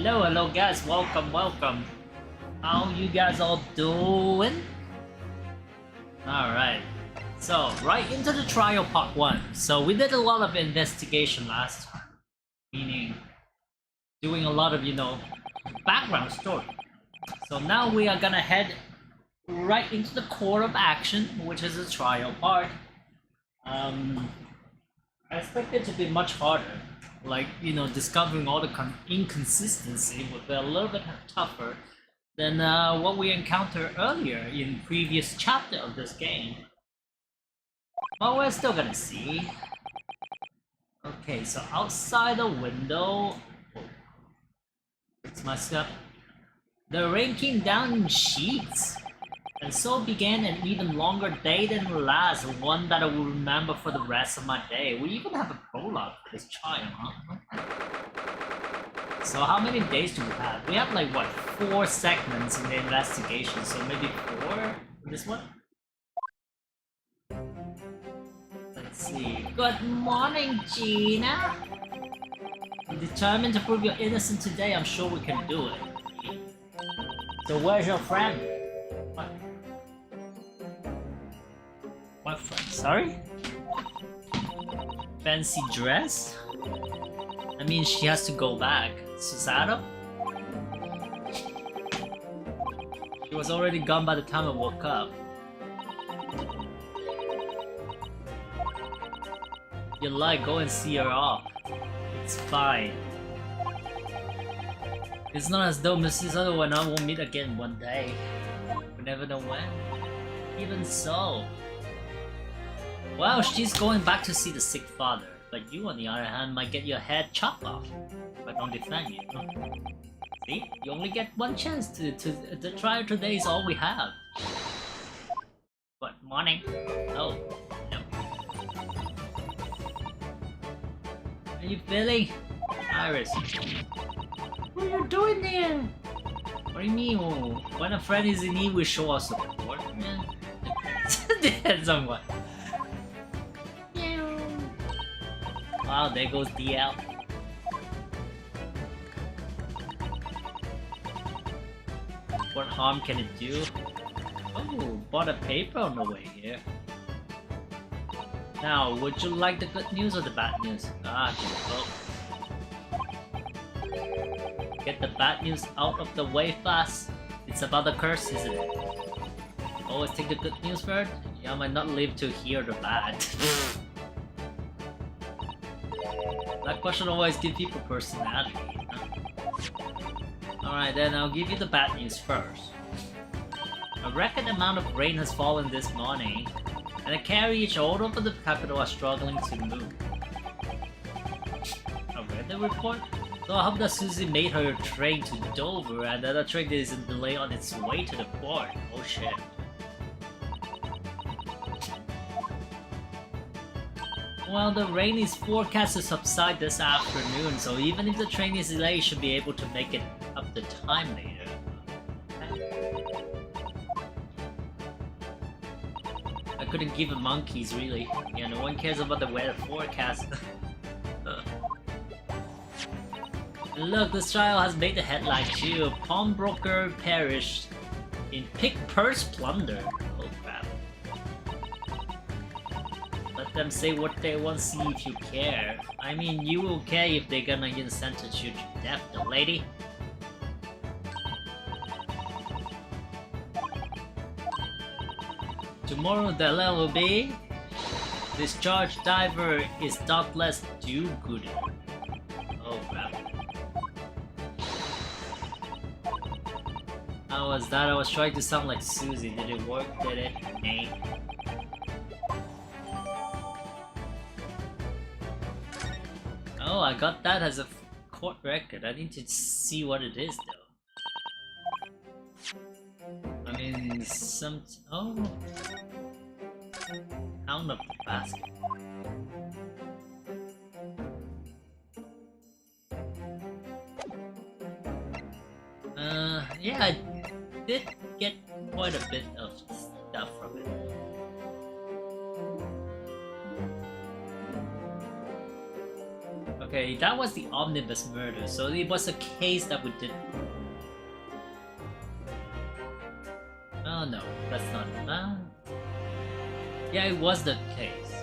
Hello guys, welcome. How you guys all doing? Alright, so right into the trial part 1. So we did a lot of investigation last time, meaning doing a lot of, background story. So now we are gonna head right into the core of action, which is the trial part. I expect it to be much harder. Like, discovering all the inconsistency would be a little bit tougher than what we encountered earlier in previous chapter of this game. But we're still gonna see. Okay, so outside the window... It's messed up. The rain came down in sheets. And so began an even longer day than the last, one that I will remember for the rest of my day. We even have a prologue for this trial, huh? So how many days do we have? We have like, what, 4 segments in the investigation, so maybe 4 for this one? Let's see. Good morning, Gina! I'm determined to prove you're innocent today. I'm sure we can do it. So where's your friend? What? What friend? Sorry? Fancy dress? I mean, she has to go back. Susato? She was already gone by the time I woke up. You like, go and see her off. It's fine. It's not as though Mrs. Susato and I won't meet again one day. We never know when. Even so. Well, she's going back to see the sick father, but you, on the other hand, might get your head chopped off if I don't defend you. See? You only get one chance to the trial today is all we have. What, morning? Oh, no. How you feeling? Iris. What are you doing there? What do you mean? When a friend is in need, we show our support. Depends on what. Wow, there goes DL. What harm can it do? Oh, bought a paper on the way here. Now, would you like the good news or the bad news? Ah, both. Get the bad news out of the way fast. It's about the curse, isn't it? Always take the good news first? Yeah, I might not live to hear the bad. That question always gives people personality, Alright, then I'll give you the bad news first. A record amount of rain has fallen this morning, and the carriage all over the capital are struggling to move. I read the report? So I hope that Susie made her train to Dover and that the train isn't delayed on its way to the port. Oh shit. Well, the rain is forecast to subside this afternoon, so even if the train is delayed, you should be able to make it up the time later. I couldn't give a monkeys, really. Yeah, no one cares about the weather forecast. Look, this trial has made the headline too. Pawnbroker perished in pick purse plunder. Oh crap. Let them say what they want, see if you care. I mean, you will care if they're gonna sentence you to death, the lady. Tomorrow the level will be... Discharge diver is thoughtless do-gooder. Oh crap. How was that? I was trying to sound like Susie. Did it work? Did it? Nay. Oh, I got that as a court record. I need to see what it is though. I mean, oh. Pound of the basket. Yeah, I did get quite a bit of stuff from it. Okay, that was the omnibus murder, so it was a case that we did. Oh no, that's not. Yeah, it was the case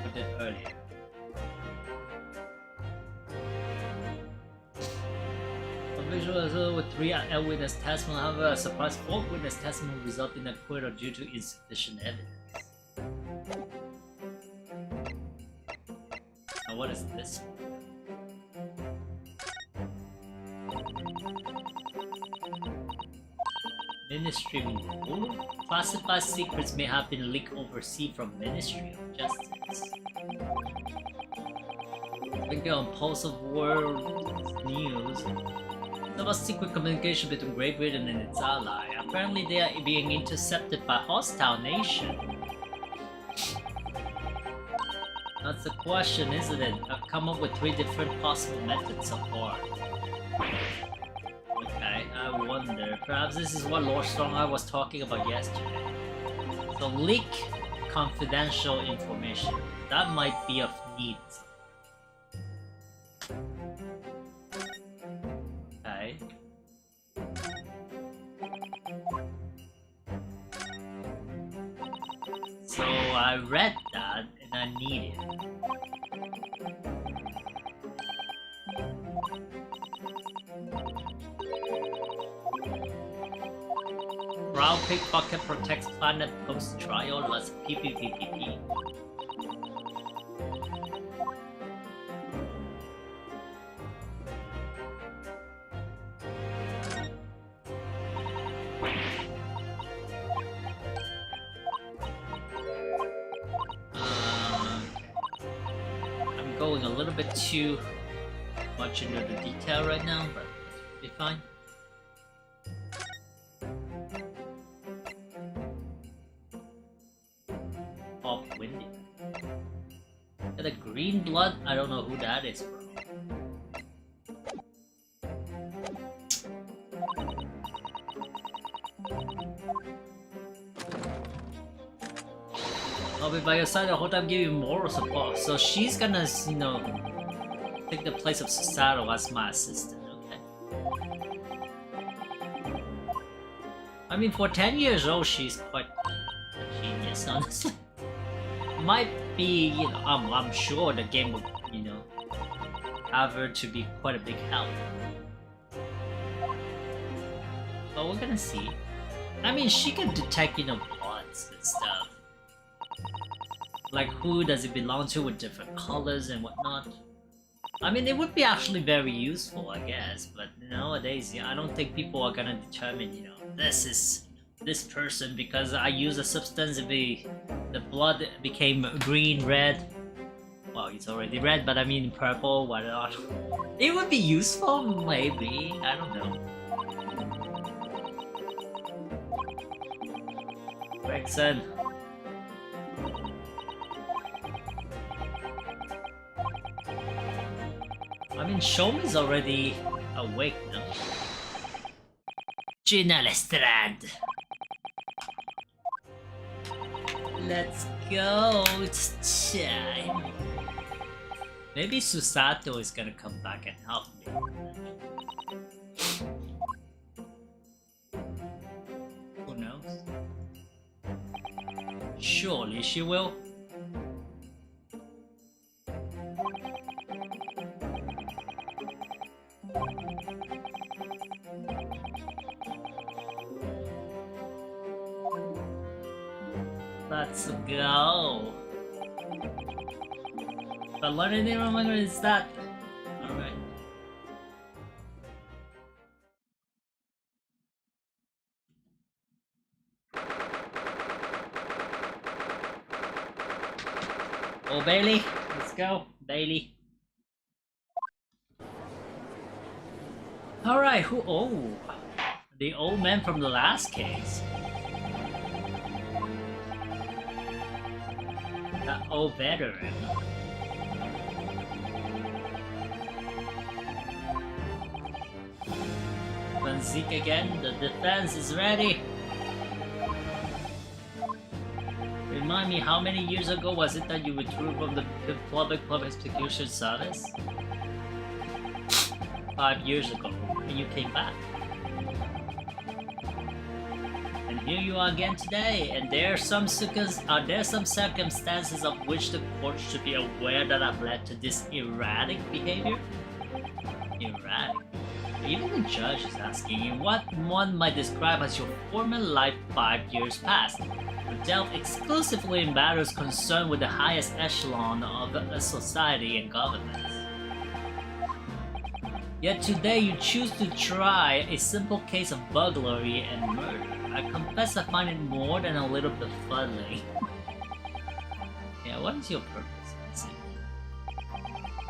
we did earlier. A visual with 3 eyewitness testimony, however, a surprise 4th witness testimony resulted in acquittal due to insufficient evidence. Now, what is this? Ministry rule? Classified secrets may have been leaked overseas from Ministry of Justice. Thinking on Pulse of World News. About secret communication between Great Britain and its ally. Apparently they are being intercepted by hostile nation. That's the question, isn't it? I've come up with 3 different possible methods so far. Okay, I wonder. Perhaps this is what Lord Strongeye was talking about yesterday. So leak confidential information. That might be of need. Okay. So I read that and I need it. Brown pickpocket protects planet post trial. Let's PPPPP. I'm going a little bit too much into the detail right now, but it'll be fine. Windy. And the green blood, I don't know who that is, bro. I'll be by your side the whole time, give you moral support. So she's gonna, you know, take the place of Susato as my assistant, okay? I mean, for 10 years old, she's quite a genius, honestly. Might be, you know, I'm sure the game would, you know, have her to be quite a big help. But we're gonna see. I mean, she can detect, you know, bloods and stuff. Like, who does it belong to with different colors and whatnot. I mean, it would be actually very useful, I guess, but nowadays, yeah, I don't think people are gonna determine, you know, this is this person because I use a substance, the blood became green, red. Well, it's already red, but I mean purple, whatnot. It would be useful, maybe. I don't know. Gregson. I mean, Shomi's already awake now. Gina Lestrade. Let's go, it's time. Maybe Susato is gonna come back and help me. Who knows? Surely she will. Let's go. If I learn anything wrong, it's that. Alright. Oh, Bailey. Let's go, Bailey. Alright, who? Oh, the old man from the last case. That old veteran. Van Zeke again, the defense is ready. Remind me, how many years ago was it that you withdrew from the public execution service? 5 years ago, and you came back. And here you are again today, and there are some circumstances of which the court should be aware that have led to this erratic behavior? Erratic? Even the judge is asking you what one might describe as your former life 5 years past. You dealt exclusively in matters concerned with the highest echelon of a society and government. Yet today you choose to try a simple case of burglary and murder. I confess I find it more than a little befuddling. Yeah, what is your purpose?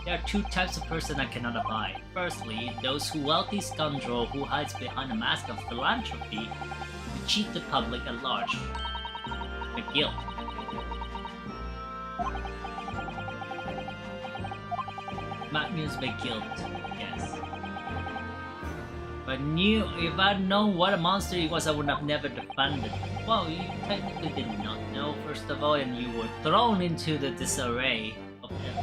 There are 2 types of person I cannot abide. Firstly, those wealthy scoundrel who hides behind a mask of philanthropy to cheat the public at large. The guilt. Amused by guilt, yes. If I'd known what a monster he was, I would have never defended him. Well, you technically did not know, first of all, and you were thrown into the disarray of him.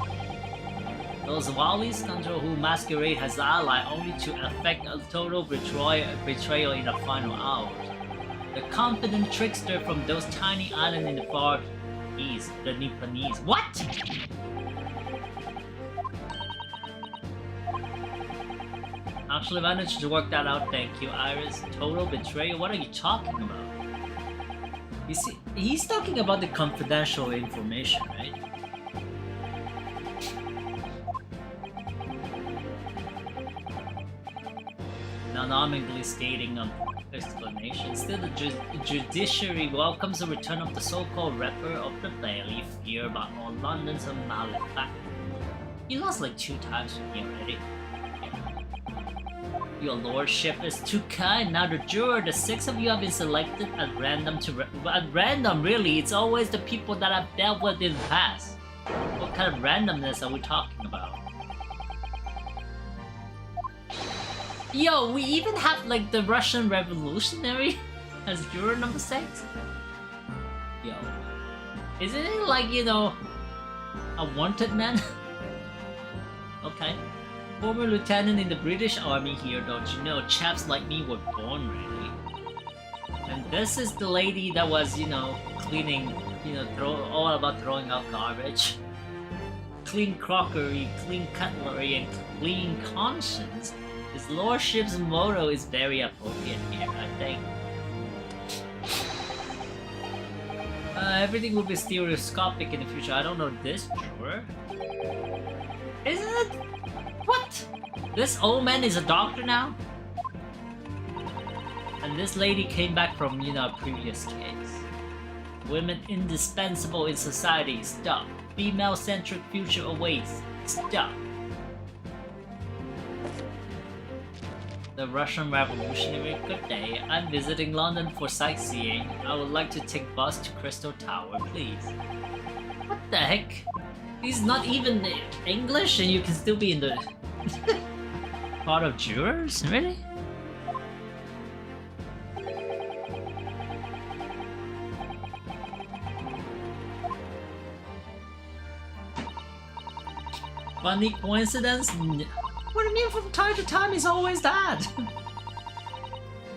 Those wily scoundrels who masquerade as ally only to effect a total betrayal in the final hours. The confident trickster from those tiny islands in the far east, the Nipponese. What?! Actually managed to work that out, thank you, Iris. Total betrayal? What are you talking about? You see, he's talking about the confidential information, right? Anonymous stating explanation. Still, the judiciary welcomes the return of the so-called rapper of the Bailey, feared by all London's malefactors. He lost like 2 times from me already. Your lordship is too kind. Now the juror, the 6 of you have been selected at random at random, really? It's always the people that I've dealt with in the past. What kind of randomness are we talking about? Yo, we even have like the Russian revolutionary as juror number 6? Yo. Isn't it like, you know, a wanted man? Okay. Former lieutenant in the British Army here, don't you know? Chaps like me were born ready. And this is the lady that was, you know, cleaning, you know, all about throwing out garbage. Clean crockery, clean cutlery, and clean conscience. His lordship's motto is very appropriate here, I think. Everything will be stereoscopic in the future. I don't know this juror. Isn't it? What? This old man is a doctor now? And this lady came back from, you know, a previous case. Women indispensable in society. Stop. Female-centric future awaits. Stop. The Russian Revolutionary. Good day. I'm visiting London for sightseeing. I would like to take bus to Crystal Tower, please. What the heck? He's not even English and you can still be in the part of jurors? Really? Funny coincidence? What do you mean from time to time is always that?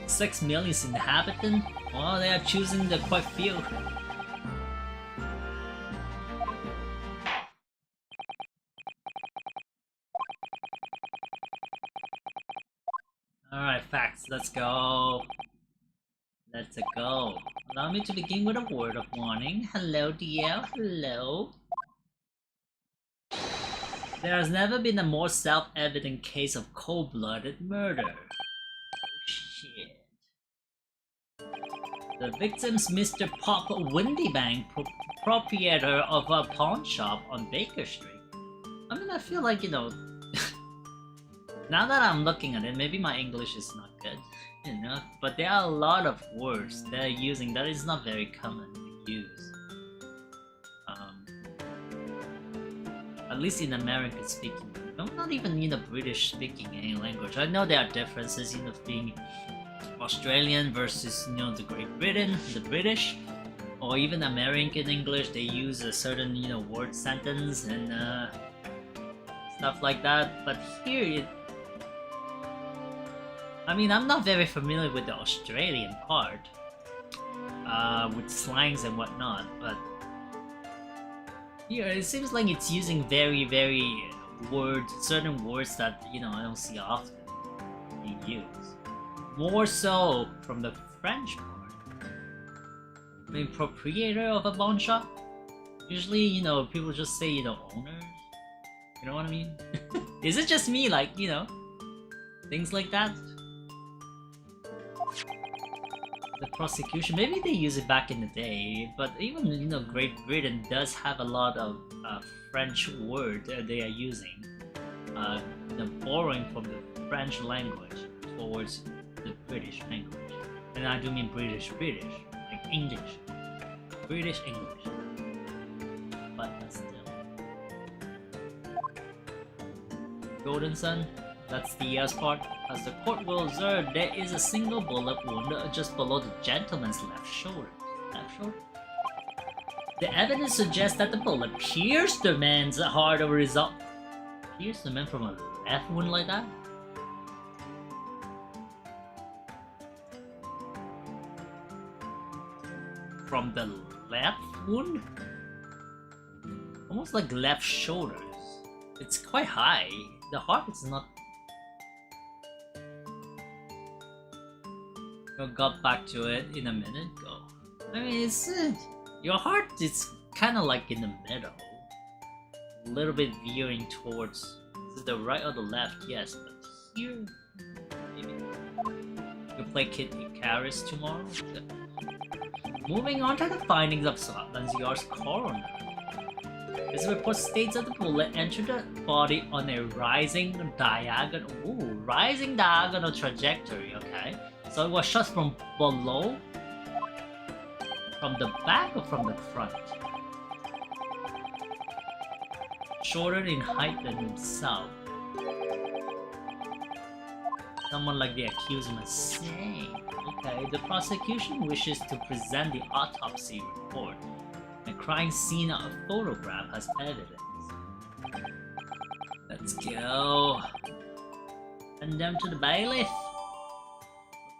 6 million inhabitants? Well, they are choosing the quite few. Alright, facts, let's go. Let's go. Allow me to begin with a word of warning. Hello, DL. Hello. There has never been a more self-evident case of cold-blooded murder. Oh shit. The victim's Mr. Pop Windybank, proprietor of a pawn shop on Baker Street. I mean, I feel like, you know, now that I'm looking at it, maybe my English is not good, you know, but there are a lot of words they're using that is not very common to use. At least in American speaking. I'm not even, you know, British speaking any language. I know there are differences, you know, being Australian versus, you know, the Great Britain, the British, or even American English. They use a certain, you know, word sentence and stuff like that. But here, I mean, I'm not very familiar with the Australian part, with slangs and whatnot, but here it seems like it's using very certain words that, you know, I don't see often being used. More so from the French part. I mean, proprietor of a pawn shop? Usually, you know, people just say, you know, owners. You know what I mean? Is it just me, like, you know, things like that? The prosecution, maybe they use it back in the day, but even, you know, Great Britain does have a lot of French words they are using, you know, borrowing from the French language towards the British language. And I do mean British, like English. British English. But still. Golden Sun, that's the yes part. As the court will observe, there is a single bullet wound just below the gentleman's left shoulder. The evidence suggests that the bullet pierced the man's heart as a result. Pierced the man from a left wound like that? From the left wound? Almost like left shoulders. It's quite high. The heart is not. We'll got back to it in a minute. Go. I mean, it's your heart is kind of like in the middle, a little bit veering towards the right or the left. Yes, but here, maybe. You play Kid Icarus tomorrow. Moving on to the findings of Scotland Yard's coroner. This report states that the bullet entered the body on a rising diagonal trajectory, okay? So it was shot from below? From the back or from the front? Shorter in height than himself. Someone like the accused must say. Okay, the prosecution wishes to present the autopsy report. A crime scene of a photograph as evidence. Let's go. Condemned to the bailiff.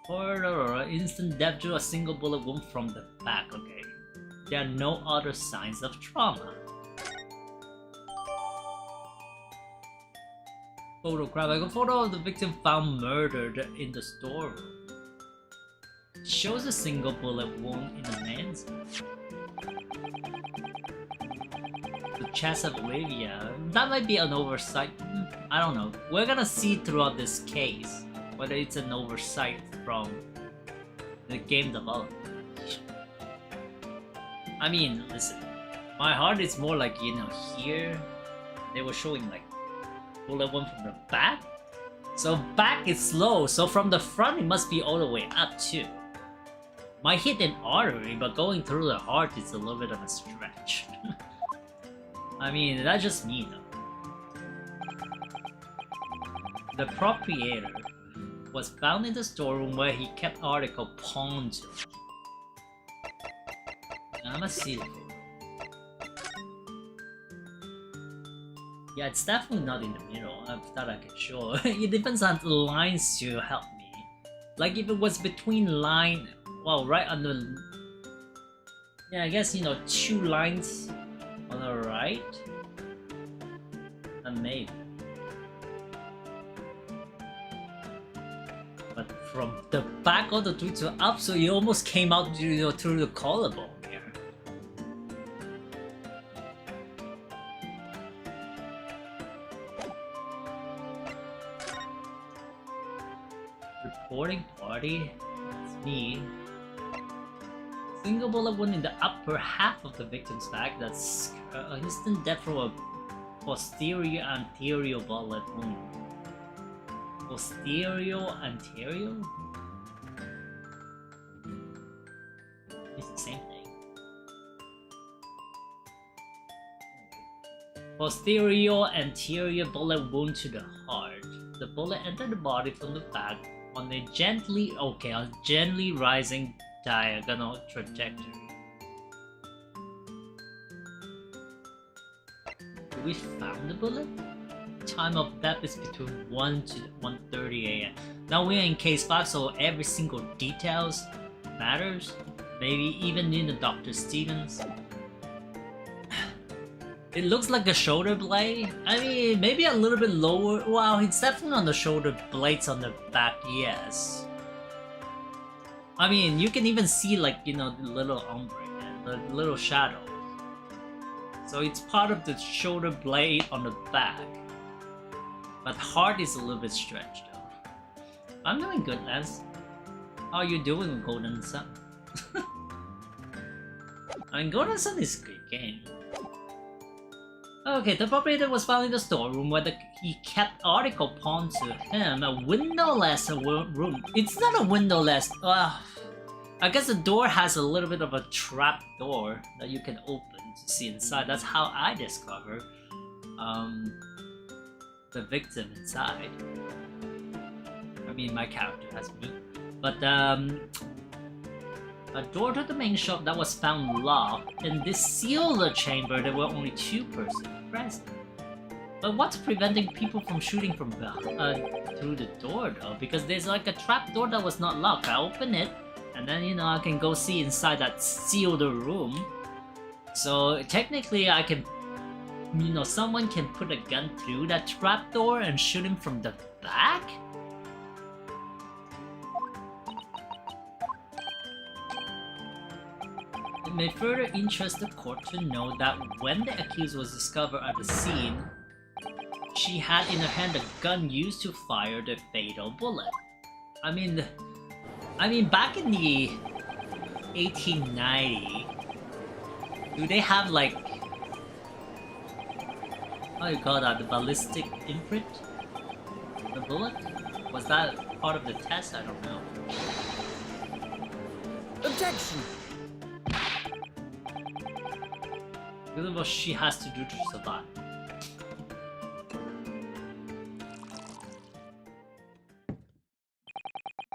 Reporter, instant death due to a single bullet wound from the back. Okay. There are no other signs of trauma. Photograph, like a photo of the victim found murdered in the storeroom. Shows a single bullet wound in the man's the chest of Olivia. That might be an oversight. I don't know. We're gonna see throughout this case whether it's an oversight from the game development. I mean, listen. My heart is more like, you know, here they were showing like bullet wound from the back. So back is slow. So from the front it must be all the way up too. Might hit an artery, but going through the heart is a little bit of a stretch. I mean, that's just me though. The proprietor was found in the storeroom where he kept article pawned. I'm gonna see the photo. Yeah, it's definitely not in the middle. I thought I could show. It depends on the lines to help me. Like if it was between line, well, right under. Yeah, I guess, you know, 2 lines on the right, and maybe. But from the back of the tweet to up, so you almost came out, you know, through the collarbone here. Reporting party. It's me. Single bullet wound in the upper half of the victim's back. That's instant death from a posterior anterior bullet wound. Posterior anterior? It's the same thing. Posterior anterior bullet wound to the heart. The bullet entered the body from the back on a gently rising diagonal trajectory. Do we found the bullet? time of death is between 1 to 1:30 a.m. Now we're in case 5, so every single details matters. Maybe even in the Dr. Stevens. It looks like a shoulder blade. I mean, maybe a little bit lower. Wow, it's definitely on the shoulder blades on the back, yes. I mean, you can even see like, you know, the little ombre and the little shadow. So it's part of the shoulder blade on the back. But heart is a little bit stretched though. I'm doing good, Les. How are you doing with Golden Sun? I mean, Golden Sun is a great game. Okay, the proprietor was found in the storeroom where he kept article pawned to him, a windowless room. It's not a windowless. I guess the door has a little bit of a trap door that you can open to see inside. That's how I discover the victim inside. I mean, my character has me. But a door to the main shop that was found locked. In this sealed chamber, there were only 2 persons present. But what's preventing people from shooting from through the door though? Because there's like a trap door that was not locked. I open it, and then you know I can go see inside that sealed room. So technically, I can, you know, someone can put a gun through that trap door and shoot him from the back. It may further interest the court to know that when the accused was discovered at the scene, she had in her hand a gun used to fire the fatal bullet. I mean, back in the 1890, do they have like, how do you call that, the ballistic imprint? The bullet? Was that part of the test? I don't know. Objection! This is what she has to do to survive.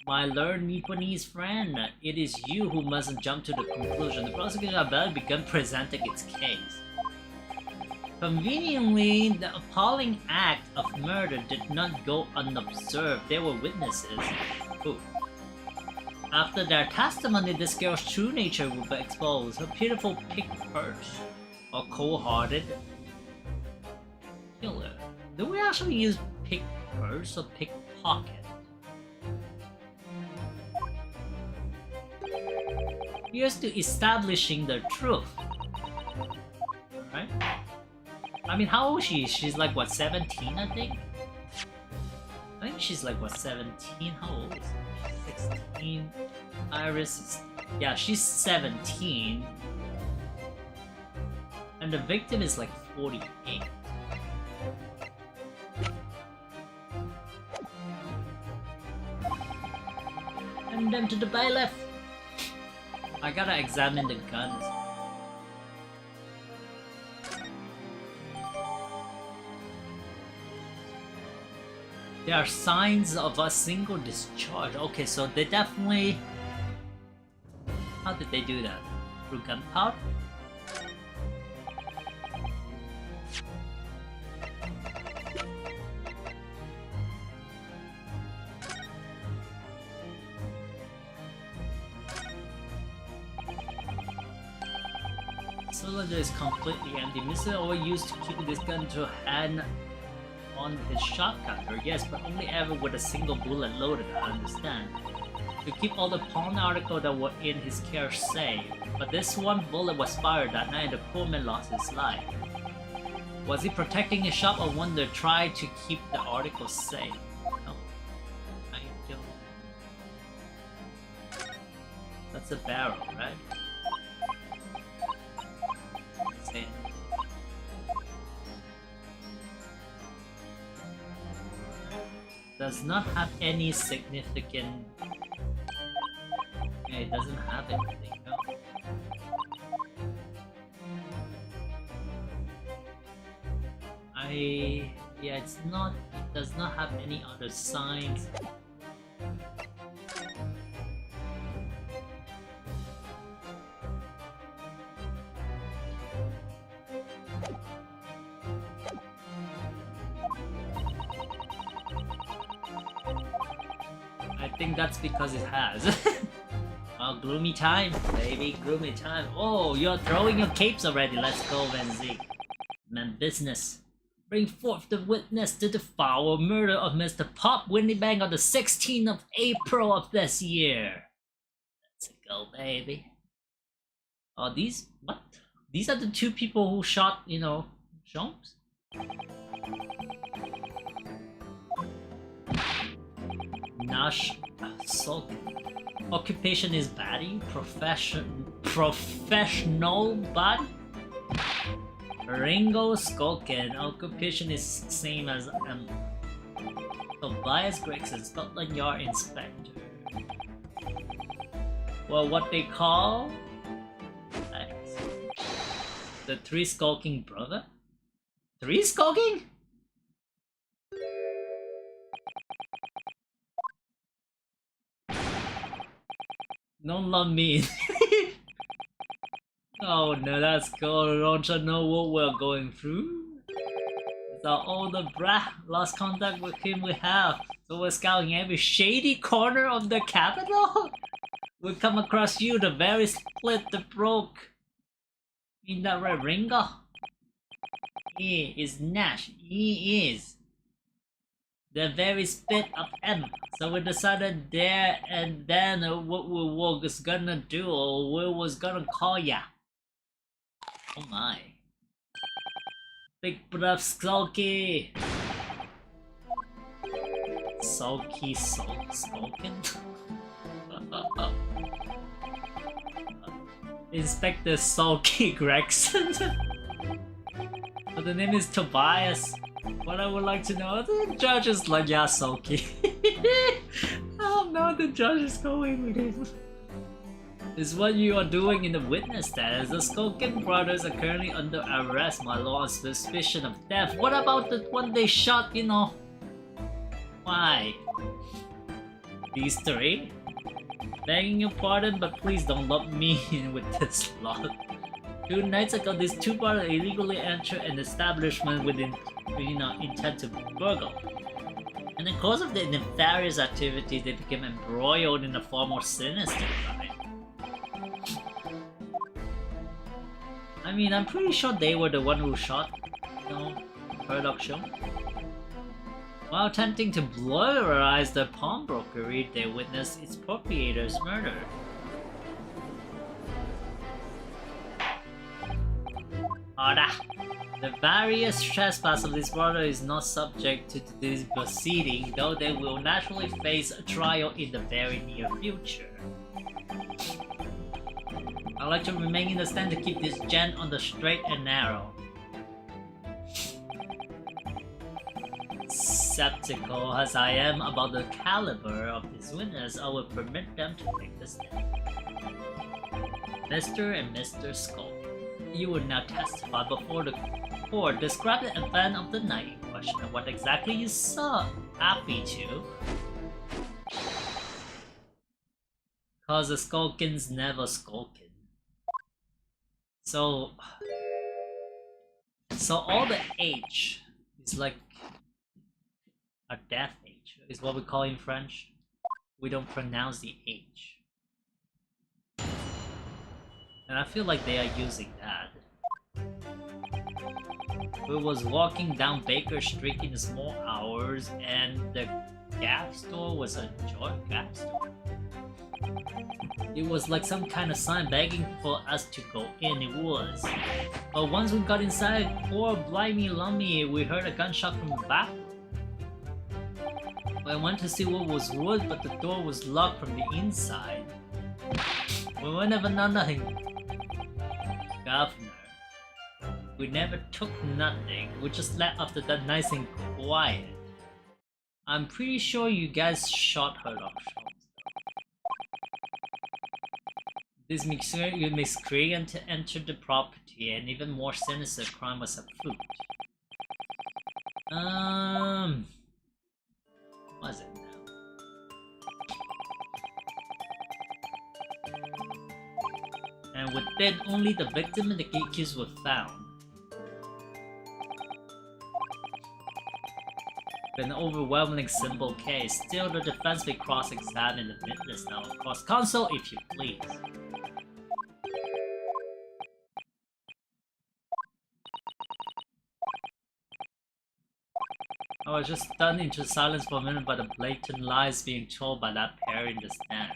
My learned Nipponese friend, it is you who mustn't jump to the conclusion. The prosecution had better begun presenting its case. Conveniently, the appalling act of murder did not go unobserved. There were witnesses. Ooh. After their testimony, this girl's true nature will be exposed. Her pitiful pig purse. Or cold-hearted killer. Do we actually use pick purse or pickpocket? Here's to establishing the truth. Alright? I mean, how old is she? She's like, what, 17, I think? I think she's like, what, 17? How old is she? 16? Iris is... yeah, she's 17. And the victim is like 48. And then to the bailiff. I gotta examine the guns. There are signs of a single discharge. Okay, so they definitely... how did they do that? Through gunpowder? Cylinder is completely empty. Mr. Oil used to keep this gun to hand on his shot counter. Yes, but only ever with a single bullet loaded, I understand. To keep all the pawn articles that were in his care safe. But this one bullet was fired that night and the poor man lost his life. Was he protecting his shop or one that tried to keep the articles safe? No. I don't. That's a barrel, right? Does not have any significant... yeah, it doesn't have anything, no. Yeah, it's not... it does not have any other signs. think that's because it has. Oh, gloomy time, baby, gloomy time. Oh, you're throwing your capes already. Let's go, Venzi. Man, business. Bring forth the witness to the foul murder of Mr. Pop Windybank on the 16th of April of this year. Let's go, baby. Oh, these... what? These are the two people who shot, you know, Jumps? Nash Sulk. Occupation is baddie? Professional body? Ringo Skulkin. Occupation is same as Tobias Gregson, Scotland Yard Inspector. Well, what they call the three skulking brother? Three skulking? Don't love me. Oh no, that's cool. Don't you know what we're going through? It's our older brat. Lost contact with him we have. So we're scouting every shady corner of the capital? We come across you, the very split that broke. In that red Ringo? He is Nash. He is the very spit of M. So we decided there and then what we was gonna do, or we was gonna call ya. Oh my. Big breath Sulky. Skulkin? Inspector Sulky Gregson. But the name is Tobias. What I would like to know, the judge is like, yeah, Sulky. I don't know what the judge is going with him. Is what you are doing in the witness status. The Skulkin brothers are currently under arrest, my lord, on suspicion of theft. What about the one they shot, you know? Why? These three? Begging your pardon, but please don't lump me in with this lot. 2 nights ago, these two brothers illegally entered an establishment with intent to burgle. In the course of their nefarious activities, they became embroiled in a far more sinister crime. I mean, I'm pretty sure they were the one who shot, you know, production. While attempting to blurrize the pawnbroker, they witnessed its proprietor's murder. Order! The various trespass of this brother is not subject to this proceeding, though they will naturally face a trial in the very near future. I'd like to remain in the stand to keep this gent on the straight and narrow. Skeptical as I am about the caliber of this witness, I will permit them to take the stand. Mr. and Mr. Skull, you will now testify before the court. Describe the event of the night in question and what exactly you saw. Happy to. Cause the Skulkins never skulkin. So all the H is like a death H, is what we call in French. We don't pronounce the H. And I feel like they are using that. We was walking down Baker Street in the small hours and the Gap store was a Gap store. It was like some kind of sign begging for us to go in, it was. But once we got inside, poor blimey lummy, we heard a gunshot from the back. I went to see what was wood, but the door was locked from the inside. We were never nothing. Governor. We never took nothing, we just left after that nice and quiet. I'm pretty sure you guys shot her off. This miscreant entered the property, and even more sinister crime was afoot. What is it now? And with that, only the victim and the accused were found. an overwhelming simple case. Still, the defense may cross-examine the witness now. Of course, console if you please. I was just stunned into silence for a minute by the blatant lies being told by that pair in the stand.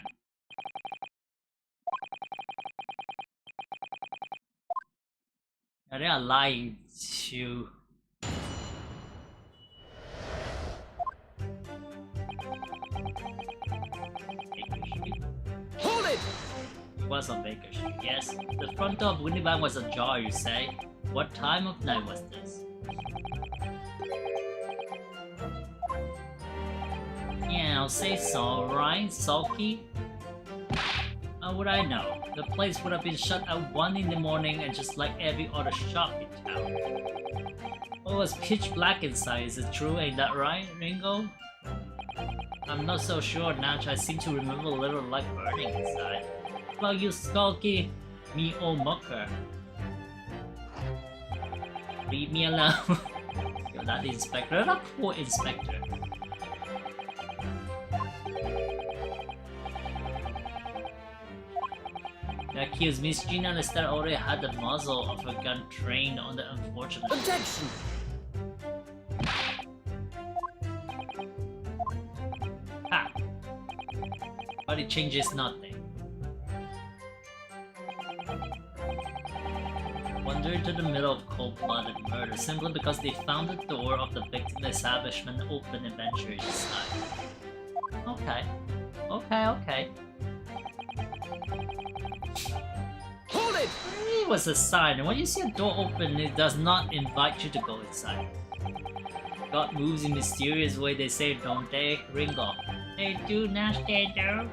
Yeah, they are lying to... Hold it! It was on Baker Street, yes. The front door of Windybank was ajar, you say? What time of night was this? Yeah, I'll say so, right? Sulky? How would I know? The place would have been shut at 1 in the morning and just like every other shop in town. Oh, it was pitch black inside, is it true? Ain't that right, Ringo? I'm not so sure, Natch. I seem to remember a little light burning inside. Well, you skulky, me old mucker. Leave me alone. You're not the inspector, not poor inspector. The accused Miss Gina Lester already had the muzzle of her gun trained on the unfortunate. Objection! Ha! But it changes nothing. Wander into the middle of cold-blooded murder simply because they found the door of the victim's establishment open and ventured inside. Okay. Okay. Hold it! It was a sign, and when you see a door open, it does not invite you to go inside. God moves in mysterious way, they say, don't they, Ringo? They do, Nash, they do.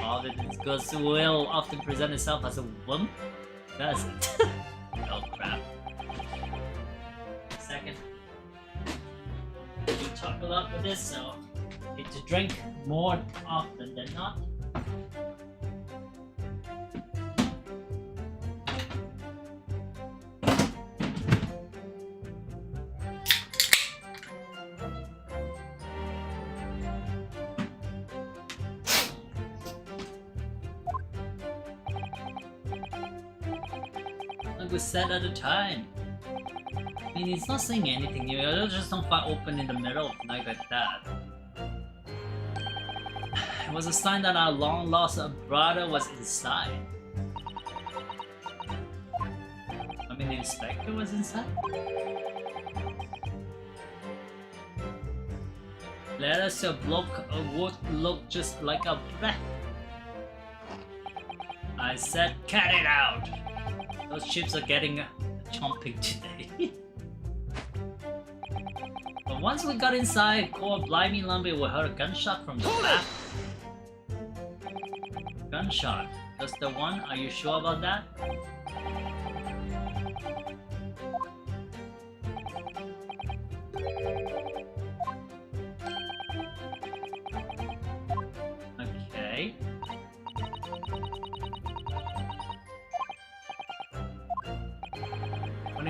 All that goes will often present itself as a wump, does it? Oh crap. Second. We talk a lot with this, so need to drink more often than not. Like we said at the time. I mean, it's not saying anything new. I just don't find open in the middle of the night like that. It was a sign that our long lost brother was inside. I mean, the inspector was inside? Let us block would look just like a breath. I said, cut it out! Those chips are getting chomping today. But once we got inside, Core Blimey Lumby we heard a gunshot from the back. Gunshot? Just the one? Are you sure about that? Okay. When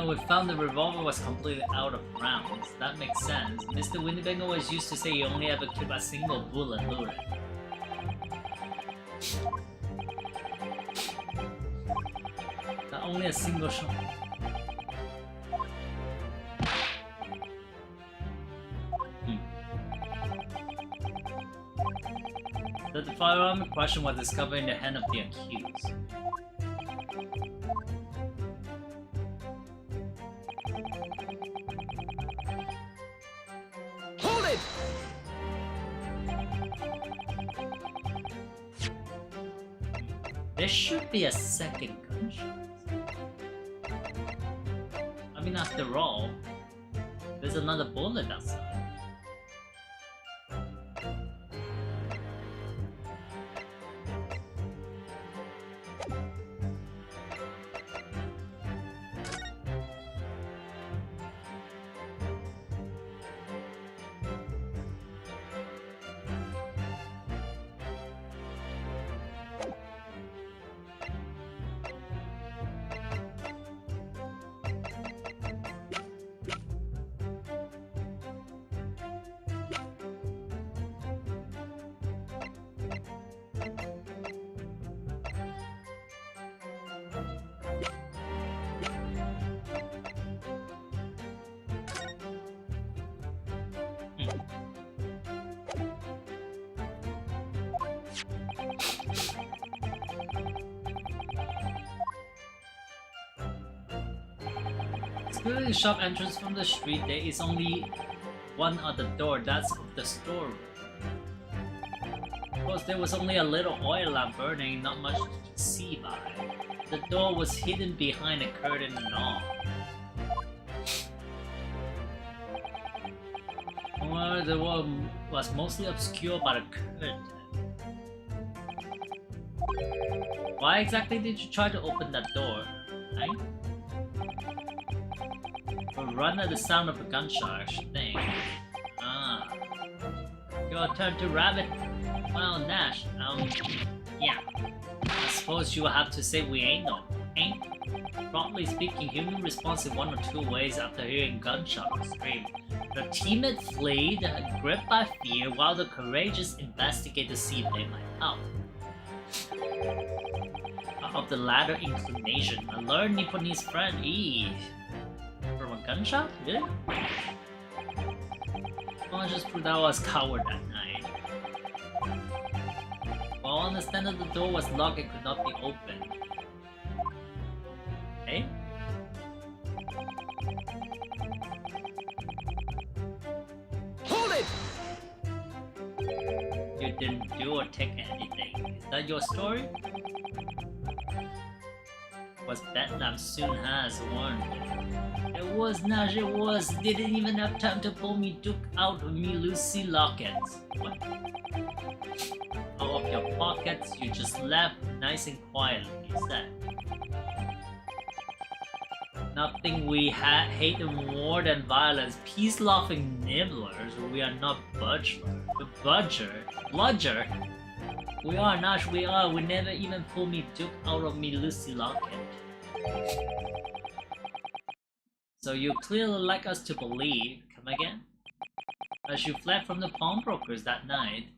we found the revolver was completely out of rounds. That makes sense. Mr. Winnebago always used to say he only ever kept a single bullet loaded. Not only a single shot. That the firearm in question was discovered in the hand of the accused. Hold it! There should be a second gunshot. I mean, after all, there's another bullet outside. Clearly the shop entrance from the street. There is only one other door, that's of the storeroom. Of course, there was only a little oil lamp burning, not much to see by. The door was hidden behind a curtain and all. Well, the wall was mostly obscured by the curtain. Why exactly did you try to open that door, right? Or run at the sound of a gunshot, I should think. Ah. Your turn to rabbit. Well, Nash, yeah. I suppose you will have to say we ain't no, ain't? Broadly speaking, human responds in one or two ways after hearing gunshot or scream. The timid flee, gripped by fear, while the courageous investigate to see if they might help. Of the latter inclination, a learned Nipponese friend, from a gunshot? Really? Well, I just proved I was coward that night. Well, I understand that the door was locked and could not be opened. Okay? Hold it! You didn't do or take anything. Is that your story? Was Vietnam soon has warned me. It was Nash, it was. Didn't even have time to pull me, took out of me Lucy lockets. What? Out of your pockets, you just left nice and quietly, he said. Nothing we hate more than violence. Peace-loving nibblers, we are not bludger. We are, Nash, we are. We never even pull me, took out of me Lucy locket. So you clearly like us to believe, come again? As you fled from the pawnbrokers that night,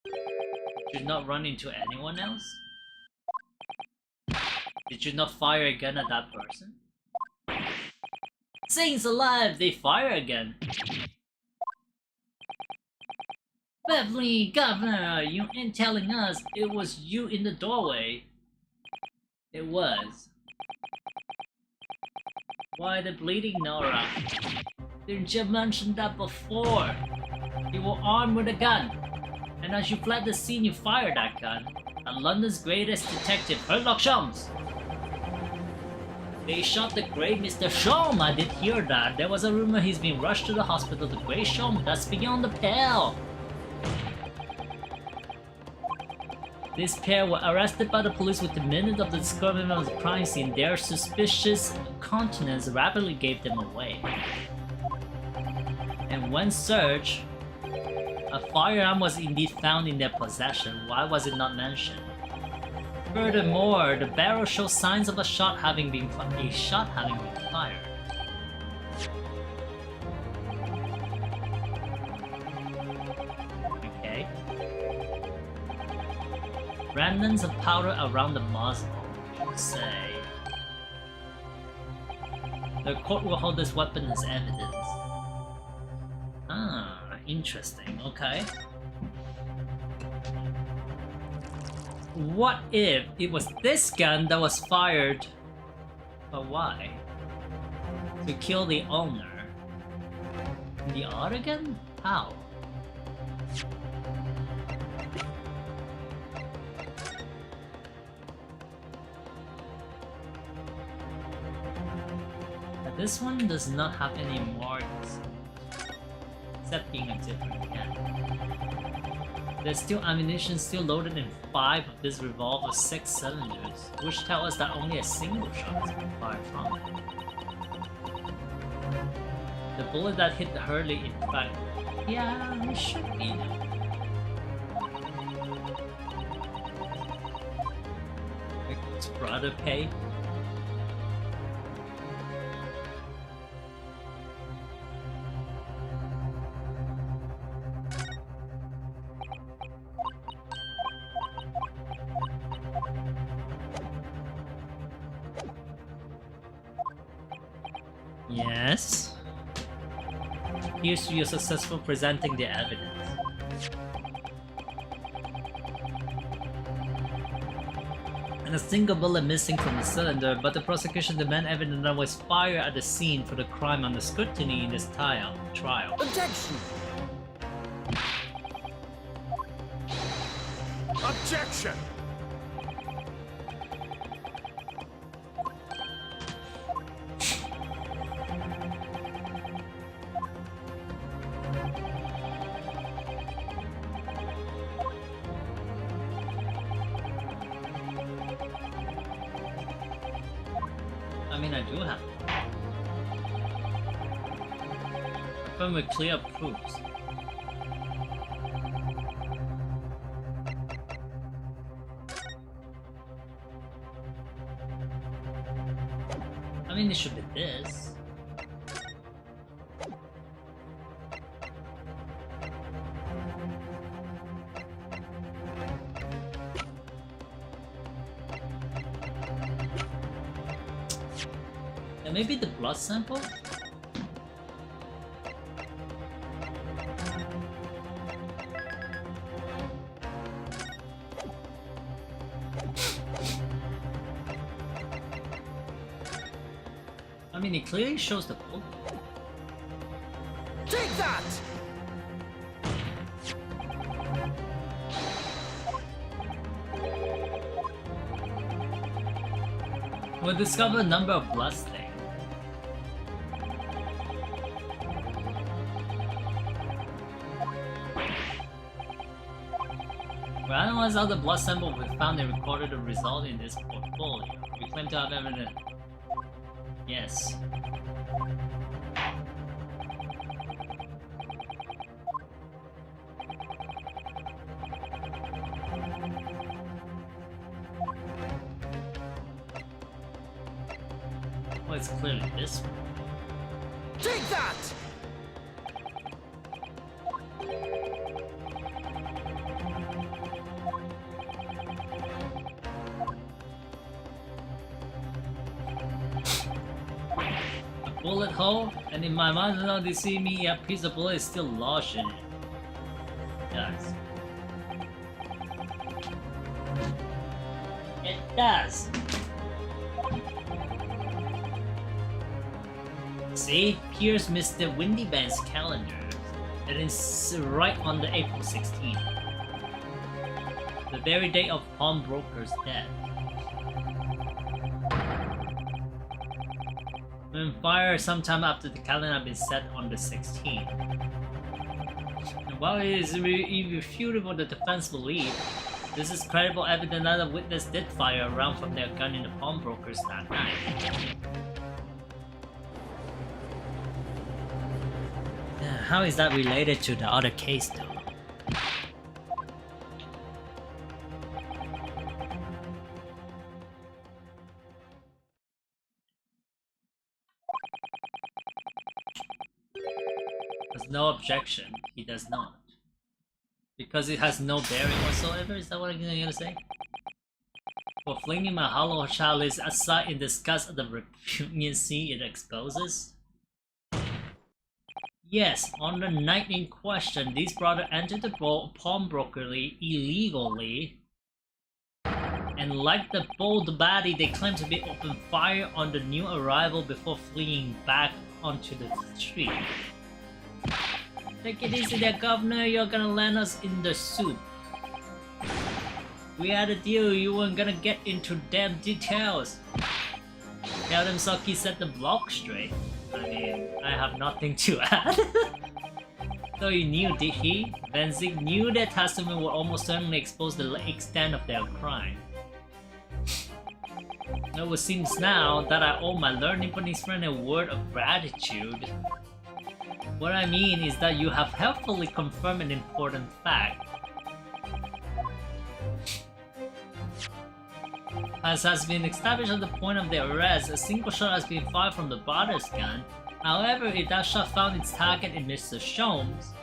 did you not run into anyone else? Did you not fire a gun at that person? Saints alive, they fire again! Beverly, Governor, you ain't telling us it was you in the doorway. It was. Why the bleeding, Nora? Didn't you mention that before? You were armed with a gun, and as you fled the scene you fired that gun at London's greatest detective, Sherlock Holmes. They shot the great Mr. Sholm, I did hear that. There was a rumor he's been rushed to the hospital. The great Sholm, that's beyond the pale. This pair were arrested by the police with the minute of the discovery of the crime scene. Their suspicious countenance rapidly gave them away. And when searched, a firearm was indeed found in their possession. Why was it not mentioned? Furthermore, the barrel shows signs of a shot having been fired. Okay. Remnants of powder around the muzzle, say. The court will hold this weapon as evidence. Ah, interesting, okay. What if it was this gun that was fired? But why? To kill the owner? The other gun? How? But this one does not have any marks, except being a different gun. There's still ammunition still loaded in 5 of this revolver 6 cylinders, which tell us that only a single shot has been fired from it. The bullet that hit Hurley in fact, yeah, it should be. Like his brother pay. Yes. Here's to you successful presenting the evidence. And A single bullet missing from the cylinder, but the prosecution demand evidence that was fired at the scene for the crime under scrutiny in this trial. Objection! Objection! I mean, I do have. Confirm with clear proofs. I mean, it should be this. And maybe the blood sample? I mean, it clearly shows the bullet. Take that! We'll discover a number of bloodstains. We analyzed all the blood samples we found and recorded the result in this portfolio. We claim to have evidence. Yes. Well, it's clearly this one. Take that! Bullet hole, and in my mind now they see me a piece of bullet is still lodged in it. Yes. It does. See, here's Mr. Windybank's calendar. It is right on the April 16th. The very day of pawnbroker's death. When fired sometime after the calendar had been set on the 16th. And while it is irrefutable the defense believe, this is credible evidence that a witness did fire a round from their gun in the pawnbrokers that night. How is that related to the other case though? There's no objection, he does not. Because it has no bearing whatsoever, is that what I'm gonna say? For flinging my hollow chalice aside in disgust at the repugnancy it exposes? Yes, on the night in question, these brothers entered the pawnbroker illegally, and like the bold baddie, they claim to be open fire on the new arrival before fleeing back onto the street. Take it easy there, Governor, you're gonna land us in the soup. We had a deal, you weren't gonna get into damn details. Tell them Saki set the block straight. I mean, I have nothing to add. So you knew, did he? Van Zig knew their testimony would almost certainly expose the extent of their crime. It seems now that I owe my learned Japanese friend a word of gratitude. What I mean is that you have helpfully confirmed an important fact. As has been established at the point of their arrest, a single shot has been fired from the brother's gun. However, if that shot found its target in Mr. Sholmes,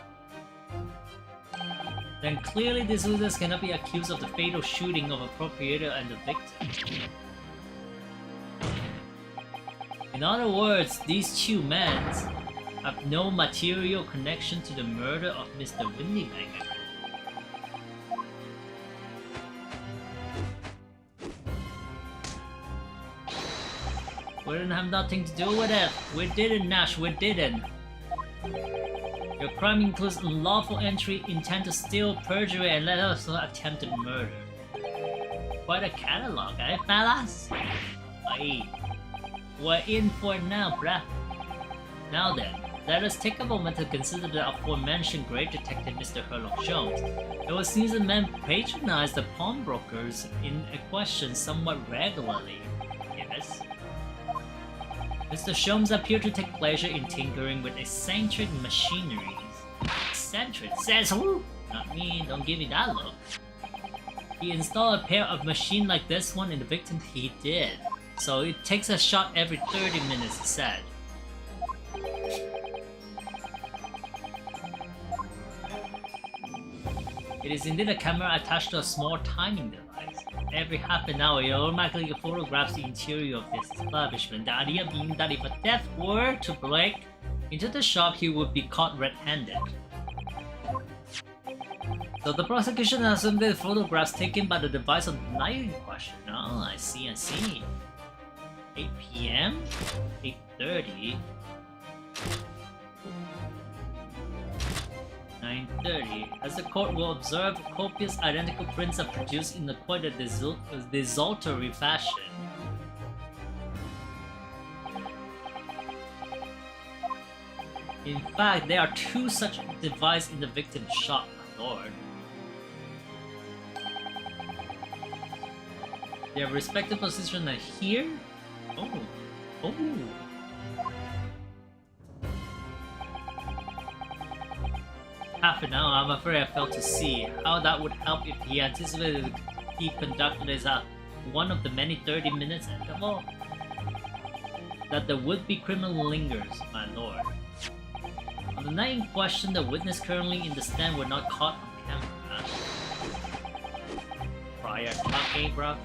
then clearly these losers cannot be accused of the fatal shooting of a proprietor and the victim. In other words, these two men have no material connection to the murder of Mr. Windybank. We didn't have nothing to do with it. We didn't, Nash, we didn't. Your crime includes unlawful entry, intent to steal, perjury, and also attempted murder. Quite a catalog, eh, fellas? Aye. We're in for it now, bruh. Now then, let us take a moment to consider the aforementioned great detective Mr. Sherlock Holmes. It would seem the man patronized the pawnbrokers in question somewhat regularly. Yes. Mr. Sholmes appeared to take pleasure in tinkering with eccentric machineries. Eccentric? Says who? Not me, don't give me that look. He installed a pair of machines like this one in the victim he did. So it takes a shot every 30 minutes, he said. It is indeed a camera attached to a small timing device. Every half an hour, it automatically photographs the interior of this establishment. The idea being that if a theft were to break into the shop, he would be caught red-handed. So the prosecution assumed the photographs taken by the device on the night in question. Oh, I see, I see. 8 PM? 8:30? 9:30. As the court will observe, copious identical prints are produced in quite a desultory fashion. In fact, there are 2 such devices in the victim's shop, my lord. Their respective positions are here? Oh. Oh. Half an hour, I'm afraid I failed to see how that would help if he anticipated he conducted as one of the many 30 minutes interval that the would-be criminal lingers, my lord. On the night in question, the witness currently in the stand were not caught on camera. Prior clock, eh, bruh?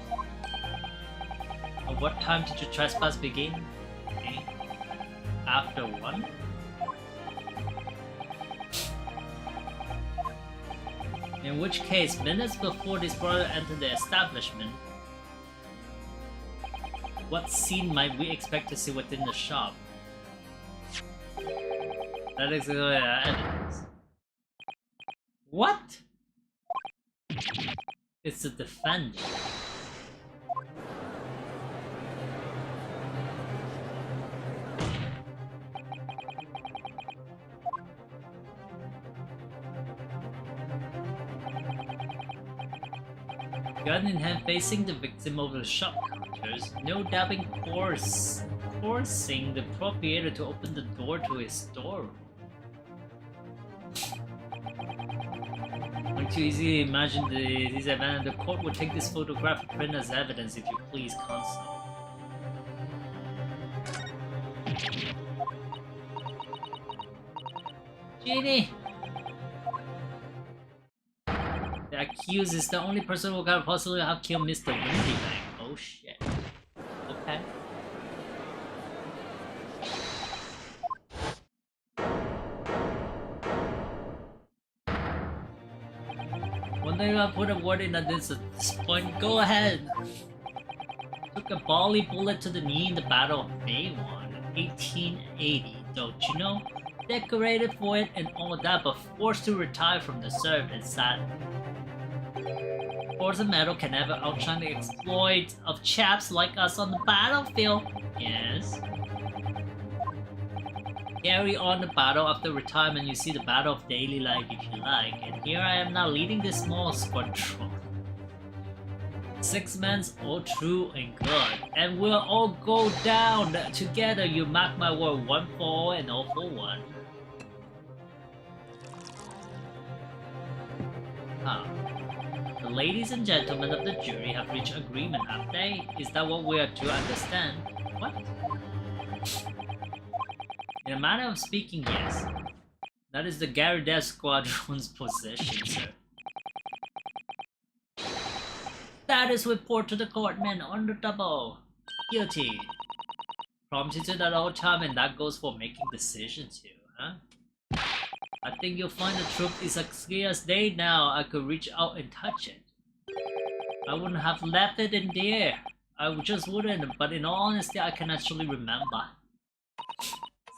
At what time did your trespass begin? Okay. After 1? In which case, minutes before this brother entered the establishment, what scene might we expect to see within the shop? That is evidence. What? It's the defendant. Gun in hand facing the victim over the shop counters, no doubting forcing the proprietor to open the door to his storeroom. Like to easily imagine this event, the court would take this photograph and print as evidence if you please, consul. Genie! The accused is the only person who could possibly have killed Mr. Windybank. Oh shit. Okay. One thing I'll put a word in at this point. Go ahead. Took a volley bullet to the knee in the Battle of Baywan in 1880. Don't you know? Decorated for it and all that, but forced to retire from the service. Sad. Force of metal can never outshine the exploits of chaps like us on the battlefield. Yes. Carry on the battle after retirement, you see the battle of daily life if you like. And here I am now leading this small squadron. 6 men, all true and good. And we'll all go down together, you mark my word, 1 for all and all for one. Huh. The ladies and gentlemen of the jury have reached agreement, have they? Is that what we are to understand? What? In a manner of speaking, yes. That is the Garrides Squadron's position, sir. Status report to the court, men on the double. Guilty. Prompted at all time, and that goes for making decisions too, huh? I think you'll find the truth is as clear as day now. I could reach out and touch it. I wouldn't have left it in there. I just wouldn't, but in all honesty, I can actually remember.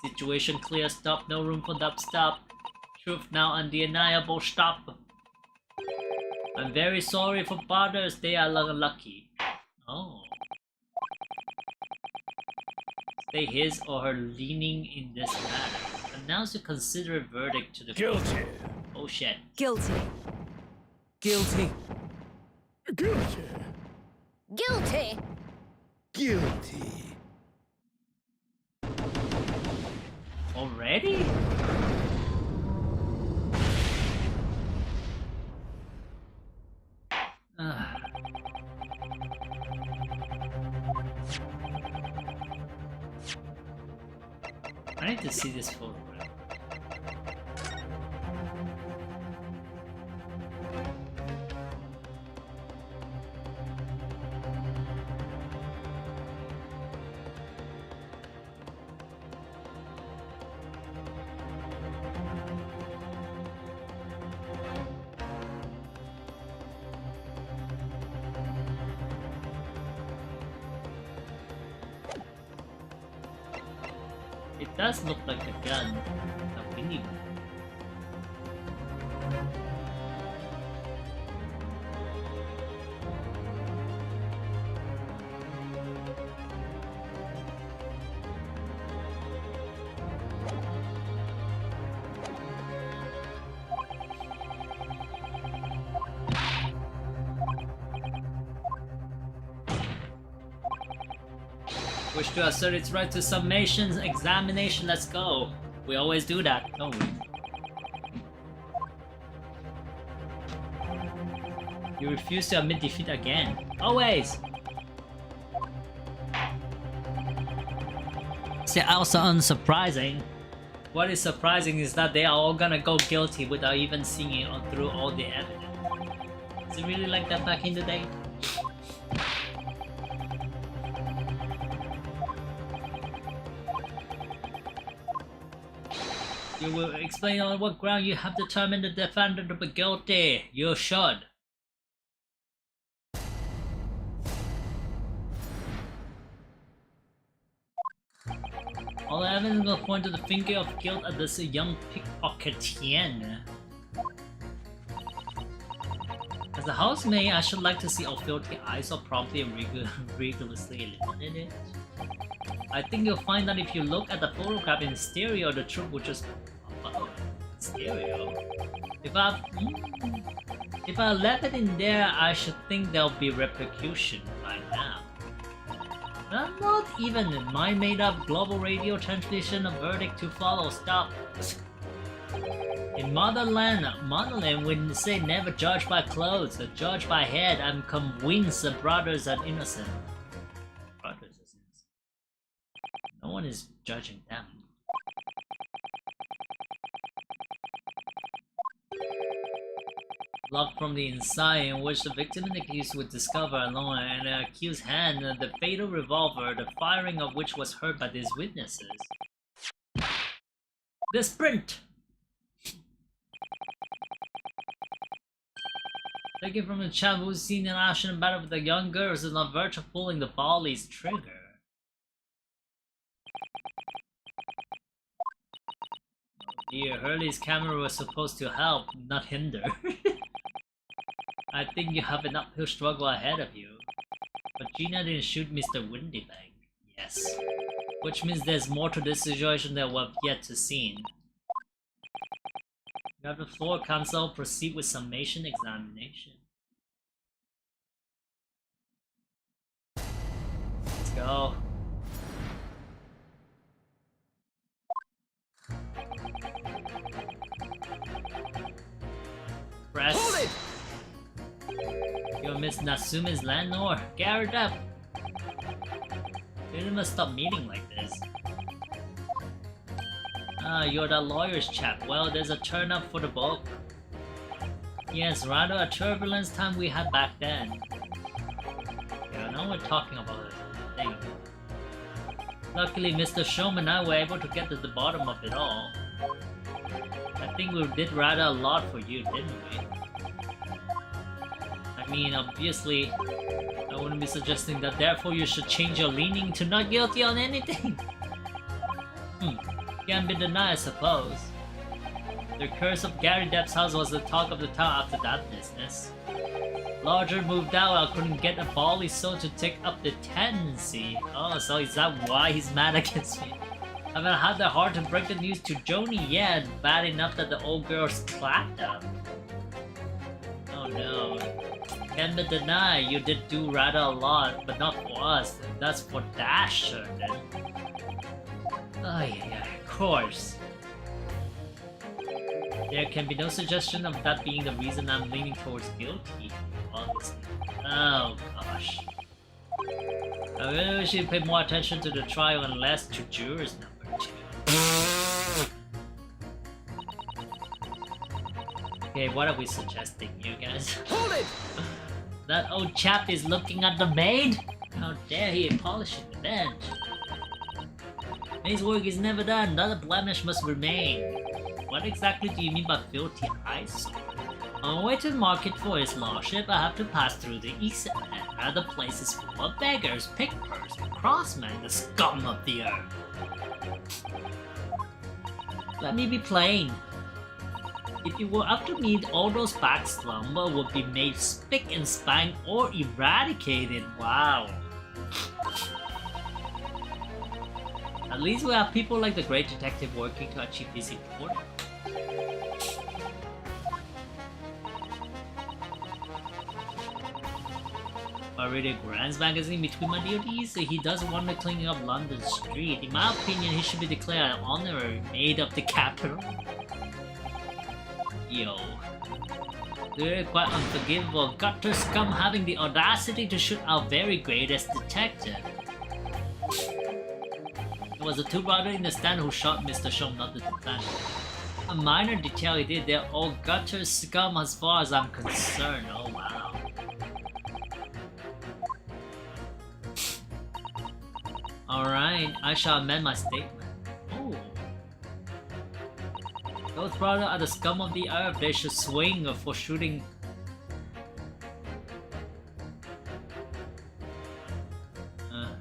Situation clear, stop, no room for dubstep. Truth now undeniable, stop. I'm very sorry for brothers, they are lucky. Oh. Stay his or her leaning in this matter. Announce a considerate verdict to the Guilty. Oh shit. Guilty. Guilty. Guilty. Guilty. Guilty. Already? I need to see this photograph. It does look like a gun, a mini. Wish to assert its right to summation examination. Let's go. We always do that, don't we? You refuse to admit defeat again. Always! See, also unsurprising. What is surprising is that they are all gonna go guilty without even seeing it through all the evidence. Is it really like that back in the day? You will explain on what ground you have determined the defendant to be guilty. You should. All the evidence will point to the finger of guilt at this young pickpocketian. As a housemaid, I should like to see all filthy eyes so promptly and rigorously eliminated. I think you'll find that if you look at the photograph in stereo, the truth will just... Oh, stereo? If I left it in there, I should think there'll be repercussion by now. Not even in my made-up global radio transmission, a verdict to follow. Stop. In motherland, we say never judge by clothes, judge by head. I'm convinced the brothers are innocent. Brothers are innocent. No one is judging them. Locked from the inside, in which the victim and the accused would discover alone in the accused's hand the fatal revolver, the firing of which was heard by these witnesses. The sprint! Taken from the chap who's seen in action in battle with the young girls is on the verge of pulling the volley's trigger. Oh dear, Hurley's camera was supposed to help, not hinder. I think you have an uphill struggle ahead of you. But Gina didn't shoot Mr. Windybank. Yes. Which means there's more to this situation than we've yet to see. You have the floor, counsel. Proceed with summation examination. Let's go. Press. Hold it! You're Miss Natsume's landlord. Garrett up. You must stop meeting like this. Ah, you're that lawyer's chap. Well, there's a turn up for the book. Yes, rather a turbulent time we had back then. Yeah, I know we're talking about this thing. Luckily, Mr. Showman and I were able to get to the bottom of it all. I think we did rather a lot for you, didn't we? I mean, obviously, I wouldn't be suggesting that therefore you should change your leaning to not guilty on anything. Can't be denied, I suppose. The curse of Gary Depp's house was the talk of the town after that business. Larger moved out, I couldn't get a Bali soul to take up the tendency. Oh, so is that why he's mad against me? I haven't had the heart to break the news to Joni yet. Bad enough that the old girls clapped them. Oh no. Can't be denied, you did do rather a lot, but not for us. That's for Dasher then. Oh yeah, of course. There can be no suggestion of that being the reason I'm leaning towards guilty. Honestly. Oh gosh. I really wish you'd pay more attention to the trial and less to jurors number 2. Okay, what are we suggesting, you guys? Hold it! That old chap is looking at the maid? How dare he polishing the bench? Maid's work is never done, another blemish must remain. What exactly do you mean by filthy eyes? On my way to the market for his lordship, I have to pass through the east end. Other places full of beggars, pickpocketters, crossmen, the scum of the earth. Let me be plain. If it were up to me, all those backslumber would be made spick and span or eradicated. Wow. At least we have people like the great detective working to achieve this important. I read a Grand's magazine between my duties, so he does want to clean up London Street. In my opinion, he should be declared an honorary maid of the capital. Yo. They're quite unforgivable. Gutter scum having the audacity to shoot our very greatest detective. It was the two brothers in the stand who shot Mr. Shum, not the defendant. A minor detail he did, they're all gutter scum as far as I'm concerned. Oh wow. Alright, I shall amend my statement. Oh. Those brothers are the scum of the earth, they should swing for shooting.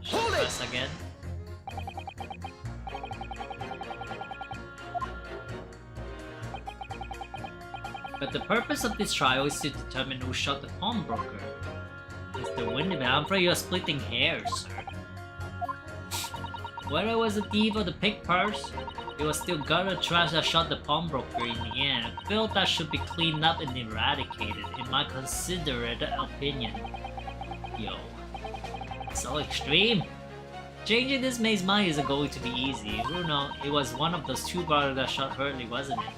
Should I press again? But the purpose of this trial is to determine who shot the pawnbroker. Mr. Windermere, I'm afraid you're splitting hairs, sir. Whether it was a thief or the pick purse, it was still gutter trash that shot the pawnbroker in the end. Filth that should be cleaned up and eradicated, in my considerate opinion. Yo. So extreme! Changing this maid's mind isn't going to be easy. Bruno, it was one of those two brothers that shot Hurley, wasn't it?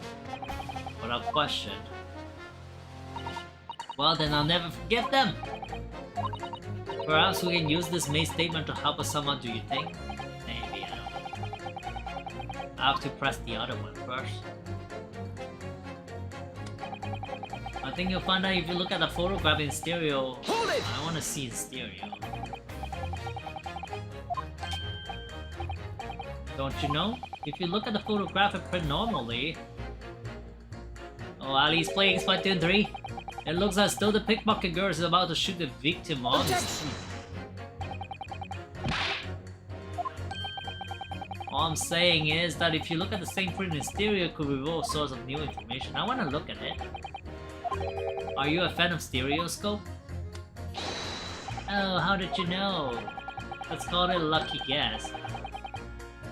Without question. Well then I'll never forget them! Perhaps we can use this maid's statement to help us somehow, do you think? Maybe, I don't know. I have to press the other one first. I think you'll find out if you look at the photograph in stereo. I want to see in stereo. Don't you know? If you look at the photographic print normally... Oh, Ali's playing Splatoon 3. It looks as though the pickpocket girl is about to shoot the victim on the street. All I'm saying is that if you look at the same print in stereo, it could reveal all sorts of new information. I want to look at it. Are you a fan of stereoscope? Oh, how did you know? Let's call it a lucky guess.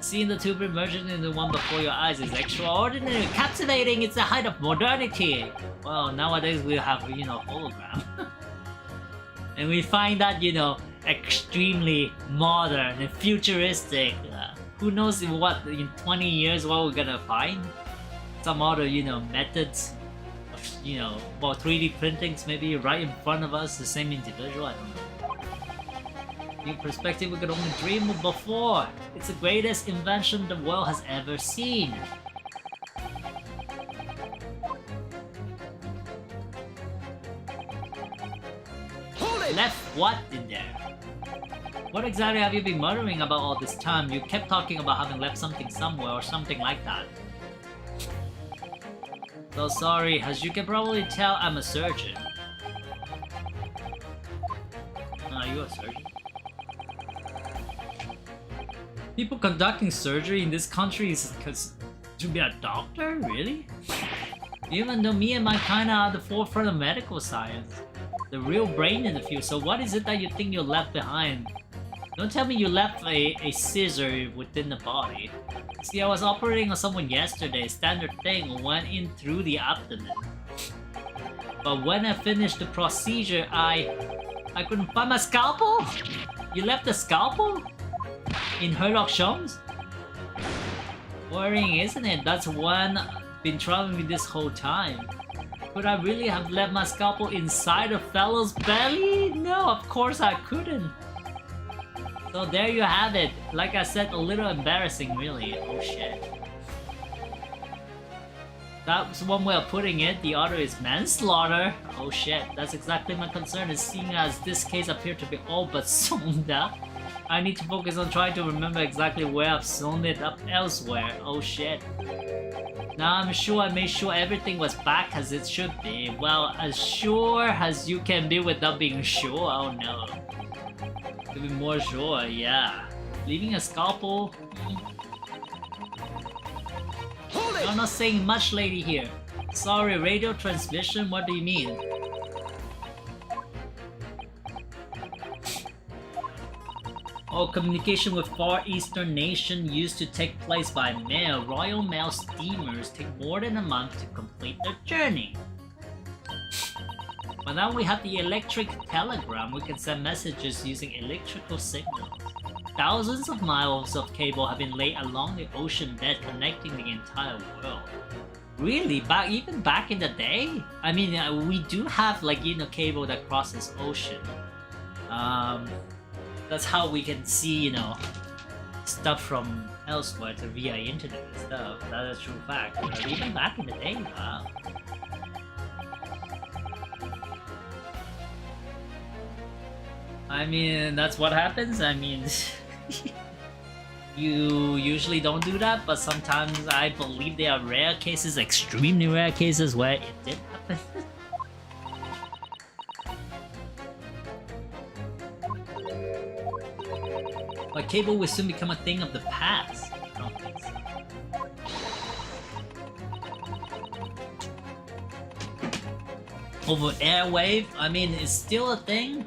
Seeing the two merging into one before your eyes is extraordinary, captivating, it's the height of modernity! Well, nowadays we have, you know, hologram. And we find that, you know, extremely modern and futuristic. Who knows what, in 20 years what we're gonna find? Some other, you know, methods of, you know, more 3D printings maybe right in front of us, the same individual, I don't know. New perspective we could only dream of before. It's the greatest invention the world has ever seen. Left what in there? What exactly have you been muttering about all this time? You kept talking about having left something somewhere or something like that. So sorry, as you can probably tell, I'm a surgeon. you a surgeon? People conducting surgery in this country is because to be a doctor? Really? Even though me and my kinda are the forefront of medical science. The real brain in the field, so what is it that you think you left behind? Don't tell me you left a scissor within the body. See, I was operating on someone yesterday, standard thing, went in through the abdomen. But when I finished the procedure, I couldn't find my scalpel? You left the scalpel? In Sherlock Holmes? Worrying, isn't it? That's one I've been troubling me this whole time. Could I really have left my scalpel inside a fellow's belly? No, of course I couldn't. So there you have it. Like I said, a little embarrassing really. Oh shit. That's one way of putting it. The other is manslaughter. Oh shit, that's exactly my concern, is seeing as this case appeared to be all but sewn up. I need to focus on trying to remember exactly where I've sewn it up elsewhere. Oh shit. Now I'm sure I made sure everything was back as it should be. Well, as sure as you can be without being sure. Oh no. To be more sure, yeah. Leaving a scalpel. I'm not saying much, lady here. Sorry, radio transmission? What do you mean? All communication with Far Eastern nation used to take place by mail. Royal Mail steamers take more than a month to complete their journey. But now we have the electric telegram. We can send messages using electrical signals. Thousands of miles of cable have been laid along the ocean bed connecting the entire world. Really? Even back in the day? I mean, we do have, like, you know, cable that crosses ocean. That's how we can see, you know, stuff from elsewhere to via internet and stuff. That is a true fact. But even back in the day, wow. I mean, that's what happens. I mean, you usually don't do that, but sometimes I believe there are rare cases, extremely rare cases where it did happen. But cable will soon become a thing of the past. I don't think so. Over airwave, I mean, it's still a thing.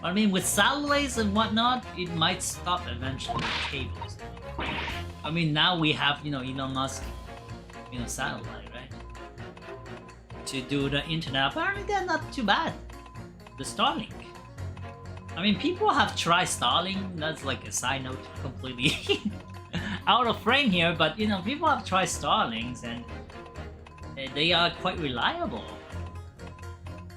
I mean, with satellites and whatnot, it might stop eventually with cables. I mean, now we have, you know, Elon Musk, you know, satellite, right? To do the internet. Apparently they're not too bad. The Starlink. I mean, people have tried Starlink. That's like a side note, completely out of frame here, but you know, people have tried Starlinks and they are quite reliable.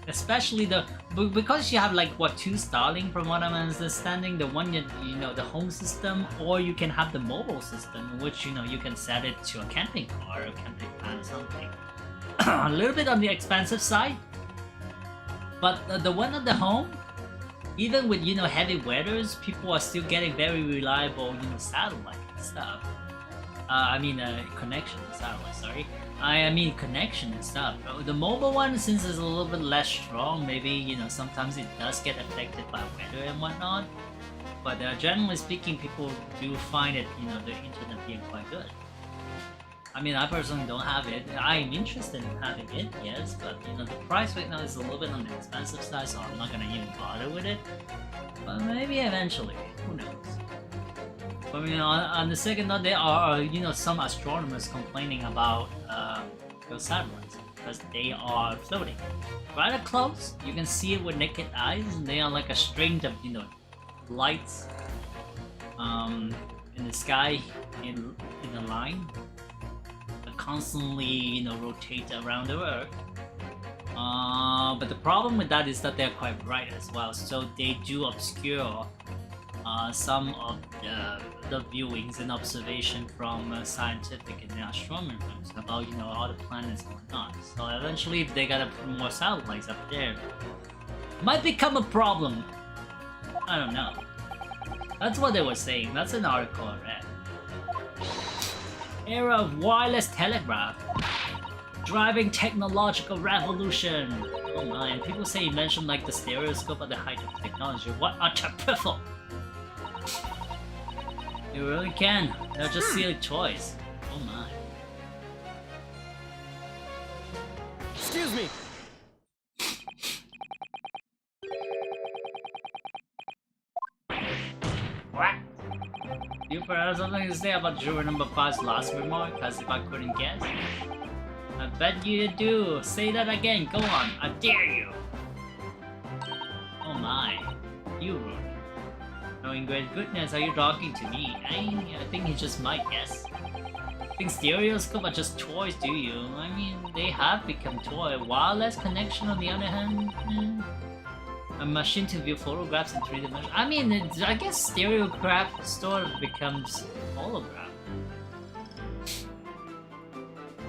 Especially because you have like what, 2 Starlink from what I'm understanding. The one you know, the home system, or you can have the mobile system, in which you know you can set it to a camping car or a camping van or something. A little bit on the expensive side, but the one at the home, even with, you know, heavy weathers, people are still getting very reliable, you know, satellite stuff. Connection, satellite, sorry. I mean connection and stuff. The mobile one, since it's a little bit less strong, maybe, you know, sometimes it does get affected by weather and whatnot. But generally speaking, people do find it, you know, the internet being quite good. I mean, I personally don't have it. I am interested in having it, yes, but you know, the price right now is a little bit on the expensive side, so I'm not gonna even bother with it. But maybe eventually, who knows? But you know, on the second note, there are, you know, some astronomers complaining about those satellites because they are floating rather close. You can see it with naked eyes, and they are like a string of, you know, lights in the sky in a line. Constantly, you know, rotate around the Earth. But the problem with that is that they're quite bright as well, so they do obscure some of the viewings and observation from scientific and astronomy groups about, you know, all the planets and whatnot. So eventually, if they gotta put more satellites up there, it might become a problem. I don't know. That's what they were saying. That's an article I read. Era of wireless telegraph. Driving technological revolution. Oh my, and people say he mentioned like the stereoscope at the height of technology. What a piffle! You really can. They're just silly toys. Oh my. Excuse me. What? Do you perhaps have something to say about juror number 5's last remark, as if I couldn't guess? I bet you do. Say that again. Go on. I dare you. Oh my. You rude. Knowing great goodness, are you talking to me? I think he just might guess. Think stereoscope are just toys, do you? I mean, they have become toy. Wireless connection on the other hand, a machine to view photographs in 3 dimensions. I mean, I guess stereograph sort of becomes hologram.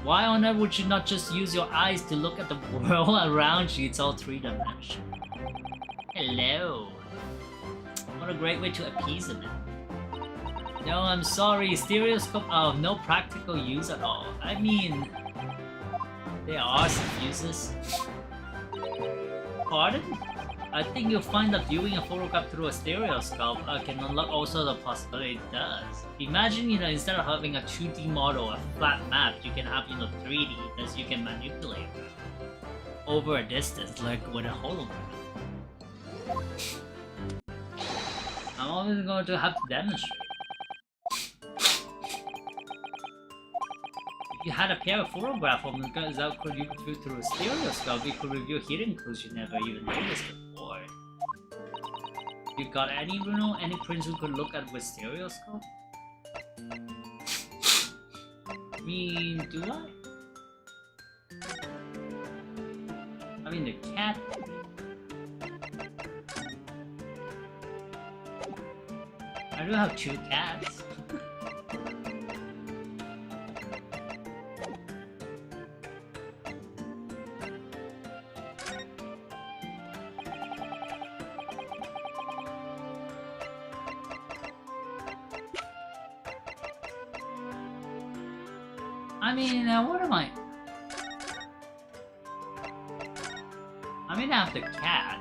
Why on earth would you not just use your eyes to look at the world around you? It's all 3 dimensional. Hello. What a great way to appease a man. No, I'm sorry, stereoscope are of no practical use at all. I mean, there are some uses. Pardon? I think you'll find that viewing a photograph through a stereoscope can unlock all sorts of possibilities it does. Imagine, instead of having a 2D model, a flat map, you can have, 3D that you can manipulate over a distance, like with a hologram. I'm always going to have to demonstrate. If you had a pair of photographs of guys that could you view through a stereoscope, you could review hidden clues you never even noticed before. You got any any prints you could look at with stereoscope? I mean, do I? I mean, the cat. I do have 2 cats. I mean, what am I? I mean, I have the cat.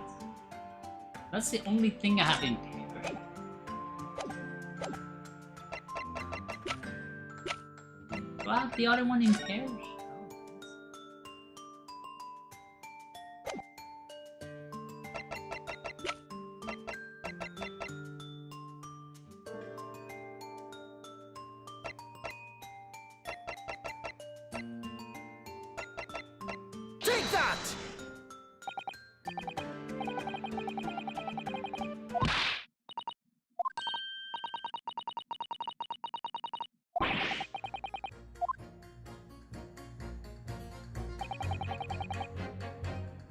That's the only thing I have impaired. Do I have the other one impaired? Take that!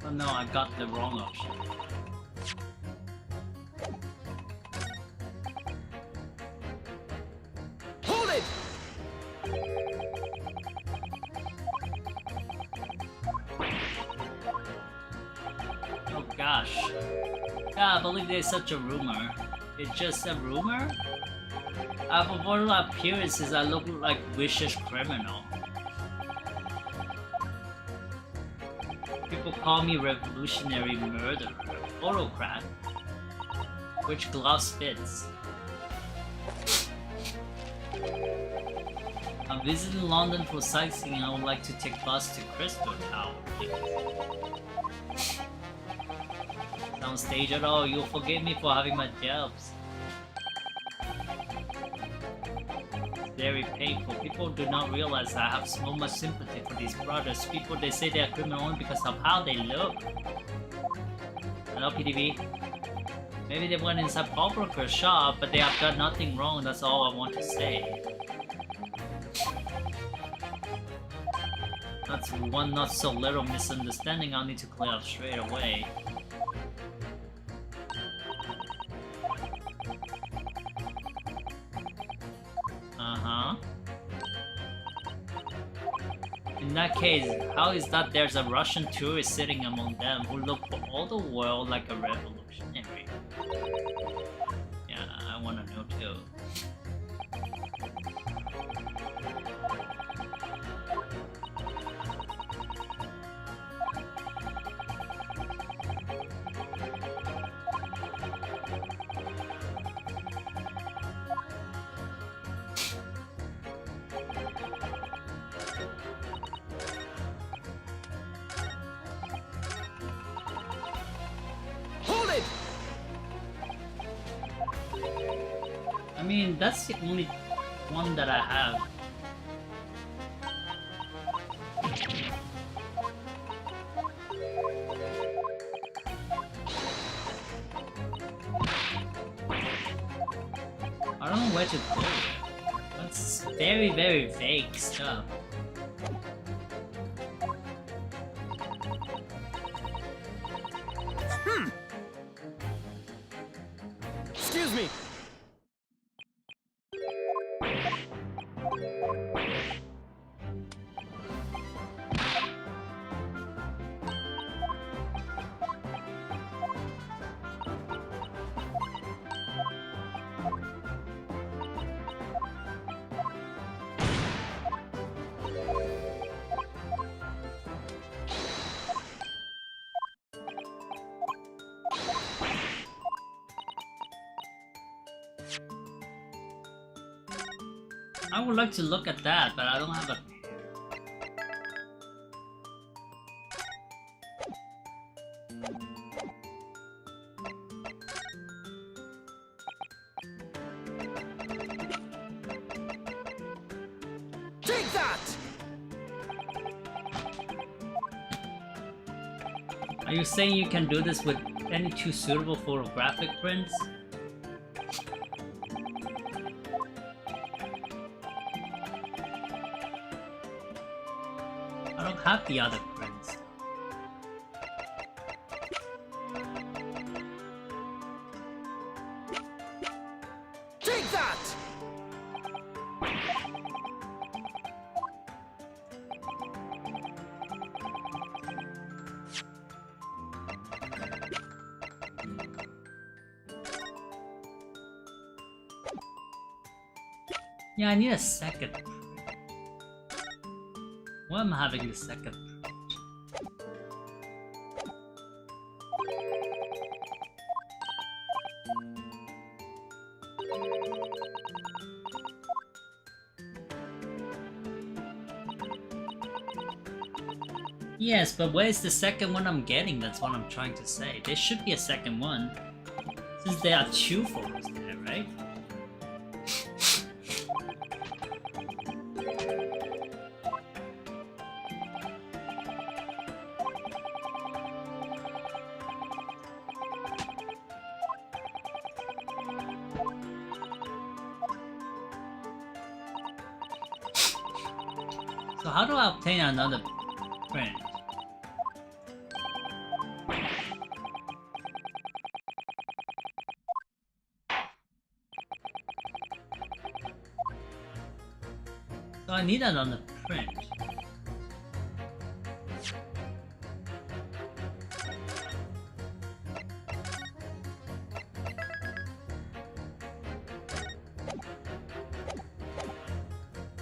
Oh no, I got the wrong option. Hold it! Oh gosh. Yeah, I believe there's such a rumor. It's just a rumor? For all appearances, I look like vicious criminal. People call me revolutionary murderer, autocrat. Which gloves fits? I'm visiting London for sightseeing and I would like to take bus to Crystal Tower. Don't stage at all, you'll forgive me for having my jobs. Very painful. People do not realize I have so much sympathy for these brothers. People, they say they are criminal only because of how they look. Hello, PDB. Maybe they went inside pawnbroker's shop, but they have done nothing wrong. That's all I want to say. That's one not so little misunderstanding I'll need to clear up straight away. In that case, how is that there's a Russian tourist sitting among them who look for all the world like a revolutionary? Yeah, I wanna know too. I mean, that's the only one that I have. I don't know where to go. That's very, very vague stuff. Excuse me. I would like to look at that, but I don't have a... Take that! Are you saying you can do this with any two suitable photographic prints? I don't have the other prints. Take that! Yeah, I need a second print. Why am I having the second print? Yes, but where's the second one I'm getting? That's what I'm trying to say. There should be a second one. Since there are two photos there, right? So how do I obtain another print? So I need another print.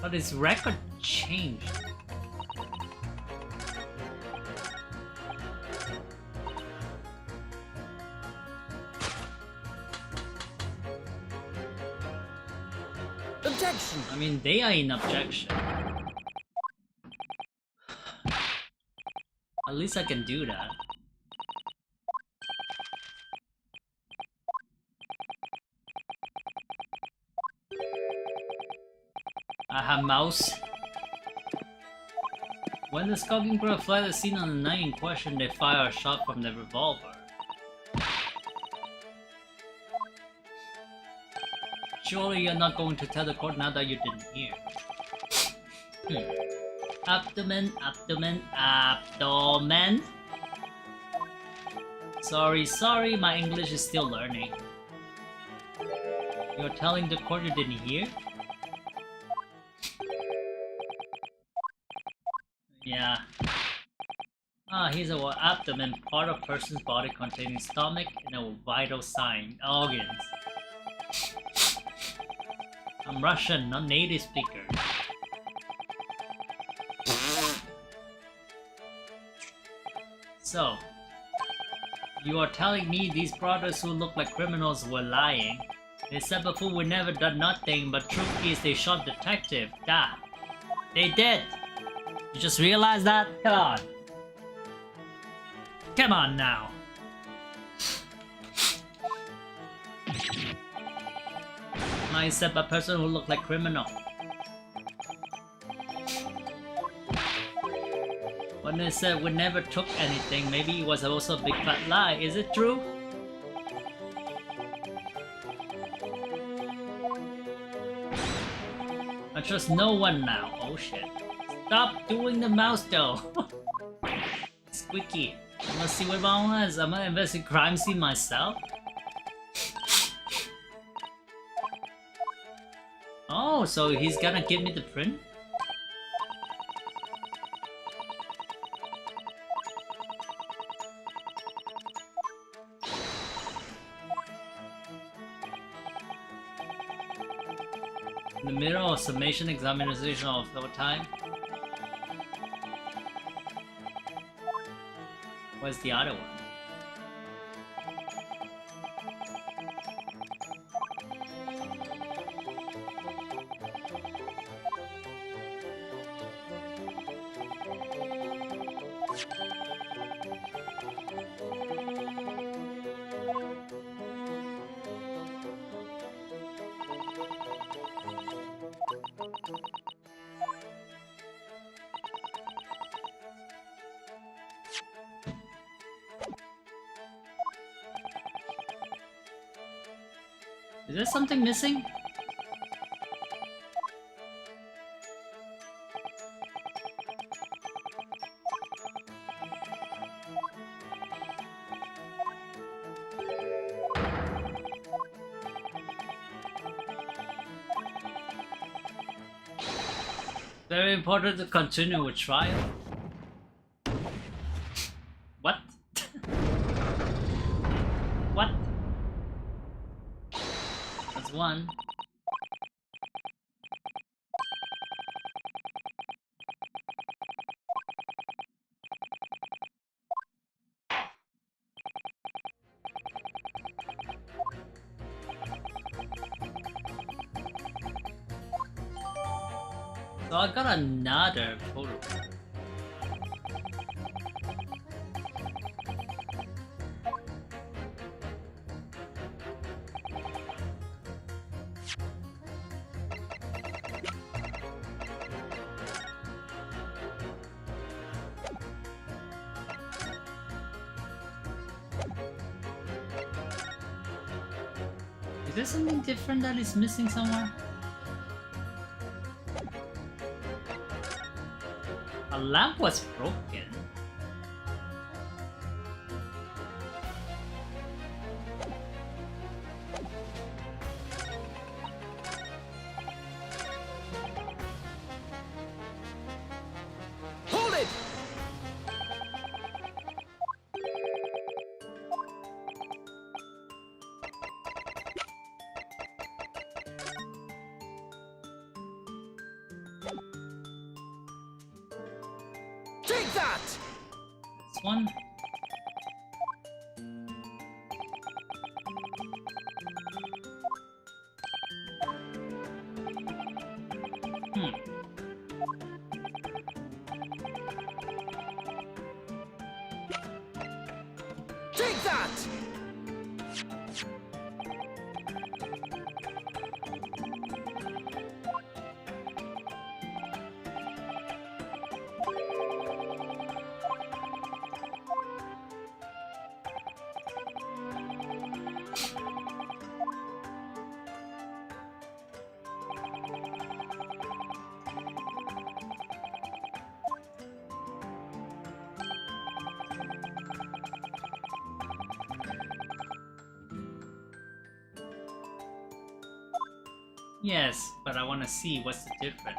But his record changed. Objection! I mean, they are in objection. At least I can do that. I have mouse. When the skulking crew fly the scene on the night in question, they fire a shot from their revolver. Surely you're not going to tell the court now that you didn't hear. Abdomen, abdomen, abdomen. Sorry, my English is still learning. You're telling the court you didn't hear? Yeah. Here's a abdomen, part of person's body containing stomach and a vital sign, organs. I'm Russian, not native speaker. So, you are telling me these brothers who look like criminals were lying? They said before we never done nothing, but truth is they shot detective. Da. They did. You just realized that? Come on. Come on now. except a person who looked like criminal. When they said we never took anything, maybe it was also a big fat lie. Is it true? I trust no one now. Oh shit. Stop doing the mouse though. Squeaky. I must see what wrong was. I'm gonna invest in crime scene myself. Oh, so he's gonna give me the print? In the middle of summation examination of the time. Where's the other one? Is there something missing? Very important to continue with trial. What? What? That's one. So I got another photo. Is there something different that is missing somewhere? A lamp was broken. Hold it! Take that! This one. Take that! Yes, but I want to see what's the difference.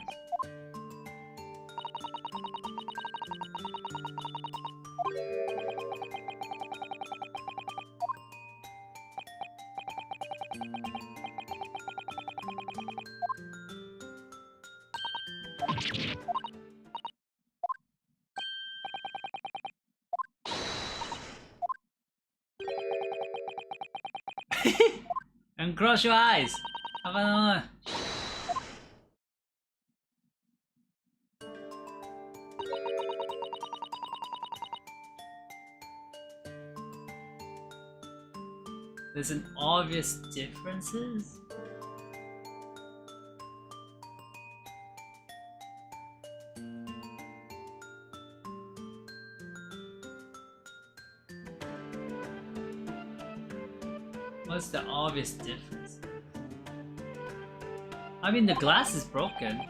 And close your eyes. Have another. There's an obvious differences. What's the obvious difference? I mean, the glass is broken.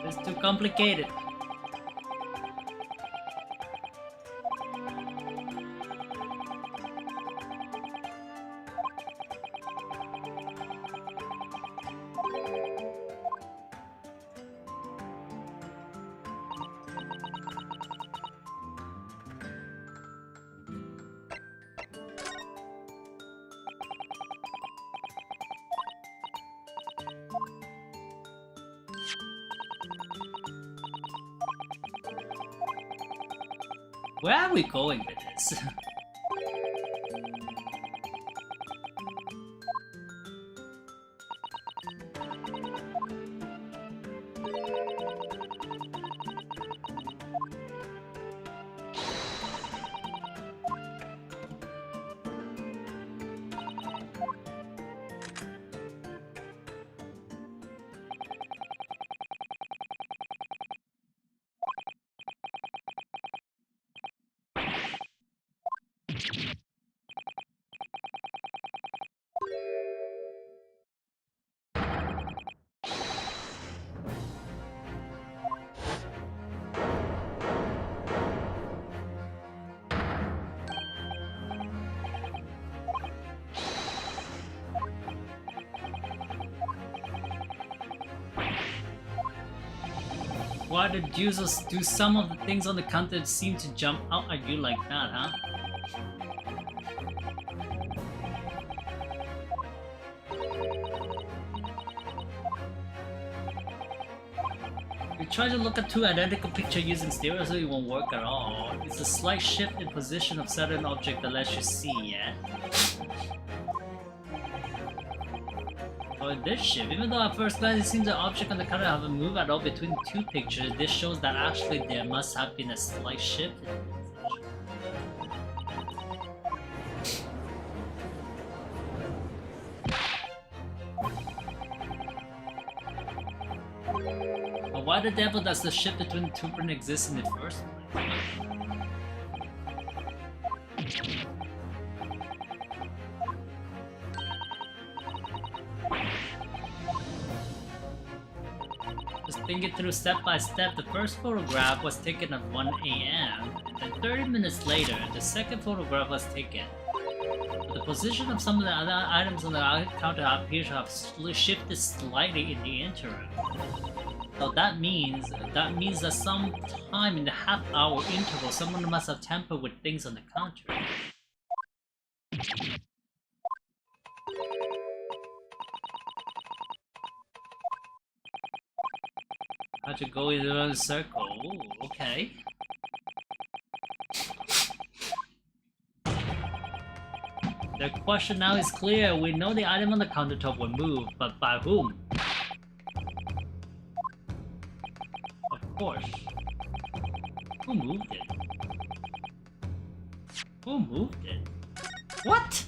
It's too complicated. Where are we going with this? Why did users do some of the things on the counter that seem to jump out at you like that, huh? We try to look at two identical pictures using stereo so it won't work at all. It's a slight shift in position of certain object that lets you see, yeah? Oh, this shift. Even though at first glance it seems the object on the counter haven't moved at all between the two pictures, this shows that actually there must have been a slight shift in position. But why the devil does the shift between the two print exist in the first place? Think it through step by step. The first photograph was taken at 1 AM, and 30 minutes later, the second photograph was taken. But the position of some of the other items on the counter appears to have shifted slightly in the interim. So that means that some time in the half-hour interval, someone must have tampered with things on the counter. How to go in a circle? Ooh, okay. The question now is clear. We know the item on the countertop will move, but by whom? Of course. Who moved it? Who moved it? What?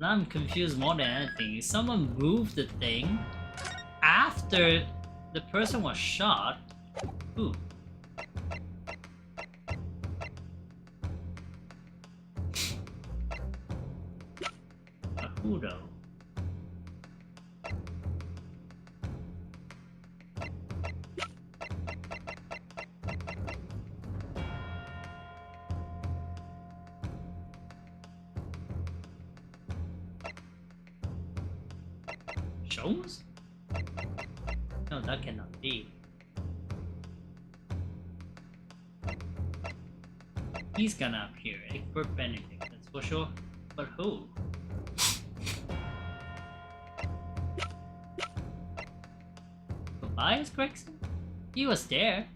Now I'm confused more than anything. Someone moved the thing after the person was shot. Who? Who though? Jones? No, that cannot be. He's gonna appear, for Benedict, that's for sure. But who? Tobias Gregson? He was there.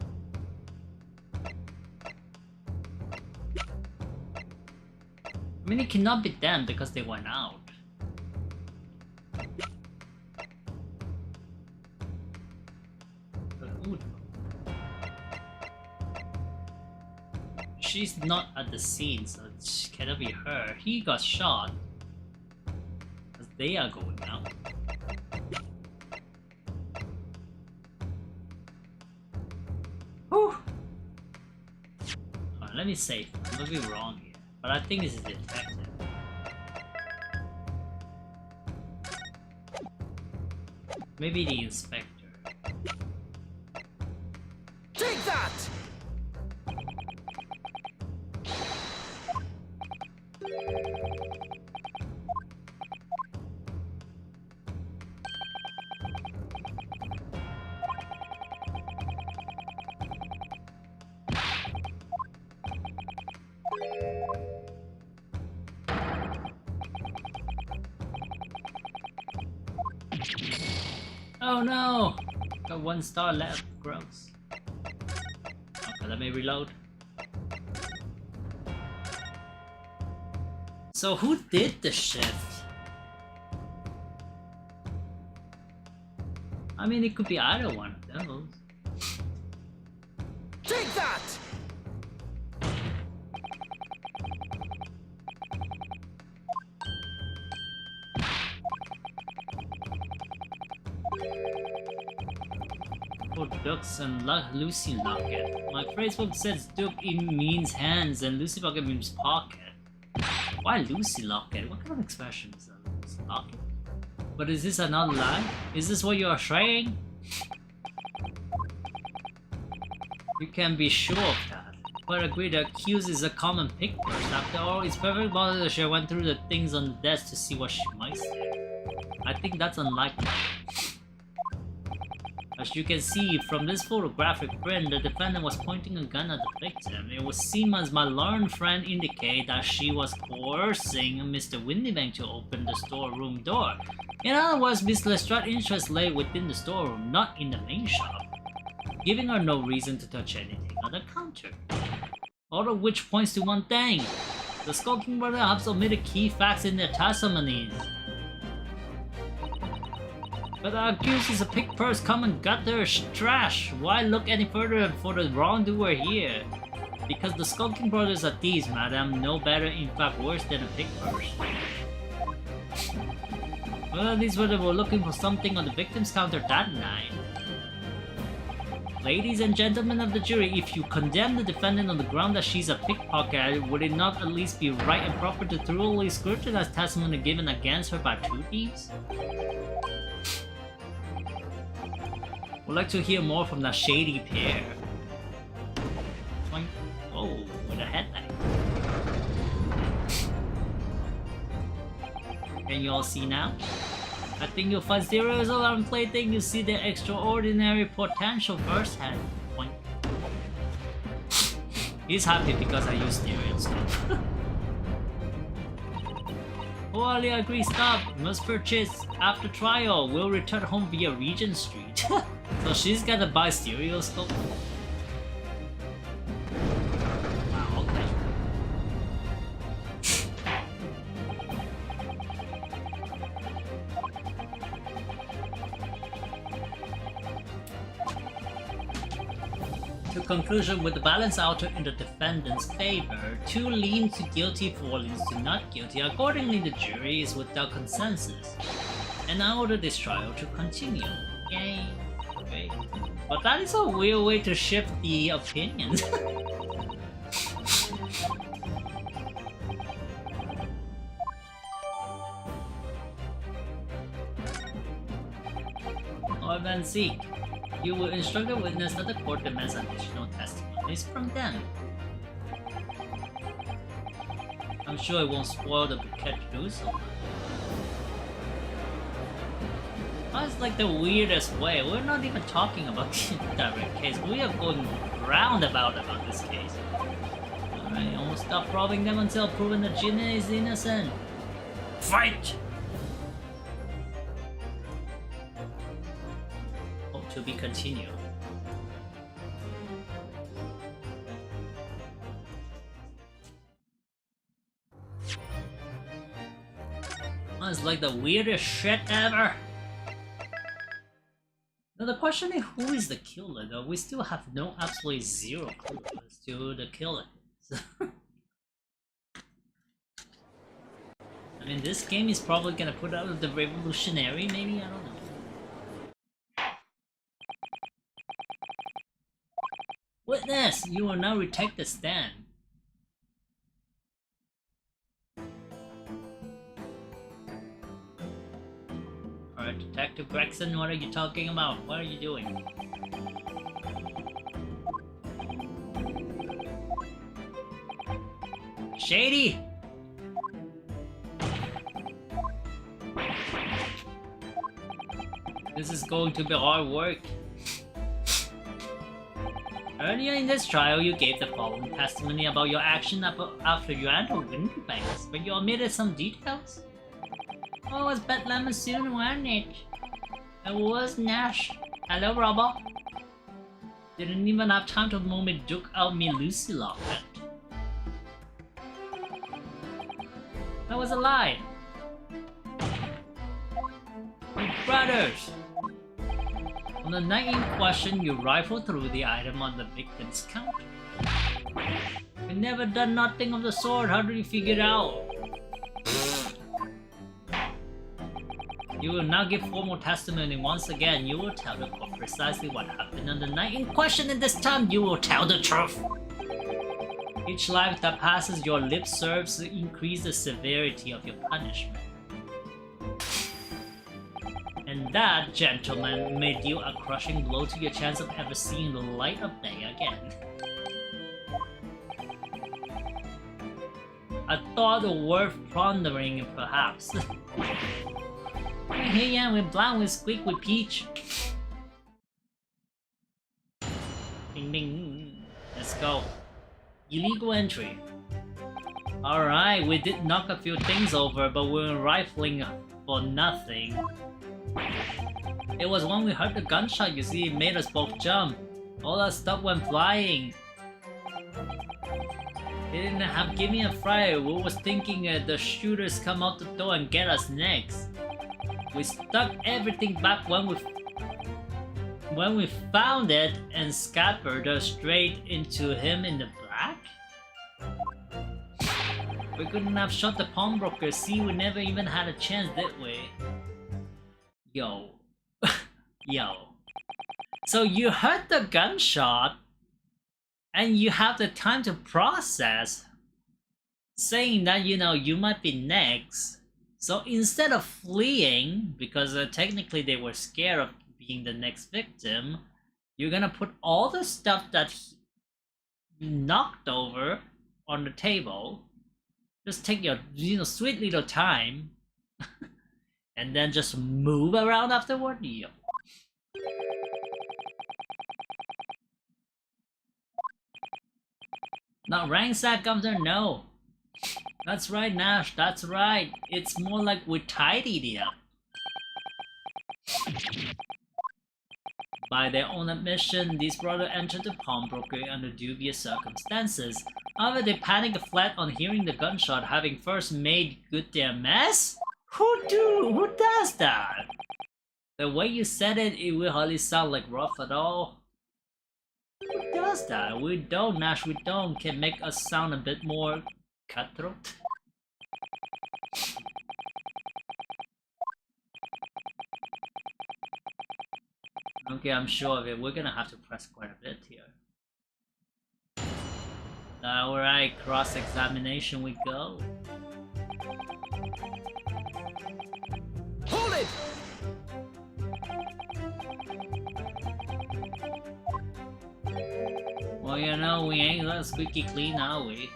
I mean, it cannot be them because they went out. She's not at the scene, so it cannot be her. He got shot. Because they are going out. Let me say, I might be wrong here, but I think this is detective. Maybe the inspector. Take that! Oh no! Got 1 star left. Gross. Okay, let me reload. So who did the shift? I mean, it could be either one of those. Take that! For ducks and Lucy Locket. My phrasebook says duck means hands and Lucy Locket means pocket. Why Lucy Locket? What kind of expression is that? Lucy Locket? But is this another lie? Is this what you are saying? You can be sure of that. But agree the accused is a common pick person. After all, it's perfect possible she went through the things on the desk to see what she might say. I think that's unlikely. As you can see from this photographic print, the defendant was pointing a gun at the victim. It would seem as my learned friend indicate that she was coercing Mr. Windybank to open the storeroom door. In other words, Miss Lestrade's interest lay within the storeroom, not in the main shop, giving her no reason to touch anything on the counter. All of which points to one thing. The Skulking Brothers have submitted key facts in their testimonies. But the accused is a pick purse, come and got their trash. Why look any further for the wrongdoer here? Because the Skulking Brothers are thieves, madam. No better, in fact worse than a pick purse. Well, these were looking for something on the victim's counter that night. Ladies and gentlemen of the jury, if you condemn the defendant on the ground that she's a pickpocket, would it not at least be right and proper to thoroughly scrutinize testimony given against her by 2 thieves? Would like to hear more from that shady pair. Oh, with a headlight. Can you all see now? I think you'll find Zero's alarm plaything. You see the extraordinary potential firsthand. He's happy because I use stereo stuff. Oh, Ali, agree, stop. Must purchase after trial. We'll return home via Regent Street. So she's gotta buy stereoscope. Wow, okay. To conclusion, with the balance out in the defendant's favor, 2 lean to guilty, 4 leans to not guilty. Accordingly, the jury is without consensus. And I order this trial to continue. Yay. Great. But that is a weird way to shift the opinions. Or then Zeke. You will instruct a witness that the court demands additional testimonies from them. I'm sure it won't spoil the bouquet to do so. That's like the weirdest way. We're not even talking about the direct case. We are going roundabout about this case. Alright, I won't stop robbing them until proven that Gina is innocent. Fight! Hope to be continued. That's like the weirdest shit ever. Now the question is, who is the killer though? We still have no, absolutely zero clue as to who the killer is. I mean, this game is probably gonna put out the revolutionary, maybe? I don't know. Witness, you will now retake the stand. Alright, Detective Gregson, what are you talking about? What are you doing? Shady! This is going to be hard work. Earlier in this trial, you gave the following testimony about your action after you entered Winterbanks, but you omitted some details. Oh, it's Bedlam soon, wasn't it? It was Nash. Hello, Robbo. Didn't even have time to moment duke out me Lucy locket. That was a lie. You brothers! On the night in question, you rifled through the item on the victim's counter. You never done nothing of the sort. How did you figure it out? You will now give formal testimony once again. You will tell the court precisely what happened on the night in question, and this time you will tell the truth. Each life that passes your lips serves to increase the severity of your punishment. And that, gentlemen, may deal a crushing blow to your chance of ever seeing the light of day again. A thought worth pondering, perhaps. Hey, yeah, we're blind, we squeak, we peach. Ding ding. Let's go. Illegal entry. Alright, we did knock a few things over, but we were rifling for nothing. It was when we heard the gunshot, you see, it made us both jump. All that stuff went flying. They didn't have give me a fright. We was thinking the shooters come out the door and get us next. We stuck everything back when we found it and scampered straight into him in the black. We couldn't have shot the pawnbroker. See, we never even had a chance, did we? Yo. Yo. So you heard the gunshot and you have the time to process, saying that, you know, you might be next. So instead of fleeing, because technically they were scared of being the next victim, you're gonna put all the stuff that he knocked over on the table. Just take your, you know, sweet little time and then just move around afterward. Yo. Not ransack Governor, no. That's right, Nash, that's right. It's more like we tidied it up. By their own admission, these brothers entered the pawnbroker under dubious circumstances. However, they panicked flat on hearing the gunshot, having first made good their mess? Who does that? The way you said it, it will hardly sound like rough at all. Who does that? We don't, Nash, we don't. Can make us sound a bit more cutthroat. Okay, I'm sure of it. We're gonna have to press quite a bit here. Alright, cross-examination we go. Hold it! Well, you know, we ain't that squeaky clean, are we?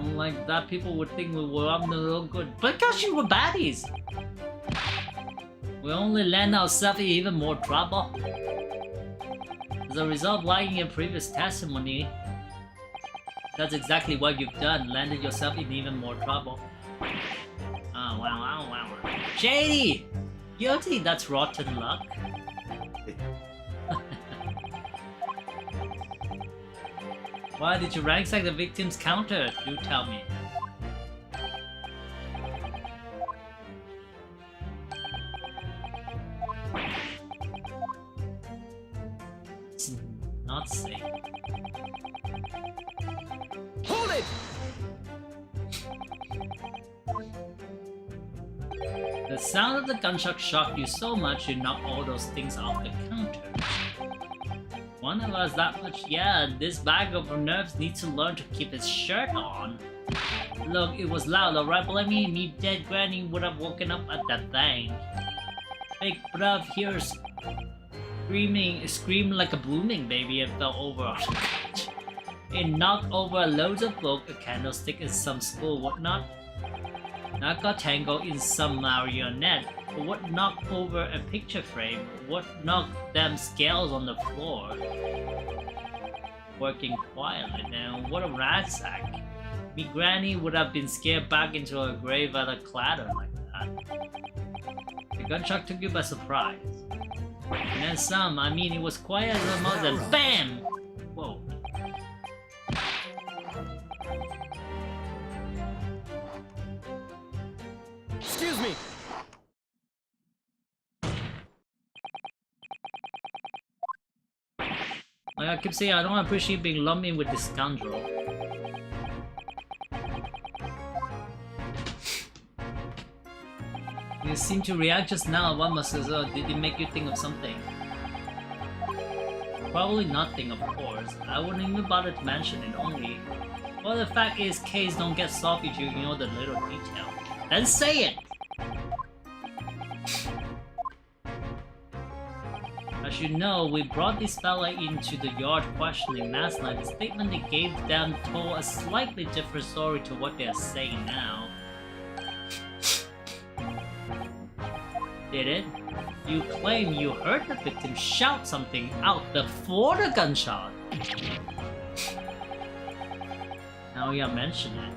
Unlike that, people would think we were up to no good. Because you were baddies! We only land ourselves in even more trouble. As a result of lying in your previous testimony, that's exactly what you've done, landed yourself in even more trouble. Oh, wow. Shady! Guilty, that's rotten luck. Why did you ransack the victim's counter? Do tell me. It's not safe. Hold it! The sound of the gunshot shocked you so much you knocked all those things off the counter. One of us that much, yeah, this bag of nerves needs to learn to keep his shirt on. Look, it was loud, alright, but me dead granny would have woken up at that bang. Big bruv here screamed like a blooming baby and fell over on the couch. It knocked over loads of book, a candlestick and some school whatnot. Not got tangled in some marionette. But what knocked over a picture frame? What knocked them scales on the floor? Working quietly now, what a ransack. Me granny would have been scared back into her grave at a clatter like that. The gunshot took you by surprise. And then some, I mean it was quiet as a mouse and BAM! Whoa. Excuse me. Like I keep saying, I don't appreciate being lumped in with this scoundrel. You seem to react just now. What must as well? Did it make you think of something? Probably nothing, of course. I wouldn't even bother to mention it only. Well, the fact is, case don't get solved if you ignore the little detail. Then say it! As you know, we brought this fella into the yard questioning last night. The statement they gave them told a slightly different story to what they are saying now. Did it? You claim you heard the victim shout something out before the gunshot. Now you mention it.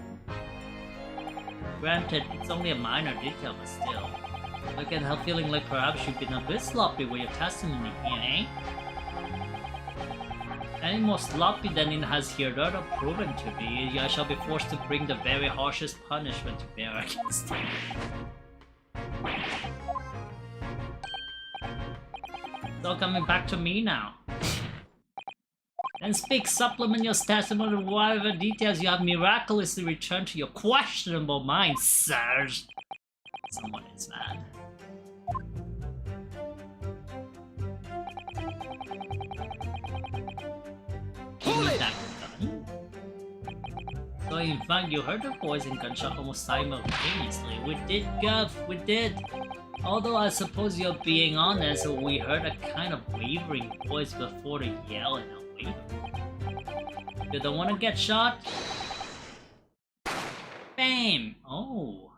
Granted, it's only a minor detail, but still. I can't help feeling like perhaps you've been a bit sloppy with your testimony here, eh? Any more sloppy than it has hitherto proven to be, I shall be forced to bring the very harshest punishment to bear against you. It's all coming back to me now. And speak, supplement your testimony with whatever details you have miraculously returned to your questionable mind, sirs. Someone is mad. Give me that gun. So in fact, you heard the voice and gunshot almost simultaneously. We did, Gov, we did. Although I suppose you're being honest, we heard a kind of wavering voice before the yell and a wave. You don't want to get shot? Bam! Oh.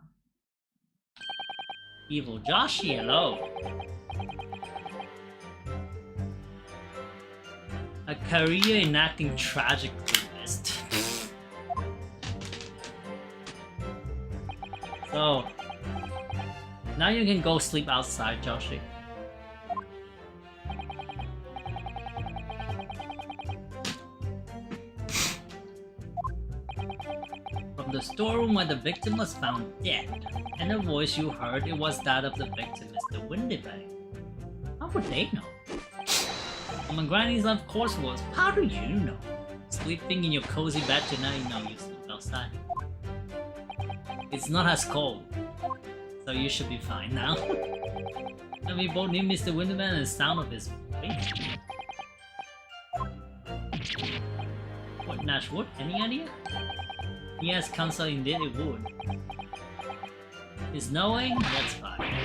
Evil Joshi, hello. A career in acting tragically missed. So, now you can go sleep outside, Joshi. From the storeroom where the victim was found dead, and the voice you heard, it was that of the victim, Mr. Windybang. How would they know? Well, my granny's of course was. How do you know? Sleeping in your cozy bed tonight, no, you sleep outside. It's not as cold, so you should be fine now. And we both knew Mr. Windybang and the sound of his voice. What, Nash Wood? Any idea? Yes, counsel, indeed it would. Is knowing? That's fine.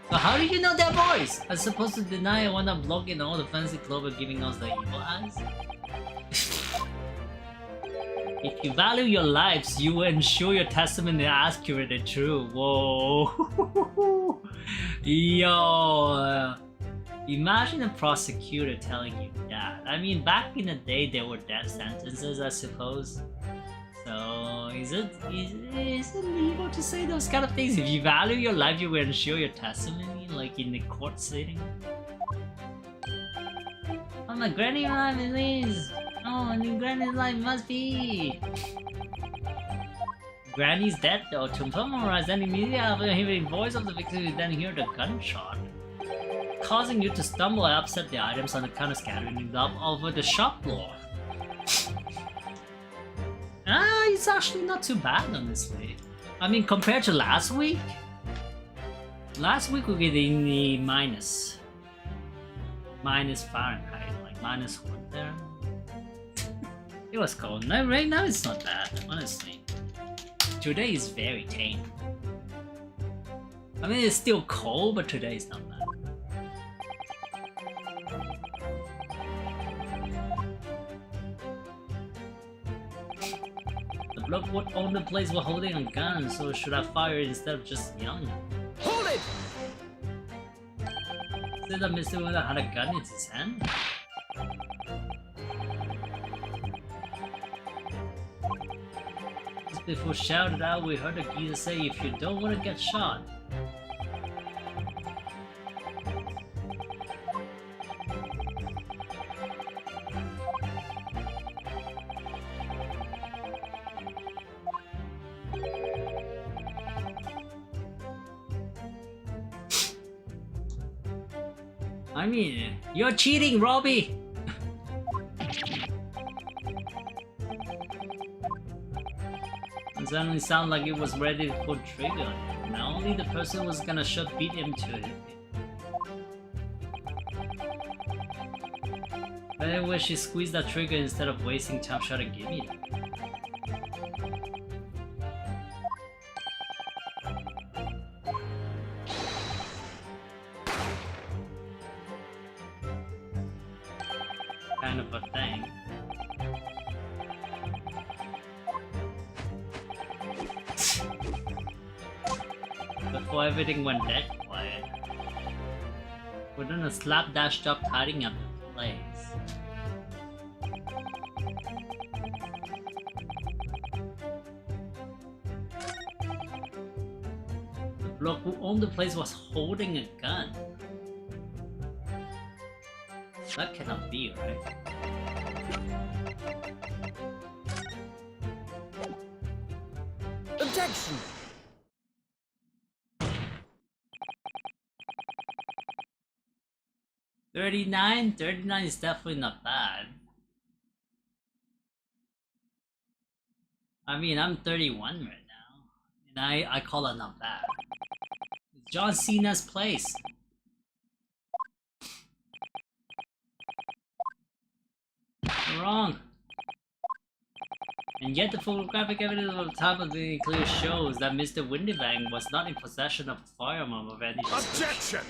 So how do you know that voice? I'm supposed to deny I wanna block in all the fancy clover giving us the evil eyes? If you value your lives, you will ensure your testimony is accurate and true. Whoa. Yo. Imagine a prosecutor telling you that. I mean, back in the day, there were death sentences, I suppose. So, is it legal to say those kind of things? If you value your life, you will ensure your testimony, like in the court sitting. Oh, my granny life is. Oh, and granny's life must be. Granny's dead though. To memorize any media after hearing the voice of the victim, you then hear the gunshot, causing you to stumble and upset the items on the counter, scattering them over the shop floor. It's actually not too bad, honestly. I mean, compared to last week? Last week we get in the minus Fahrenheit, like -1 there. It was cold. No, right now it's not bad, honestly. Today is very tame. I mean, it's still cold, but today is not bad. The bloke who owned the place was holding a gun, so should I fire instead of just yelling? Hold it! Said that Mr. Winter had a gun in his hand? Just before shouted out, we heard a geezer say, if you don't want to get shot. I mean, you're cheating, Robbie! It suddenly sounded like it was ready to pull trigger. Now only the person was gonna shot beat him to it. But anyway, she squeezed that trigger instead of wasting time trying to give me that. Kind of a thing. Before everything went dead quiet, we're doing a slapdash job tidying up the place. The bloke who owned the place was holding a gun. That cannot be, right? Objection! 39? 39 is definitely not bad. I mean, I'm 31 right now, and I call it not bad. It's John Cena's place. You're wrong. And yet the photographic evidence of the time of the clear shows that Mr. Windybang was not in possession of a firearm of any description. Objection!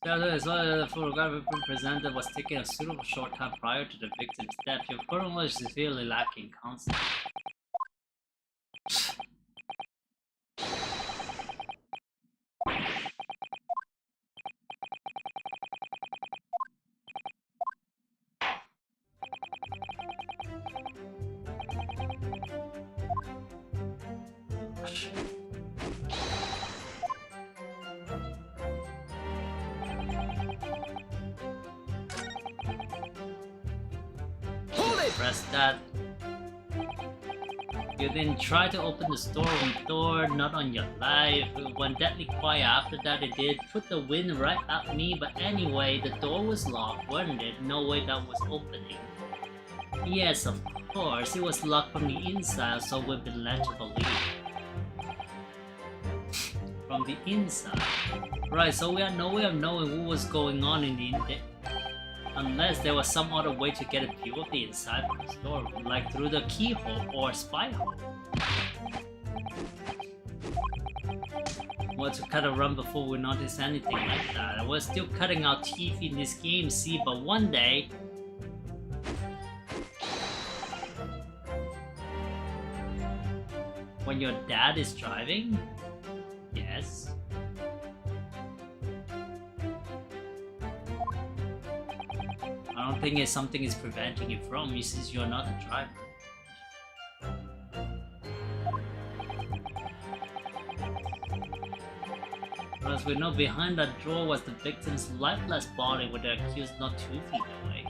The photograph presented was taken a suitable short time prior to the victim's death. Your photo was severely lacking concept. Press that. You then try to open the storeroom door, not on your life. It went deadly quiet after that. It did put the wind right at me, but anyway, the door was locked, wasn't it? No way that was opening. Yes, of course, it was locked from the inside, so we've been led to believe. From the inside. Right, so we had no way of knowing what was going on in the unless there was some other way to get a view of the inside of the storeroom, like through the keyhole or spy hole. Well, to cut a run before we notice anything like that. We're still cutting our teeth in this game, see, but one day... when your dad is driving? Yes. I don't think it's something is preventing you from you since you're not a driver. As we know, behind that drawer was the victim's lifeless body with the accused not 2 feet away.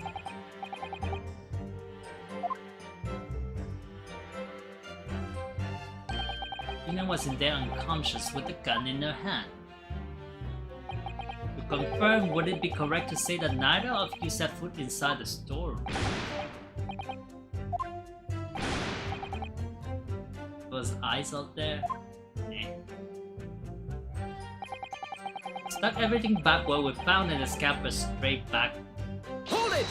Tina was in there unconscious with the gun in her hand. To confirm, would it be correct to say that neither of you set foot inside the storeroom? It was eyes out there. Eh. Stuck everything back where we found and the scalper straight back. Hold it!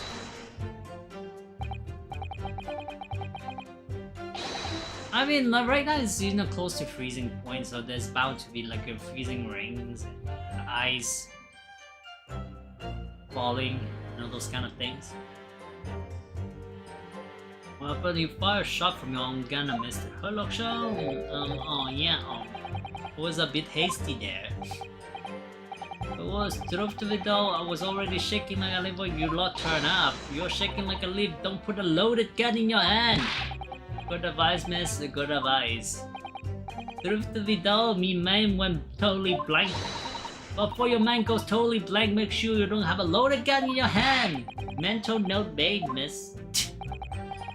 I mean, like, right now it's close to freezing point, so there's bound to be like a freezing rings and ice falling, those kind of things. Well, but you fire a shot from your own gun, I missed it. Hello, show. Oh yeah, I was a bit hasty there. It was truth to it though, I was already shaking like a leaf when you lot turn up. You're shaking like a leaf, don't put a loaded gun in your hand. Good advice, miss, good advice. Truth to be told, me man went totally blank. But before your mind goes totally blank, make sure you don't have a loaded gun in your hand. Mental note made, miss.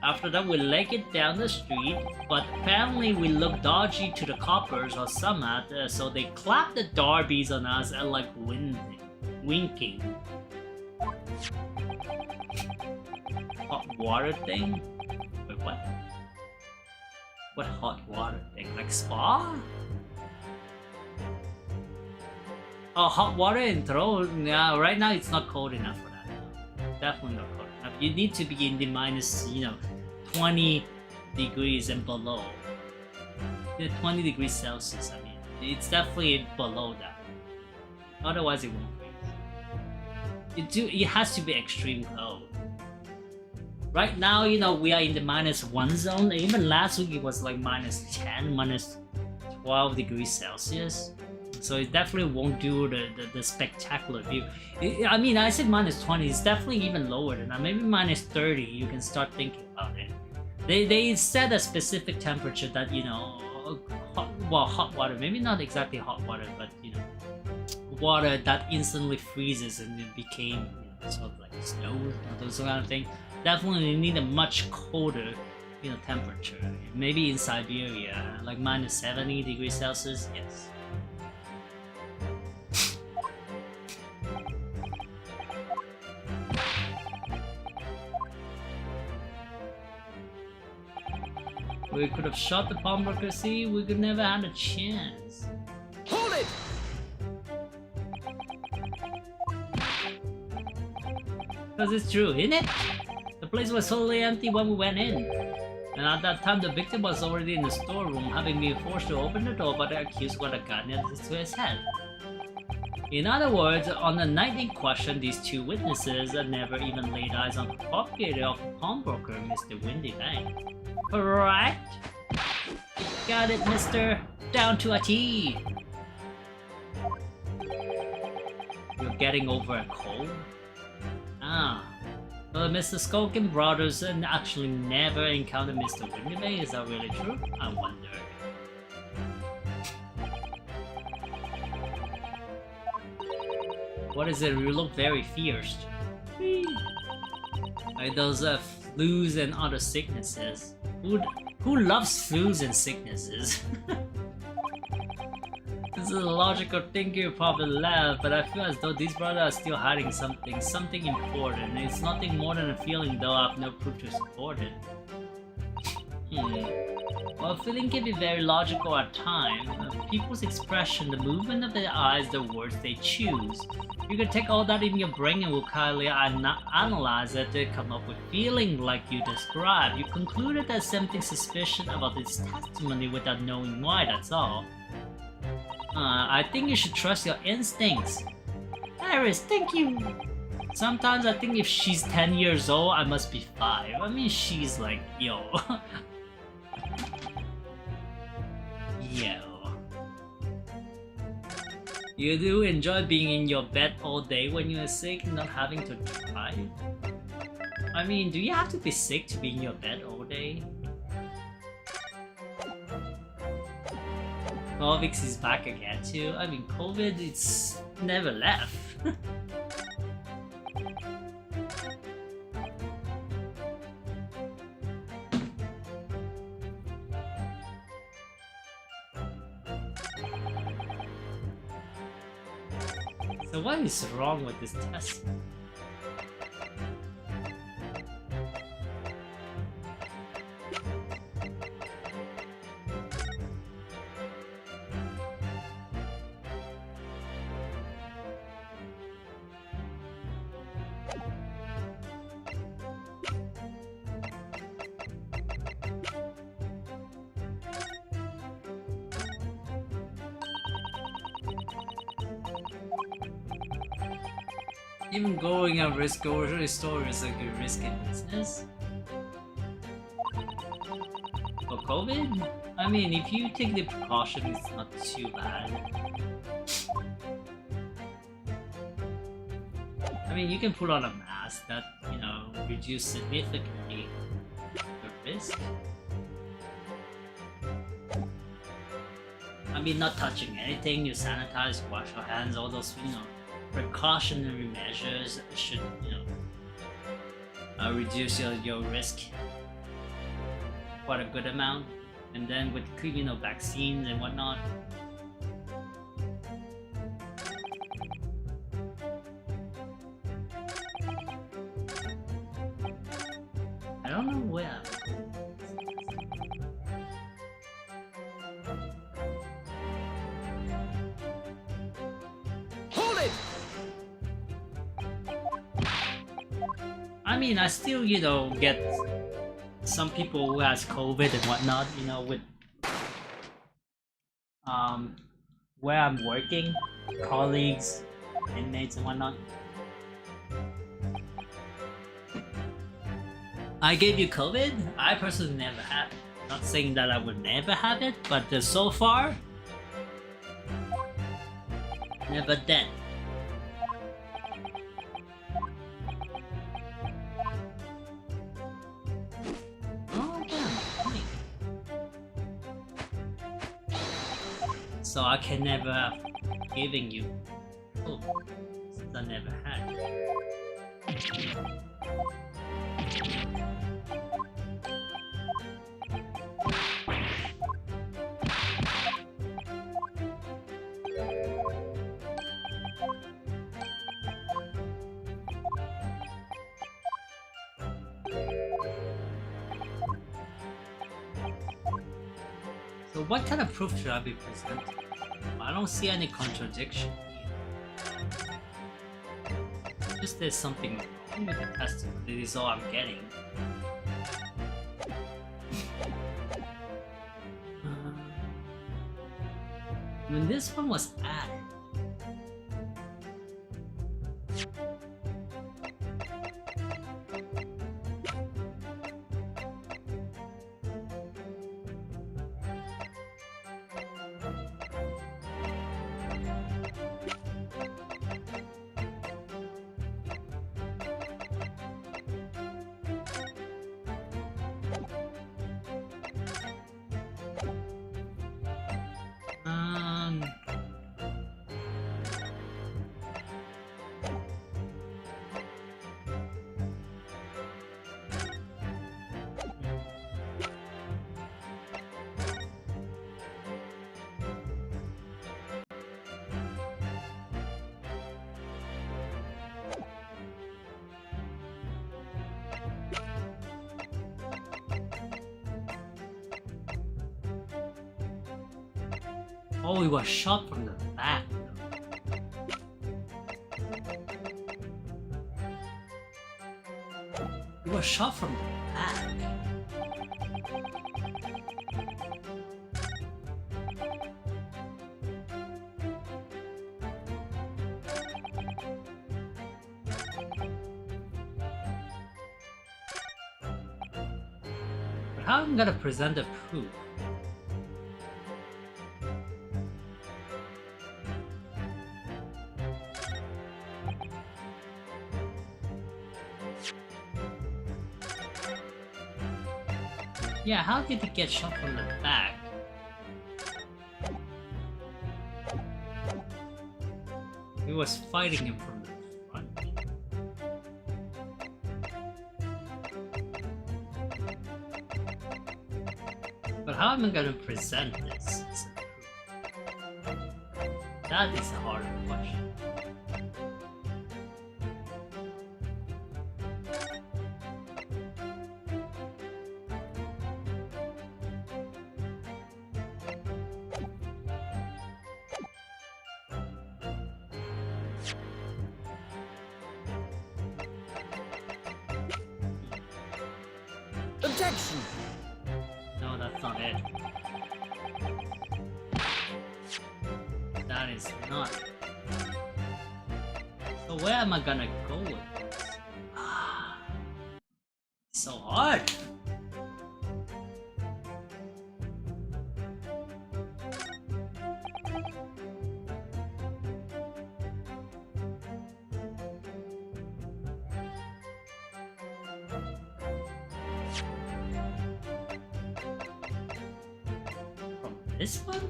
After that, we leg it down the street, but apparently we look dodgy to the coppers or somehow, so they clap the darbies on us and like winking. Hot water thing? Wait, what? What hot water thing? Like spa? Oh, hot water and throw? Yeah, right now it's not cold enough for that. Definitely not cold enough. You need to be in the minus, 20 degrees and below. 20 degrees Celsius, I mean. It's definitely below that. Otherwise it won't freeze. It has to be extreme cold. Right now, we are in the -1 zone. Even last week it was like -10, -12 degrees Celsius. So it definitely won't do the spectacular view. I mean, I said -20, it's definitely even lower than that. Maybe -30, you can start thinking about it. They set a specific temperature that, hot water, maybe not exactly hot water, but, water that instantly freezes and it became, sort of like snow, those kind of thing. Definitely need a much colder, temperature. Maybe in Siberia, like -70 degrees Celsius, yes. We could have shot the pawnbroker, see? We could never had a chance. Hold it! Because it's true, isn't it? The place was totally empty when we went in. And at that time, the victim was already in the storeroom, having been forced to open the door by the accused with a gun to his head. In other words, on the night in question, these two witnesses never even laid eyes on the property of the pawnbroker, Mr. Windy Bank. Correct? Got it, mister. Down to a T. You're getting over a cold? Ah. Well, Mr. Skulkin brothers actually never encountered Mr. Windy Bank. Is that really true? I wonder. What is it? You look very fierce. Like those flus and other sicknesses. Who loves flus and sicknesses? This is a logical thinking you probably laugh, but I feel as though these brothers are still hiding something important. It's nothing more than a feeling, though I have no proof to support it. Well, feeling can be very logical at times. People's expression, the movement of their eyes, the words they choose. You can take all that in your brain and will kindly analyze it to come up with feeling like you described. You concluded there's something suspicious about this testimony without knowing why, that's all. I think you should trust your instincts. Iris, thank you! Sometimes I think if she's 10 years old, I must be 5. I mean, she's like, yo. Yo. You do enjoy being in your bed all day when you're sick and not having to drive? I mean, do you have to be sick to be in your bed all day? Novix is back again too. I mean, COVID, it's never left. So what is wrong with this test? Even going a risk grocery store is a good risky business. For COVID? I mean, if you take the precaution, it's not too bad. I mean, you can put on a mask that, you know, reduce significantly the risk. I mean, not touching anything, you sanitize, wash your hands, all those, you know, precautionary measures should, you know, reduce your risk quite a good amount. And then with, you know, vaccines and whatnot. I don't know where. Hold it! I mean, I still, you know, get some people who has COVID and whatnot, you know, with where I'm working, colleagues, inmates and whatnot. I gave you COVID? I personally never had it. Not saying that I would never have it, but so far, never did. So I can never have giving you food since I never had it. So what kind of proof should I be presenting? I don't see any contradiction here. Just there's something wrong with the testimony. This is all I'm getting. When this one was added, oh, he was shot from the back. He was shot from the back. But how am I gonna present the proof? Yeah, how did he get shot from the back? He was fighting him from the front. But how am I gonna present this as a proof? That is a hard question. Objection! No, that's not it. That is not. So where am I gonna go with this? So hard. From this one?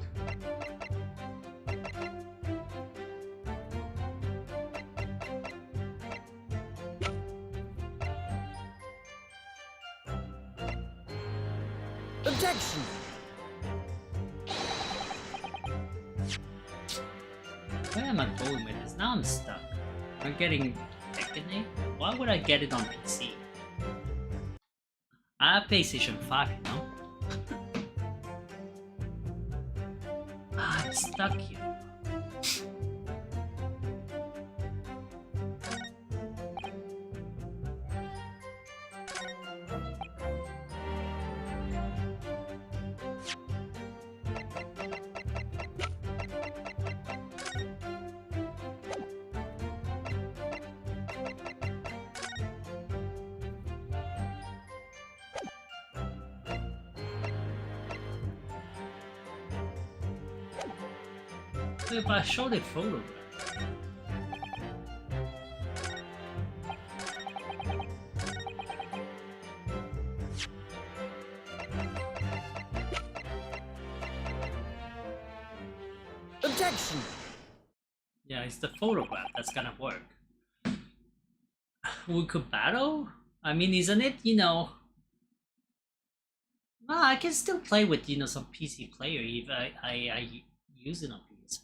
Objection! Where am I going with this? Now I'm stuck. I'm getting Tekken. Why would I get it on PC? I have PlayStation 5, you know? I'm stuck here. So if I show the photo, Objection! yeah, it's the photograph that's gonna work. We could battle? I mean, isn't it, you know... Well, I can still play with, you know, some PC player if I use it on PS5.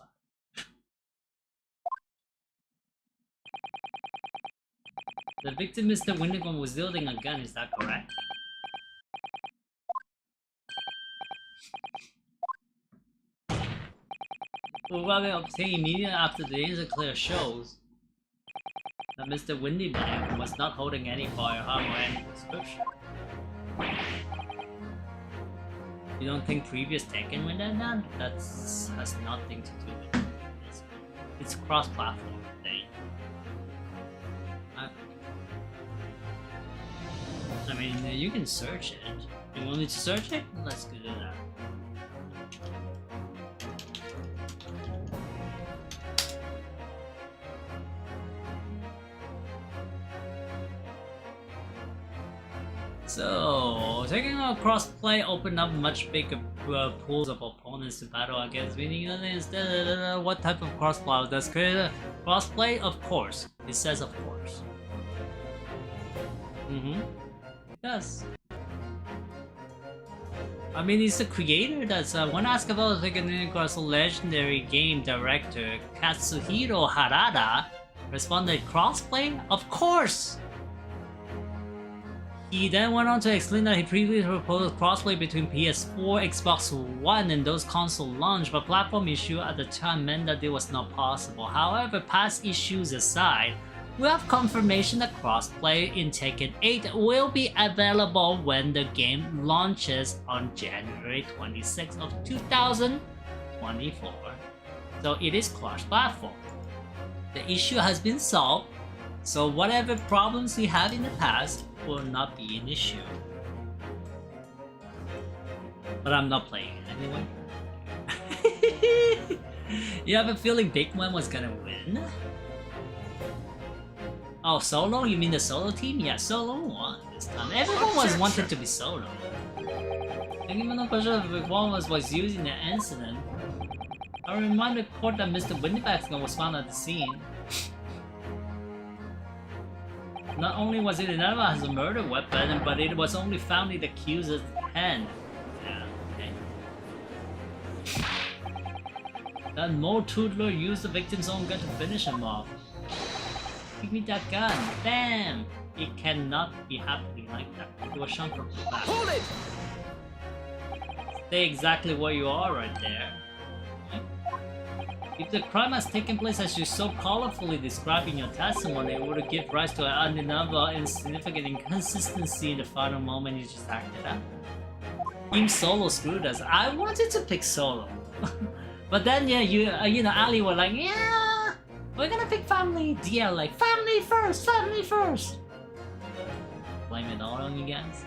The victim is the Windigon was wielding a gun, is that correct? Probably obtained immediately after the instant clear shows that Mr. Windyman was not holding any firearm or any prescription. You don't think previous Tekken went that done? That has nothing to do with it. It's cross-platform thing. I mean, you can search it. You want me to search it? Let's do that. So, taking out crossplay opened up much bigger pools of opponents to battle against, meaning instead what type of crossplay does create a crossplay? Of course. It says of course. It does. I mean, it's the creator that's when asked about the legendary game director Katsuhiro Harada responded, crossplay? Of course! He then went on to explain that he previously proposed crossplay between PS4, Xbox One, and those console launch, but platform issue at the time meant that it was not possible. However, past issues aside, we have confirmation that crossplay in Tekken 8 will be available when the game launches on January 26th of 2024. So it is cross-platform. The issue has been solved, so whatever problems we had in the past will not be an issue. But I'm not playing it anyway. You have a feeling Big Man was gonna win? Oh, solo? You mean the solo team? Yeah, solo won this time. Everyone was wanted to be solo. Even the question of if one was using the incident. I remind the court that Mr. Windyback's was found at the scene. Not only was it identified as a murder weapon, but it was only found in the accuser's hand. Yeah, okay. That Mo Toodler used the victim's own gun to finish him off. Give me that gun. Damn! It cannot be happening like that. It was shot from the back. Hold it! Stay exactly where you are right there. If the crime has taken place as you so colorfully described in your testimony, it would give rise to an undeniable and significant inconsistency in the final moment you just acted out. Team Solo screwed us. I wanted to pick Solo. But then, yeah, you know, Ali were like, yeah, We're gonna pick family. DL like family first, family first. Blame it all on you guys.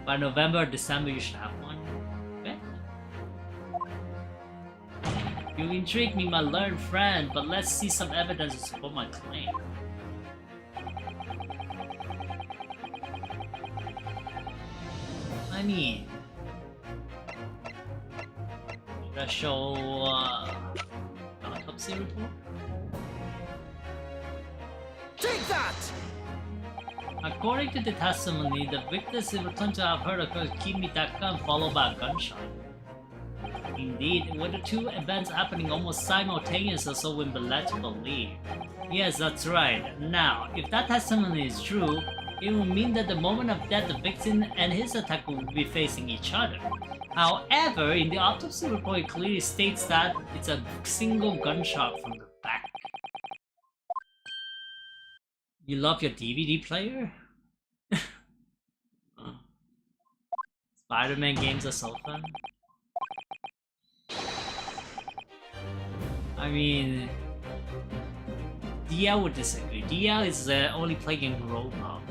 By November or December, you should have one. Okay. You intrigue me, my learned friend, but let's see some evidence to support my claim. I mean, should I show autopsy report? Take that! According to the testimony, the victims returned to have heard a Kimi-taka followed by a gunshot. Indeed, with the two events happening almost simultaneously, so we've been led to believe. Yes, that's right. Now, if that testimony is true, it will mean that the moment of death, the victim and his attacker will be facing each other. However, in the autopsy report, it clearly states that it's a single gunshot from the back. You love your DVD player? Spider-Man games are so fun. I mean, DL would disagree. DL is only playing Roblox.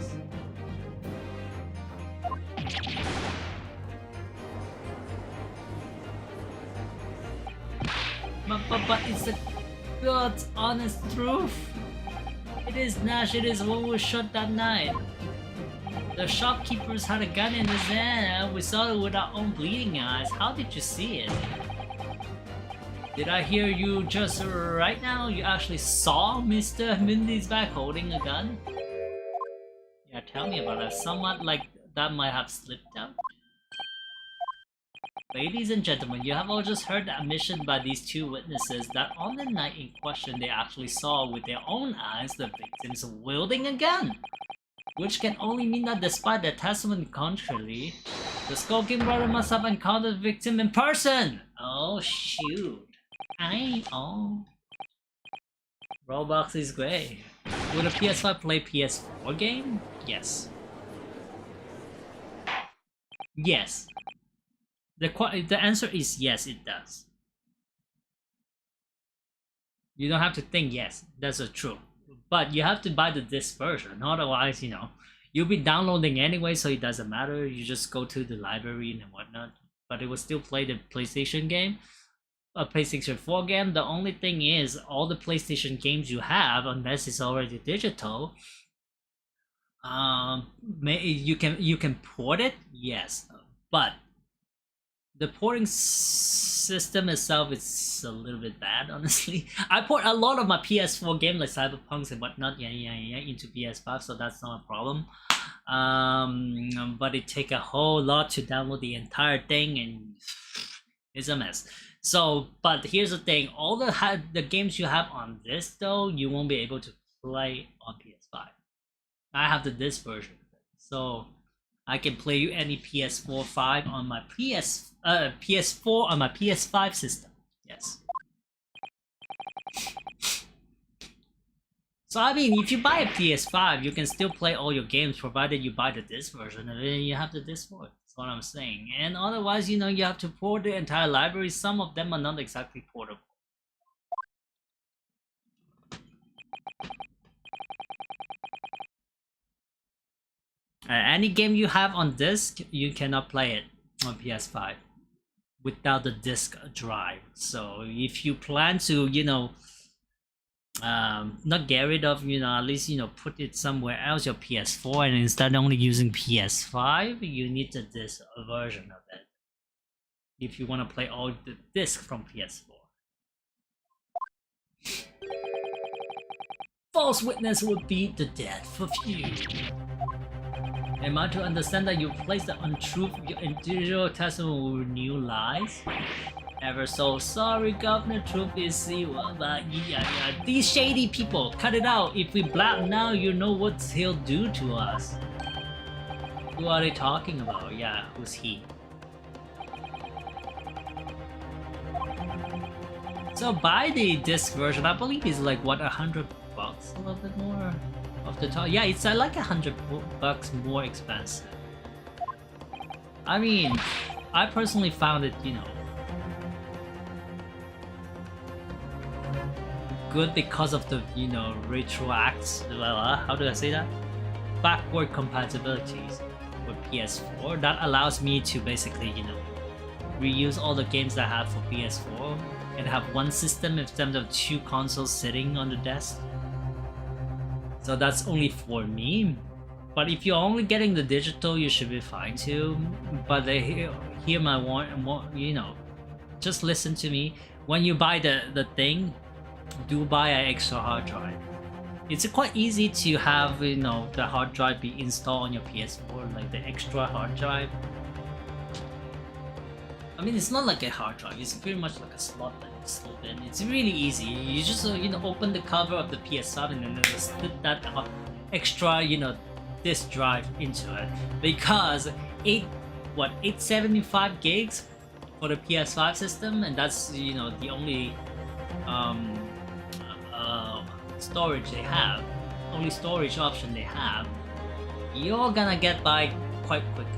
But it's the God's honest truth. It is Nash, it is what was shot that night. The shopkeepers had a gun in his hand. We saw it with our own bleeding eyes. How did you see it? Did I hear you just right now? You actually saw Mr. Mindy's back holding a gun? Yeah, tell me about it. Somewhat like that might have slipped out. Ladies and gentlemen, you have all just heard the admission by these two witnesses that on the night in question they actually saw with their own eyes the victims wielding a gun. Which can only mean that despite their testimony contrary, the Skulking brother must have encountered the victim in person! Oh shoot. Oh. Roblox is great. Would a PS5 play PS4 game? Yes. Yes. The answer is yes, it does. You don't have to think yes, that's the truth. But you have to buy the disc version, otherwise, you know, you'll be downloading anyway, so it doesn't matter. You just go to the library and whatnot. But it will still play the PlayStation game, a PlayStation 4 game. The only thing is, all the PlayStation games you have, unless it's already digital, you can port it, yes, but the porting system itself is a little bit bad, honestly. I port a lot of my PS4 games like Cyberpunks and whatnot, into PS5, so that's not a problem. But it takes a whole lot to download the entire thing, and it's a mess. So, but here's the thing: all the games you have on this, though, you won't be able to play on PS5. I have the disc version, so I can play you any PS4 5 on my PS4 on my PS5 system. Yes. So I mean, if you buy a PS5, you can still play all your games provided you buy the disc version, and then you have the disc for it. That's what I'm saying. And otherwise, you know, you have to port the entire library. Some of them are not exactly portable. Any game you have on disc, you cannot play it on PS5 without the disc drive. So if you plan to, you know, not get rid of, you know, at least, you know, put it somewhere else, your PS4, and instead only using PS5, you need the disc version of it if you want to play all the disc from PS4. False witness would be the death of you. Am I to understand that you place the untruth of your individual testimony with new lies? Ever so sorry, Governor. Truth is evil, but yeah. These shady people, cut it out. If we blab now, you know what he'll do to us. Who are they talking about? Yeah, who's he? So buy the disc version. I believe it's like what, $100, a little bit more off the top. Yeah, it's like $100 more expensive. I mean, I personally found it, you know, good because of the, you know, how do I say that? Backward compatibilities with PS4 that allows me to basically, you know, reuse all the games that I have for PS4 and have one system instead of two consoles sitting on the desk. So that's only for me. But if you're only getting the digital, you should be fine too. But hear my warning, you know, just listen to me. When you buy the thing, do buy an extra hard drive. It's quite easy to have, you know, the hard drive be installed on your PS4, like the extra hard drive. I mean, it's not like a hard drive, it's pretty much like a slot that you slip in. It's really easy. You just, you know, open the cover of the PS5 and then slip that extra, you know, disk drive into it. Because 875 gigs for the PS5 system, and that's, you know, the only storage they have, only storage option they have, you're gonna get by quite quickly.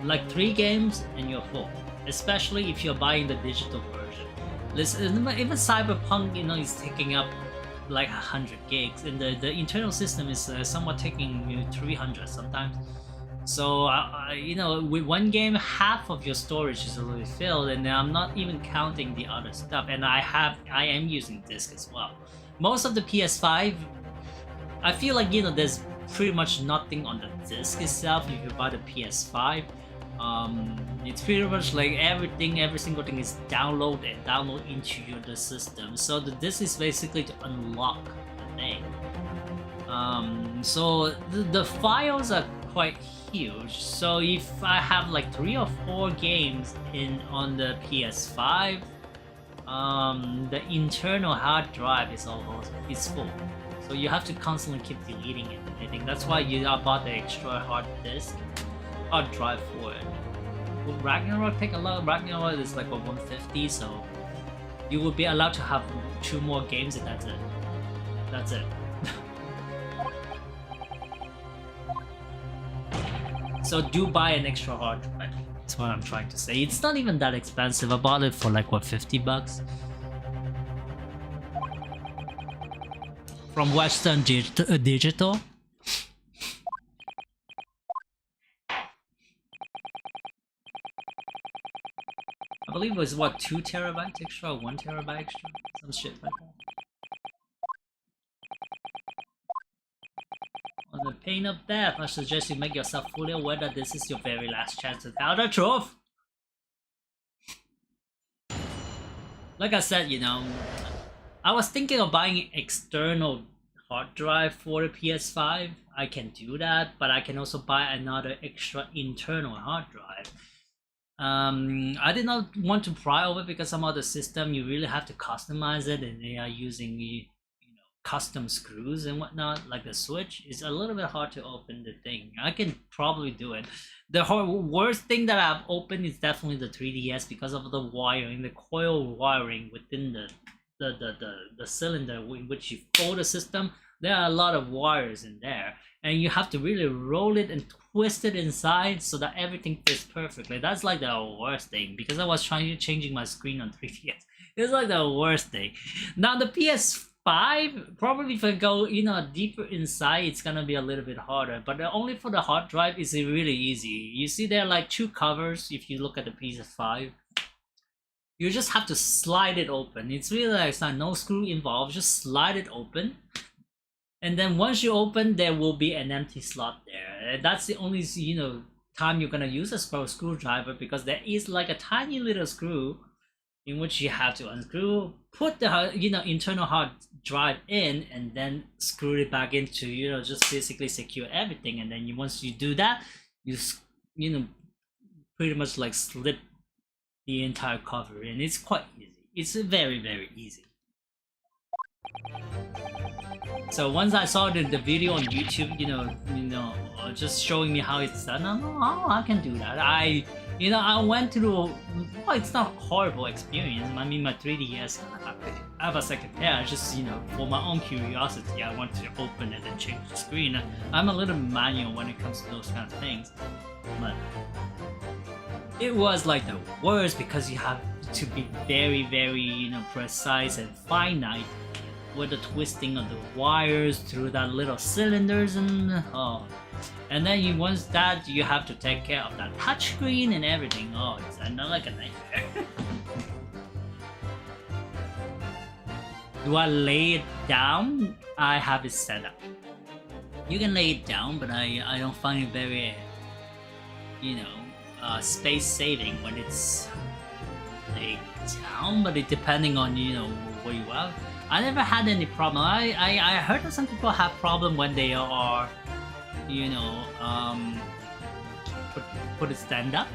Like 3 games and you're full, especially if you're buying the digital version. Listen, even Cyberpunk, you know, is taking up like 100 gigs, and the internal system is somewhat taking, you know, 300 sometimes. So you know, with one game, half of your storage is already filled, and I'm not even counting the other stuff. And I am using disk as well. Most of the PS5, I feel like, you know, there's pretty much nothing on the disc itself if you buy the PS5. It's pretty much like everything, every single thing is download into the system. So the disc is basically to unlock the thing. So the files are quite huge. So if I have like 3 or 4 games on the PS5, the internal hard drive is full. So you have to constantly keep deleting it. I think that's why you bought the extra hard drive for it. Would Ragnarok take a lot? Ragnarok is like a 150, so you will be allowed to have 2 more games, and that's it. That's it. So do buy an extra hard drive. That's what I'm trying to say. It's not even that expensive. I bought it for like, what, 50 bucks? From Western Digital. I believe it was, what, 2 terabytes extra or 1 terabyte extra? Some shit like that. On the pain of death, I suggest you make yourself fully aware that this is your very last chance to tell the truth. Like I said, you know, I was thinking of buying an external hard drive for the PS5. I can do that, but I can also buy another extra internal hard drive. I did not want to pry over because some other system you really have to customize it, and they are using, you know, custom screws and whatnot. Like the Switch is a little bit hard to open the thing. I can probably do it. The worst thing that I've opened is definitely the 3DS because of the wiring, the coil wiring within the cylinder in which you fold the system. There are a lot of wires in there, and you have to really roll it and twist it inside so that everything fits perfectly. That's like the worst thing, because I was changing my screen on 3DS. It's like the worst thing. Now the PS5, probably if I go, you know, deeper inside, it's gonna be a little bit harder. But only for the hard drive is really easy. You see there are like 2 covers if you look at the PS5. You just have to slide it open. It's really like, it's not no screw involved. Just slide it open. And then once you open, there will be an empty slot there. That's the only, you know, time you're gonna use a screwdriver, because there is like a tiny little screw in which you have to unscrew, put the, you know, internal hard drive in, and then screw it back into, you know, just basically secure everything. And then once you do that, you know, pretty much like slip the entire cover in. It's quite easy. It's very, very easy. So once I saw the video on YouTube, you know, just showing me how it's done, I'm like, oh, I can do that. I went through, well, it's not a horrible experience. I mean, my 3DS, I have a second pair, just, you know, for my own curiosity, I want to open it and change the screen. I'm a little manual when it comes to those kind of things, but it was like the worst because you have to be very, very, you know, precise and finite with the twisting of the wires through that little cylinders and and then once that you have to take care of that touchscreen and everything. Oh, it's like a nightmare. Do I lay it down? I have it set up. You can lay it down, but I don't find it very, space saving when it's laid down. But it depending on where you are. I never had any problem. I heard that some people have problem when they are, put it stand up.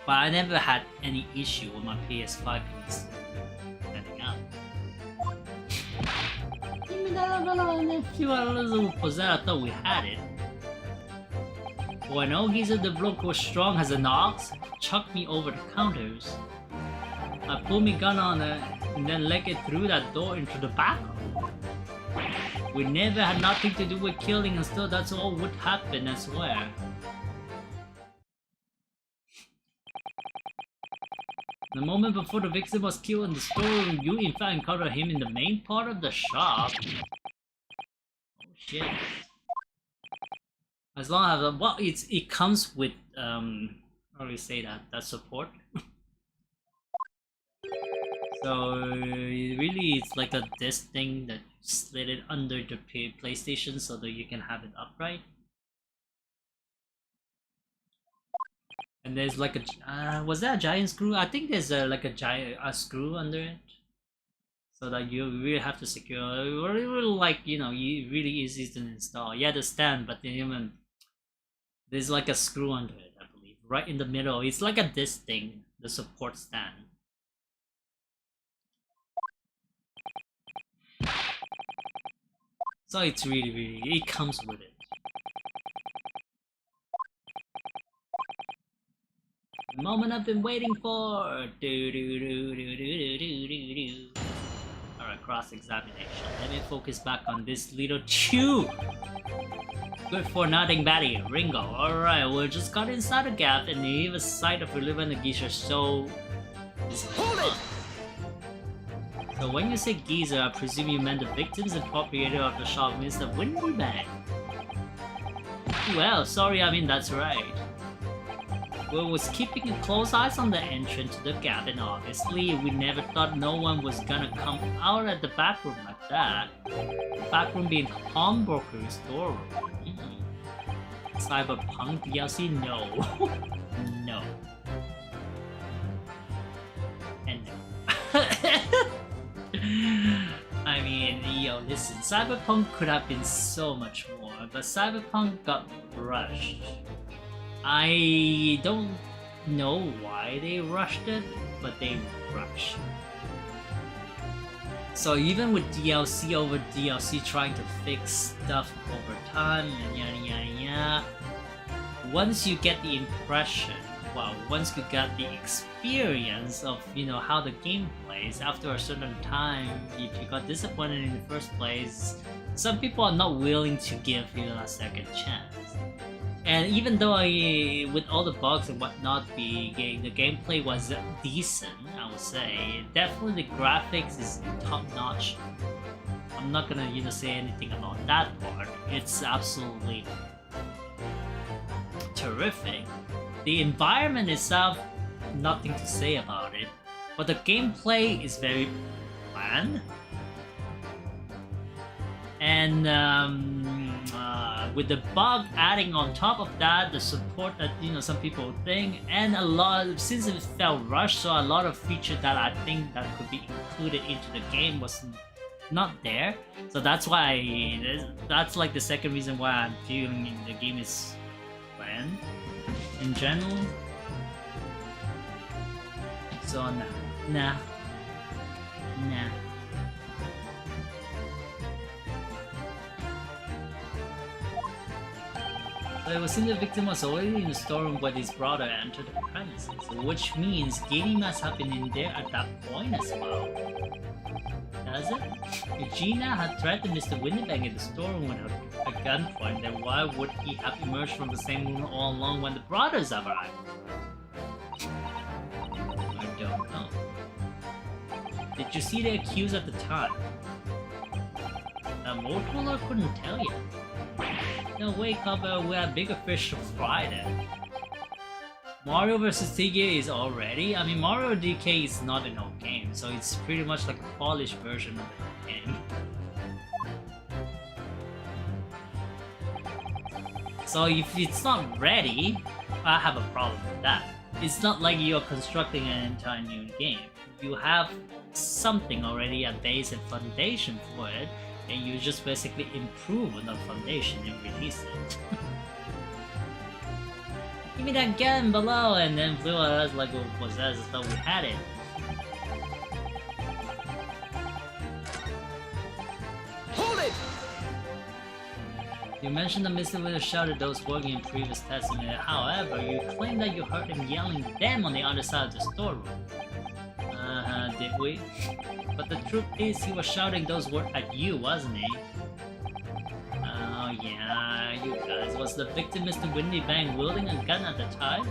But I never had any issue with my PS5 standing up. I thought we had it. When old geezer the bloke was strong as an ox, chucked me over the counters. I pulled my gun on it and then legged it through that door into the back. We never had nothing to do with killing, and still that's all would happen, I swear. The moment before the victim was killed in the storeroom, you in fact encountered him in the main part of the shop. Oh shit. As long as well, it comes with how do you say that support. So really, it's like a disc thing that slid it under the PlayStation so that you can have it upright. And there's like a was that a giant screw? I think there's like a giant screw under it, so that you really have to secure. Really like really easy to install. Yeah, the stand, but even there's like a screw under it, I believe, right in the middle. It's like a disc thing, the support stand. So it's really it comes with it. The moment I've been waiting for. Alright, cross-examination. Let me focus back on this little chew. Good for nothing baddie, Ringo. Alright, we just got inside the gap and leave a sight of relevant the geezer, so hold it! So when you say geezer, I presume you meant the victims and proprietor of the shop, Mr. Windbag. Well, sorry, I mean that's right. We was keeping a close eyes on the entrance to the gap, and obviously we never thought no one was gonna come out at the back room like that. The back room being pawnbroker's storeroom. Cyberpunk DLC? No. No. And no. I mean, listen, Cyberpunk could have been so much more, but Cyberpunk got rushed. I don't know why they rushed it, but they rushed. So even with DLC over DLC trying to fix stuff over time and yada yada yada, once you get the impression, well, once you got the experience of how the game plays, after a certain time, if you got disappointed in the first place, some people are not willing to give you a second chance. And even though with all the bugs and whatnot, the gameplay was decent, I would say. Definitely the graphics is top notch. I'm not gonna say anything about that part. It's absolutely terrific. The environment itself, nothing to say about it. But the gameplay is very bland. And with the bug adding on top of that, the support that some people think, and since it felt rushed, so a lot of features that I think that could be included into the game was not there. So that's why that's like the second reason why I'm feeling the game is bland in general. So nah. But it was seen the victim was already in the storeroom when his brother entered the premises, which means Giddy must have been in there at that point as well. Does it? If Gina had threatened Mr. Winnebago in the storeroom with a gunpoint, then why would he have emerged from the same room all along when the brothers arrived? I don't know. Did you see the accused at the time? A motor couldn't tell you. No, wake up, we have bigger fish to fry then. Mario vs. TK is already. I mean, Mario DK is not an old game, so it's pretty much like a polished version of the game. So if it's not ready, I have a problem with that. It's not like you're constructing an entire new game. You have something already, a base and foundation for it, and you just basically improve on the foundation and release it. Give me that gun below, and then flew at us like it was as though we had it. Hold it! You mentioned the Mr. Winner shouted those working in previous testing, however, you claim that you heard him yelling them on the other side of the storeroom. Did we? But the truth is, he was shouting those words at you, wasn't he? Oh yeah, you guys. Was the victim Mr. Windy Bang wielding a gun at the time?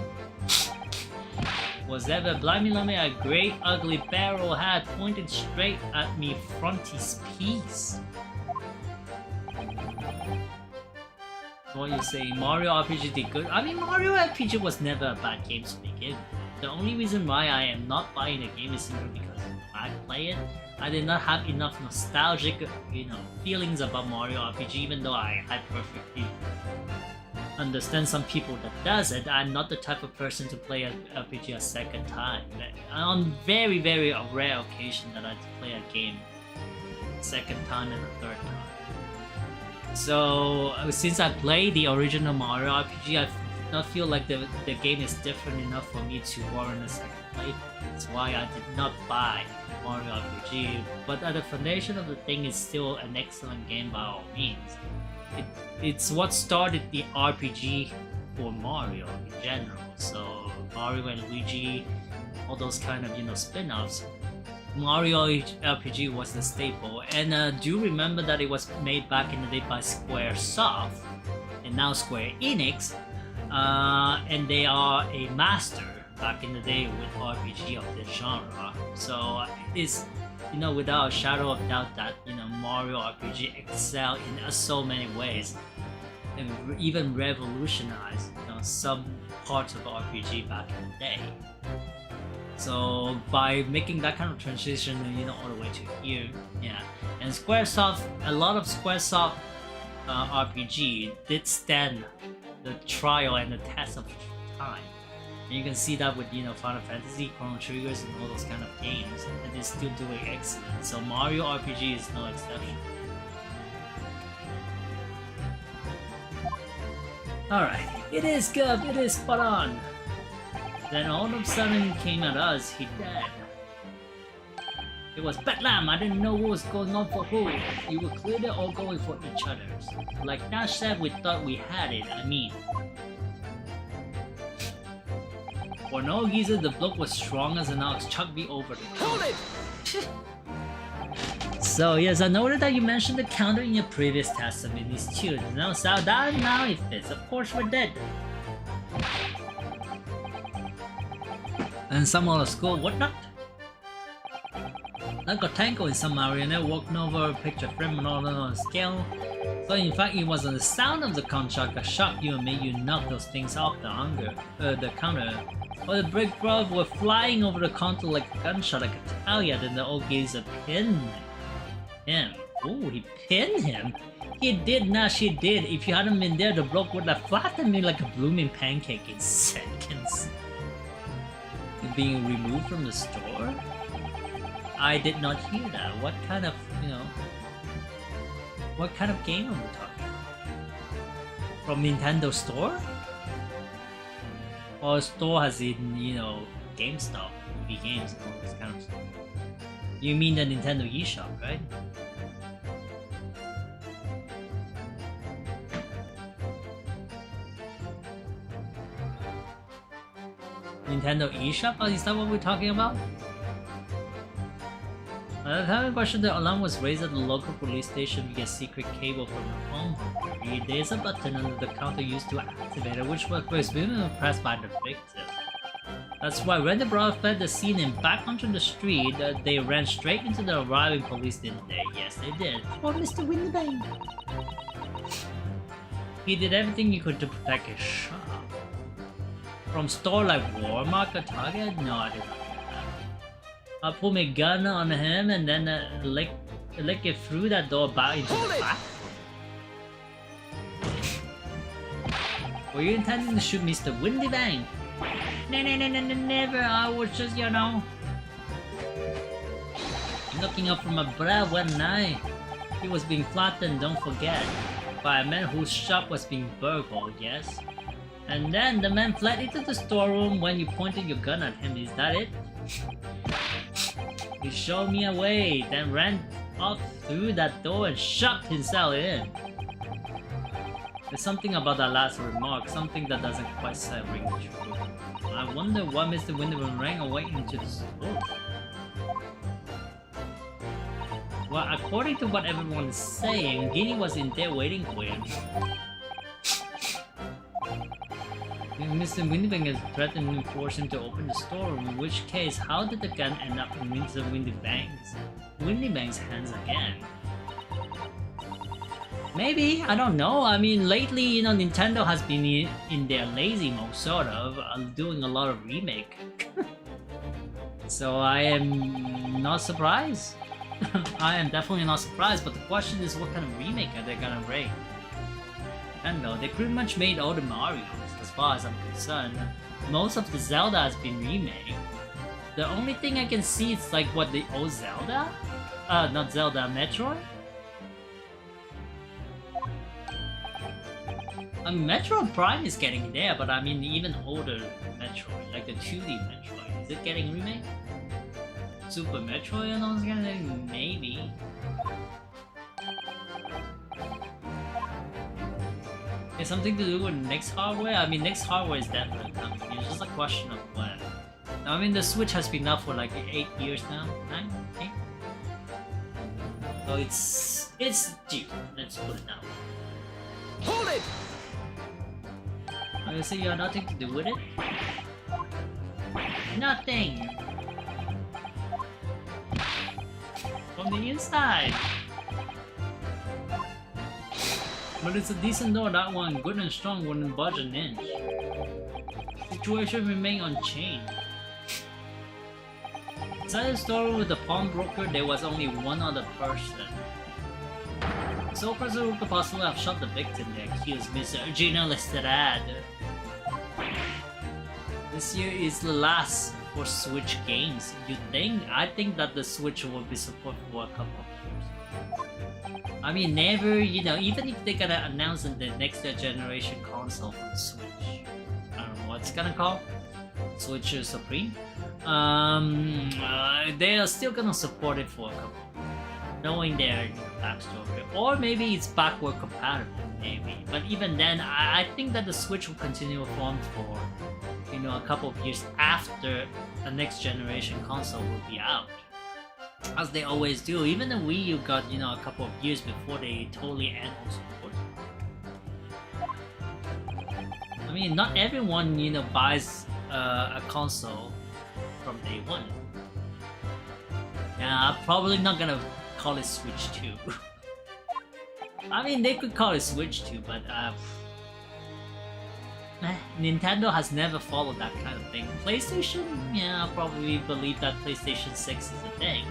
Was ever blimey lummy a great ugly barrel hat pointed straight at me frontispiece? What you say, Mario RPG did good? I mean, Mario RPG was never a bad game to begin with. The only reason why I am not buying the game is simply because when I play it, I did not have enough nostalgic, feelings about Mario RPG, even though I perfectly understand some people that does it. I'm not the type of person to play an RPG a second time. On very, very rare occasion that I play a game a second time and a third time. So since I played the original Mario RPG, I not feel like the game is different enough for me to warrant a second play. That's why I did not buy Mario RPG. But at the foundation of the thing is still an excellent game by all means. It's what started the RPG for Mario in general. So Mario and Luigi, all those kind of spin-offs. Mario RPG was the staple, and do remember that it was made back in the day by Squaresoft, and now Square Enix, and they are a master back in the day with RPG of this genre. So it's without a shadow of doubt that Mario RPG excel in so many ways, and even revolutionized some parts of RPG back in the day. So by making that kind of transition, all the way to here, yeah. And Squaresoft, a lot of Squaresoft RPG did stand the trial and the test of time. And you can see that with Final Fantasy, Chrono Triggers, and all those kind of games, and they're still doing excellent. So Mario RPG is no exception. Alright, it is good, it is spot on. Then all of a sudden he came at us, he dead. It was Bedlam, I didn't know what was going on for who. You were clearly all going for each other's. Like Dash said, we thought we had it, I mean. For no reason, the bloke was strong as an ox, chucked me over the Hold it! So yes, I noted that you mentioned the counter in your previous test of these tunes. Now it fits, of course we're dead. And some other school, whatnot? Like a tango in some marionette walking over a picture frame on a scale. So in fact it was the sound of the contract that shocked you and made you knock those things off the counter. Or the brick glove were flying over the counter like a gunshot, I could tell ya. Then the old geezer pinned him. Ooh, he pinned him? He did not, she did. If you hadn't been there, the bloke would have flattened me like a blooming pancake in seconds. Being removed from the store? I did not hear that. What kind of, what kind of game are we talking about? From Nintendo Store? Or store has in, GameStop, movie games and all this kind of stuff. You mean the Nintendo eShop, right? Nintendo eShop? Is that what we're talking about? At the time in question, the alarm was raised at the local police station via secret cable from the home. There's a button under the counter used to activate it, which was presumably pressed by the victim. That's why when the brother fled the scene and back onto the street, they ran straight into the arriving police, didn't they? Yes, they did. Oh, Mr. Windbang! He did everything he could to protect his shop. From store like Walmart or Target? No, I did not do that. I pulled my gun on him and then lick it through that door back into the back. Were you intending to shoot Mr. Windbang? No, never. I was just, you know, looking up from my brother one night. He was being flattened, don't forget, by a man whose shop was being burgled, yes? And then the man fled into the storeroom when you pointed your gun at him, is that it? He showed me a way, then ran off through that door and shut himself in. There's something about that last remark, something that doesn't quite ring true. I wonder why Mr. Winterman ran away into the store. Well, according to what everyone is saying, Guinea was in there waiting for him. Mr. Winterman has threatened to force him to open the store, in which case, how did the gun end up in Mr. Windybang's hands again? Maybe, I don't know. I mean, lately, you know, Nintendo has been in their lazy mode, sort of, doing a lot of remake. So I am not surprised. I am definitely not surprised, but the question is, what kind of remake are they gonna bring? Nintendo, they pretty much made all the Marios, as far as I'm concerned. Most of the Zelda has been remade. The only thing I can see is like, what, the old Zelda? Not Zelda, Metroid? I mean, Metroid Prime is getting there, but I mean, even older Metroid, like the 2D Metroid, is it getting remade? Super Metroid and all this kind of thing? Maybe. It's something to do with next hardware? I mean, next hardware is definitely coming. It's just a question of when. I mean, the Switch has been up for like 8 years now. 9? 8? So it's due. Let's put it down. Hold it! You say you have nothing to do with it? Nothing! From the inside! But it's a decent door, that one, good and strong, wouldn't budge an inch. Situation remained unchanged. Inside the store with the pawnbroker, there was only one other person. So person who could possibly have shot the victim, the accused Mr. Gino Lestrade. This year is the last for Switch games. You think? I think that the Switch will be supported for a couple of years. I mean, never, you know, even if they're gonna announce the next generation console for the Switch. I don't know what it's gonna call. Switch Supreme. They are still gonna support it for a couple. Knowing their backstory, or maybe it's backward compatible, maybe. But even then, I think that the Switch will continue to form for, you know, a couple of years after the next generation console will be out, as they always do. Even the Wii U got, you know, a couple of years before they totally end all support. I mean, not everyone, you know, buys a console from day one. Yeah, I'm probably not gonna call it Switch 2. I mean, they could call it Switch 2, but Nintendo has never followed that kind of thing. PlayStation, yeah, I probably believe that PlayStation 6 is a thing.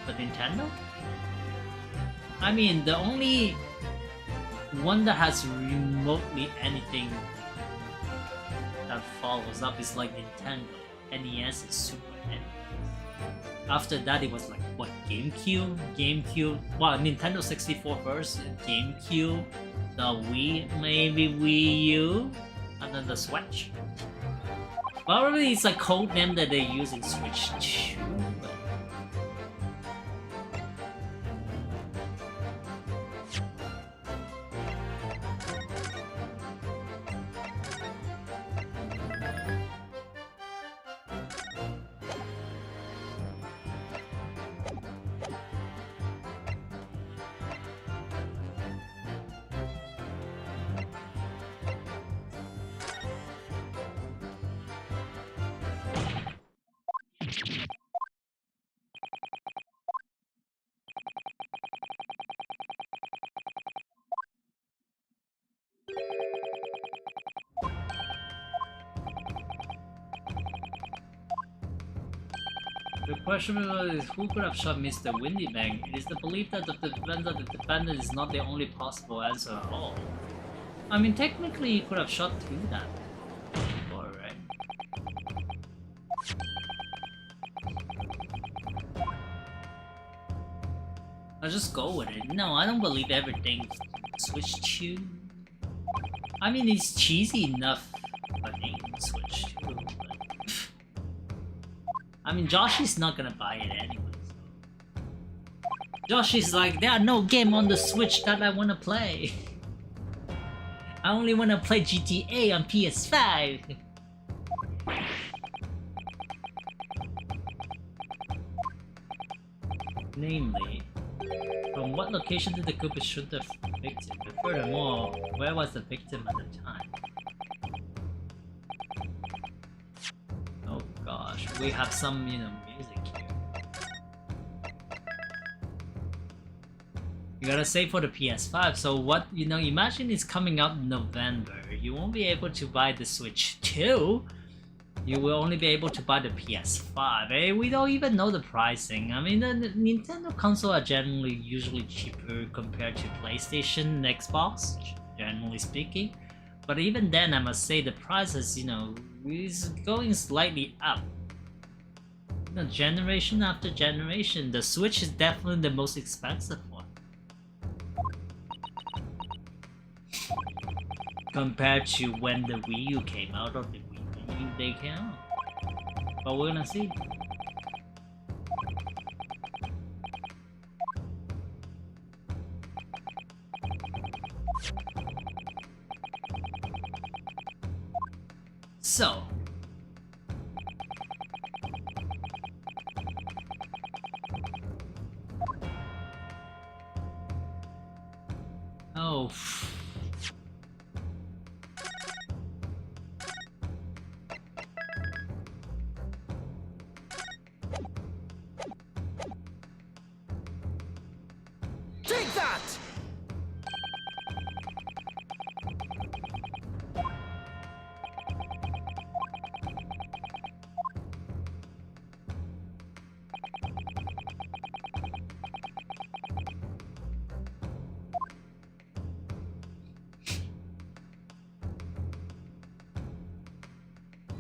But Nintendo? I mean, the only one that has remotely anything that follows up is like Nintendo. NES is Super NES. After that, it was like, what, GameCube? Well, Nintendo 64 first, GameCube, the Wii, maybe Wii U, and then the Switch. Probably it's a code name that they use in Switch 2, but... The question is who could have shot Mr. Windybank? It is the belief that the defense of the defendant is not the only possible answer at all. I mean, technically, he could have shot through that before, right? I'll just go with it. No, I don't believe everything Switch 2. I mean, it's cheesy enough for name Switch 2, but... I mean, Josh is not gonna buy it anyways. Josh is like, there are no game on the Switch that I wanna play. I only wanna play GTA on PS5. Namely, from what location did the Koopa shoot the victim? And furthermore, where was the victim at the time? Oh gosh, we have some, you know, music here. You gotta save for the PS5, so what, you know, imagine it's coming out in November. You won't be able to buy the Switch 2. You will only be able to buy the PS5. Hey, we don't even know the pricing. I mean, the Nintendo console are generally usually cheaper compared to PlayStation and Xbox, generally speaking. But even then, I must say the prices, you know, is going slightly up. You know, generation after generation, the Switch is definitely the most expensive one. Compared to when the Wii U came out, or the Wii U they came out. But we're gonna see. So, oh, Take that!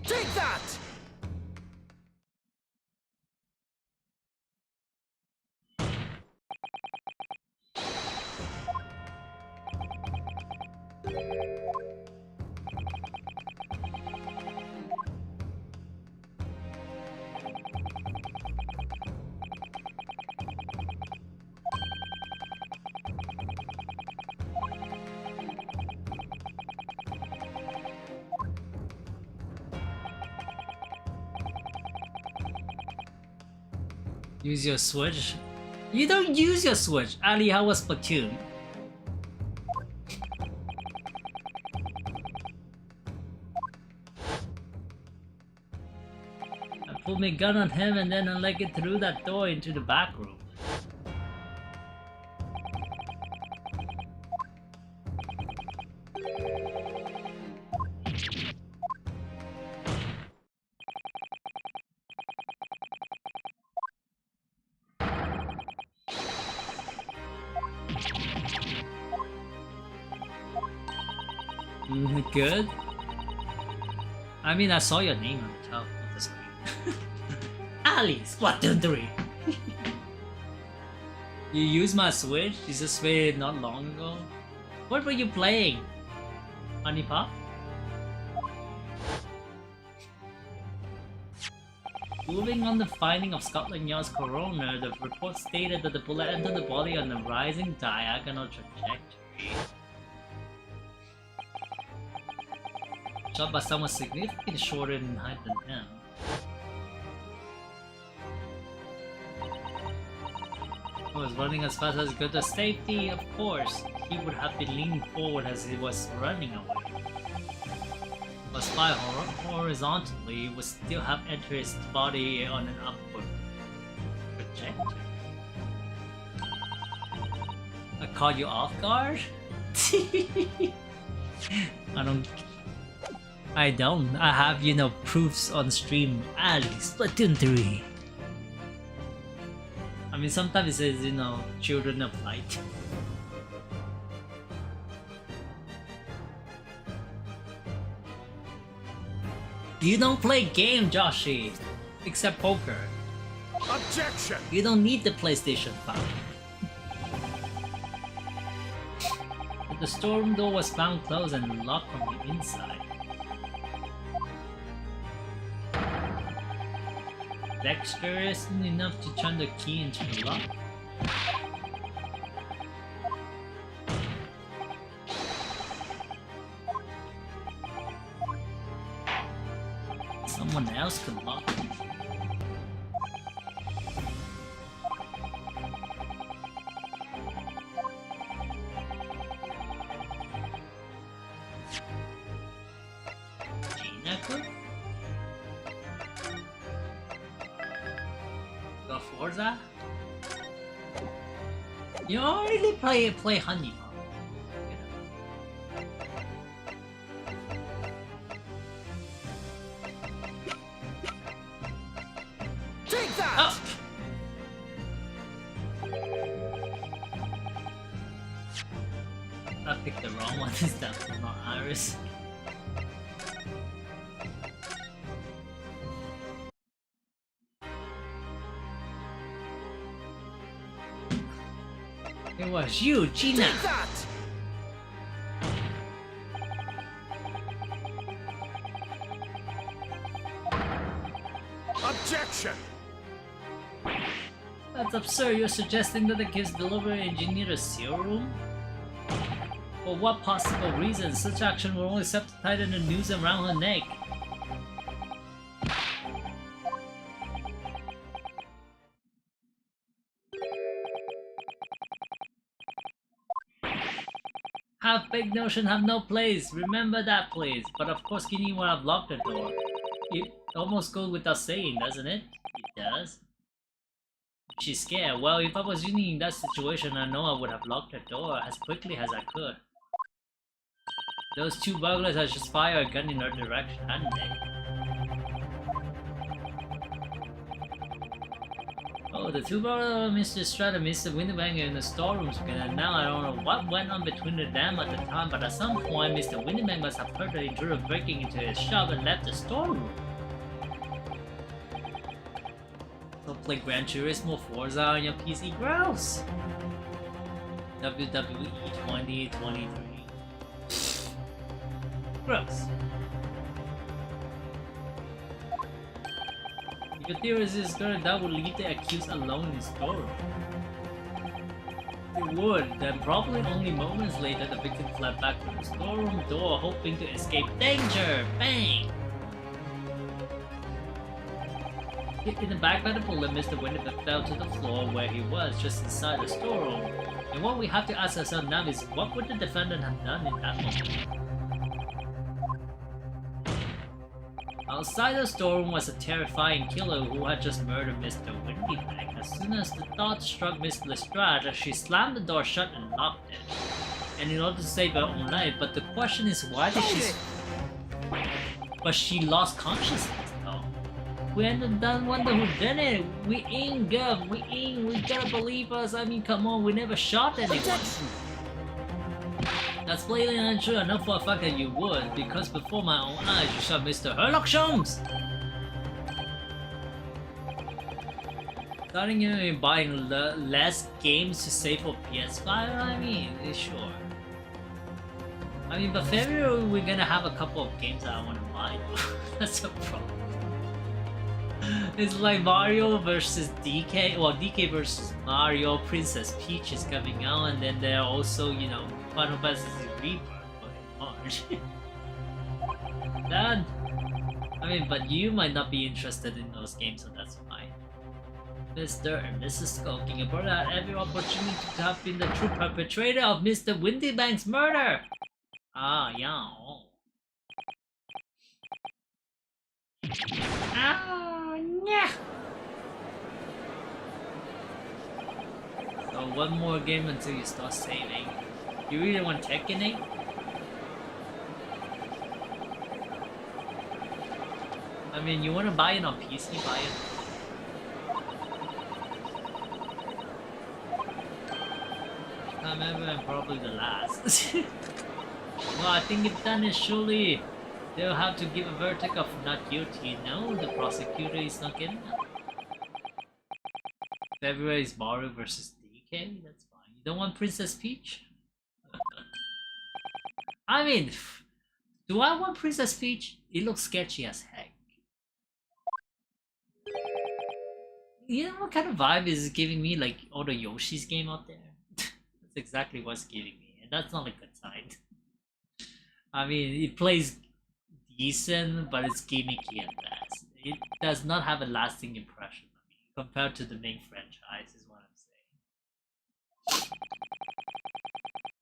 Take that! use your Switch? You don't use your Switch! Ali, how was Splatoon? I pulled my gun on him and then I let it through that door into the back room. Good? I mean, I saw your name on the top of the screen. Ali, Splatoon 3! You used my Switch? You just played not long ago? What were you playing? Honey Pop? Moving on the finding of Scotland Yard's coroner, the report stated that the bullet entered the body on a rising diagonal trajectory. Shot by someone significantly shorter in height than him. He was running as fast as he could to safety, of course. He would have been leaning forward as he was running away. If he was fly horizontally, he would still have entered his body on an upward trajectory. I caught you off guard? I don't. I have, you know, proofs on stream. Ali, Splatoon 3. I mean, sometimes it says, you know, children of light. You don't play game, Joshi! Except poker. Objection! You don't need the PlayStation 5. But the storeroom door was found closed and locked from the inside. Dexterous enough to turn the key into the lock. Someone else could lock it. Gina could? Go Forza? You already play Honey. Take that! Oh! I picked the wrong one. Is that not Iris? It was you, Gina! Take that! Objection! That's absurd. You're suggesting that the kid's delivery engineered a seal room? For what possible reason? Such action will only serve to tighten the noose around her neck. Have big notion, have no place. Remember that, please. But of course, Kenny would have locked the door. It almost goes without saying, doesn't it? It does. She's scared. Well, if I was Uni in that situation, I know I would have locked the door as quickly as I could. Those two burglars had just fired a gun in her direction, hadn't they? Oh, the two burglars, Mr. Strutt and Mr. Windybanger in the storerooms together. Now I don't know what went on between them at the time, but at some point, Mr. Windybanger must have heard the intruder breaking into his shop and left the storeroom. So play Gran Turismo Forza on your PC, gross! WWE 2023. Gross. If your theory is correct, that would leave the accused alone in the storeroom. It would, then probably only moments later the victim fled back to the storeroom door hoping to escape danger! Bang! Hit in the back by the bullet, Mr. Winterberg fell to the floor where he was, just inside the storeroom. And what we have to ask ourselves now is, what would the defendant have done in that moment? Outside the storeroom was a terrifying killer who had just murdered Mr. Windybank. As soon as the thought struck Miss Lestrade, she slammed the door shut and locked it. And in order to save her own life, but the question is, why did she... But she lost consciousness though. We ain't done wonder who did it. We ain't good. We gotta believe us. I mean, come on, we never shot anyone. That's blatantly untrue. I know for a fact that you would, because before my own eyes you shot Mr. Herlock Sholmes! Starting in buying less games to save for PS5, I mean, sure. I mean, but February we're gonna have a couple of games that I wanna buy. That's a problem. It's like Mario versus DK, well, DK versus Mario, Princess Peach is coming out, and then there are also, you know, Final Fantasy Rebirth in March. That, I mean, but you might not be interested in those games, so that's fine. Mr. and Mrs. Skulking about had every opportunity to have been the true perpetrator of Mr. Windybank's murder! Ah, yeah. Ah, yeah. So one more game until you start saving. You really want Tekken 8? I mean, you want to buy it on PC, buy it. time ever and probably the last. No, I think if done it, surely they'll have to give a verdict of not guilty. No, the prosecutor is not getting up. February is Mario versus DK? That's fine. You don't want Princess Peach? I mean, do I want Princess Peach? It looks sketchy as heck. You know what kind of vibe is giving me, like all the Yoshi's game out there? That's exactly what's giving me, and that's not a good sign. I mean, it plays decent, but it's gimmicky at best. It does not have a lasting impression on me compared to the main franchise, is what I'm saying.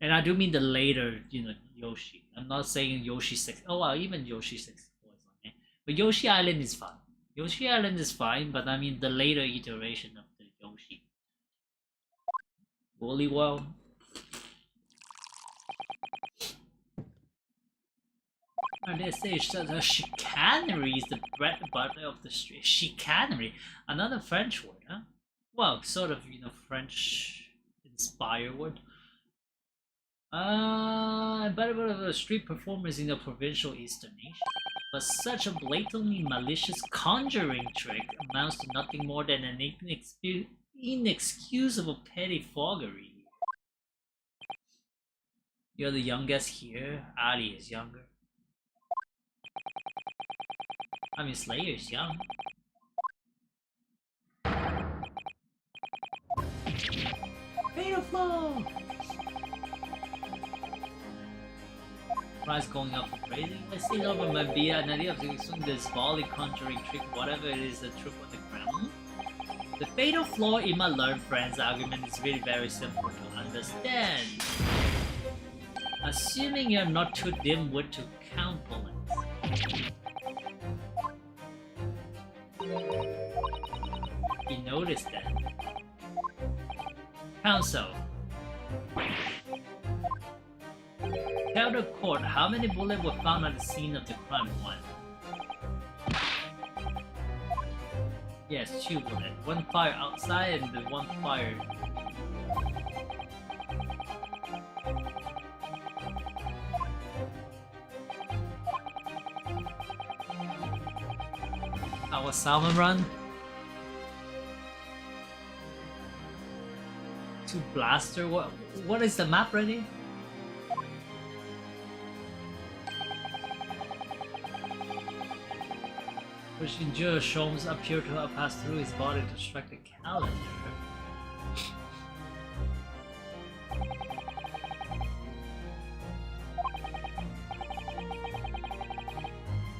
And I do mean the later, you know, Yoshi. I'm not saying Yoshi 6. Oh well, even Yoshi 64 is on it. But Yoshi Island is fun. Yoshi Island is fine, but I mean the later iteration of the Yoshi. Woolly World. And they say the chicanery is the bread and butter of the street. Chicanery, another French word, huh? Well, sort of, you know, French inspired word. Better of the street performers in the provincial eastern nation. But such a blatantly malicious conjuring trick amounts to nothing more than an inexcusable pettifoggery. You're the youngest here. Ali is younger. I mean, Slayer's young. Fatal Flow! Price going up for crazy. I still over my beer and idea of doing this volley conjuring trick, whatever it is, the trick on the ground. The fatal flaw in my learned friend's argument is really very simple to understand. Assuming you're not too dim-witted to count bullets. You noticed that. Counsel. Tell the court how many bullets were found at the scene of the crime. 1. Yes, 2 bullets. 1 fire outside and the 1 fire. Our salmon run. 2 blaster. What is the map ready? Which injured Sholmes appear to have passed through his body to strike the calendar.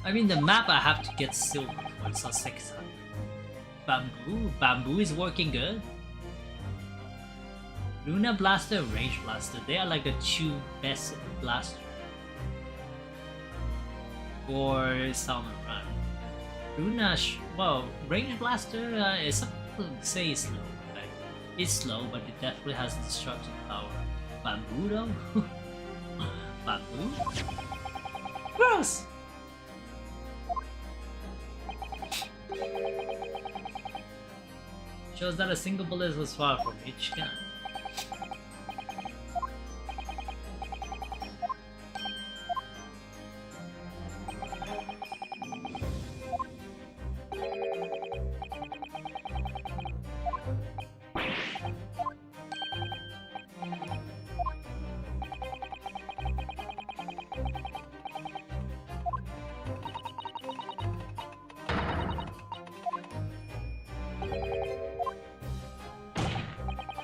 I mean, the map I have to get silver for, it's on 600. Bamboo is working good. Luna Blaster and Range Blaster, they are like the 2 best blasters for Salmon Run. Luna, well, Range Blaster is something to say it's slow. Like, it's slow, but it definitely has destructive power. Bamboo though? Bamboo? Gross! Shows that a single bullet was far from each gun.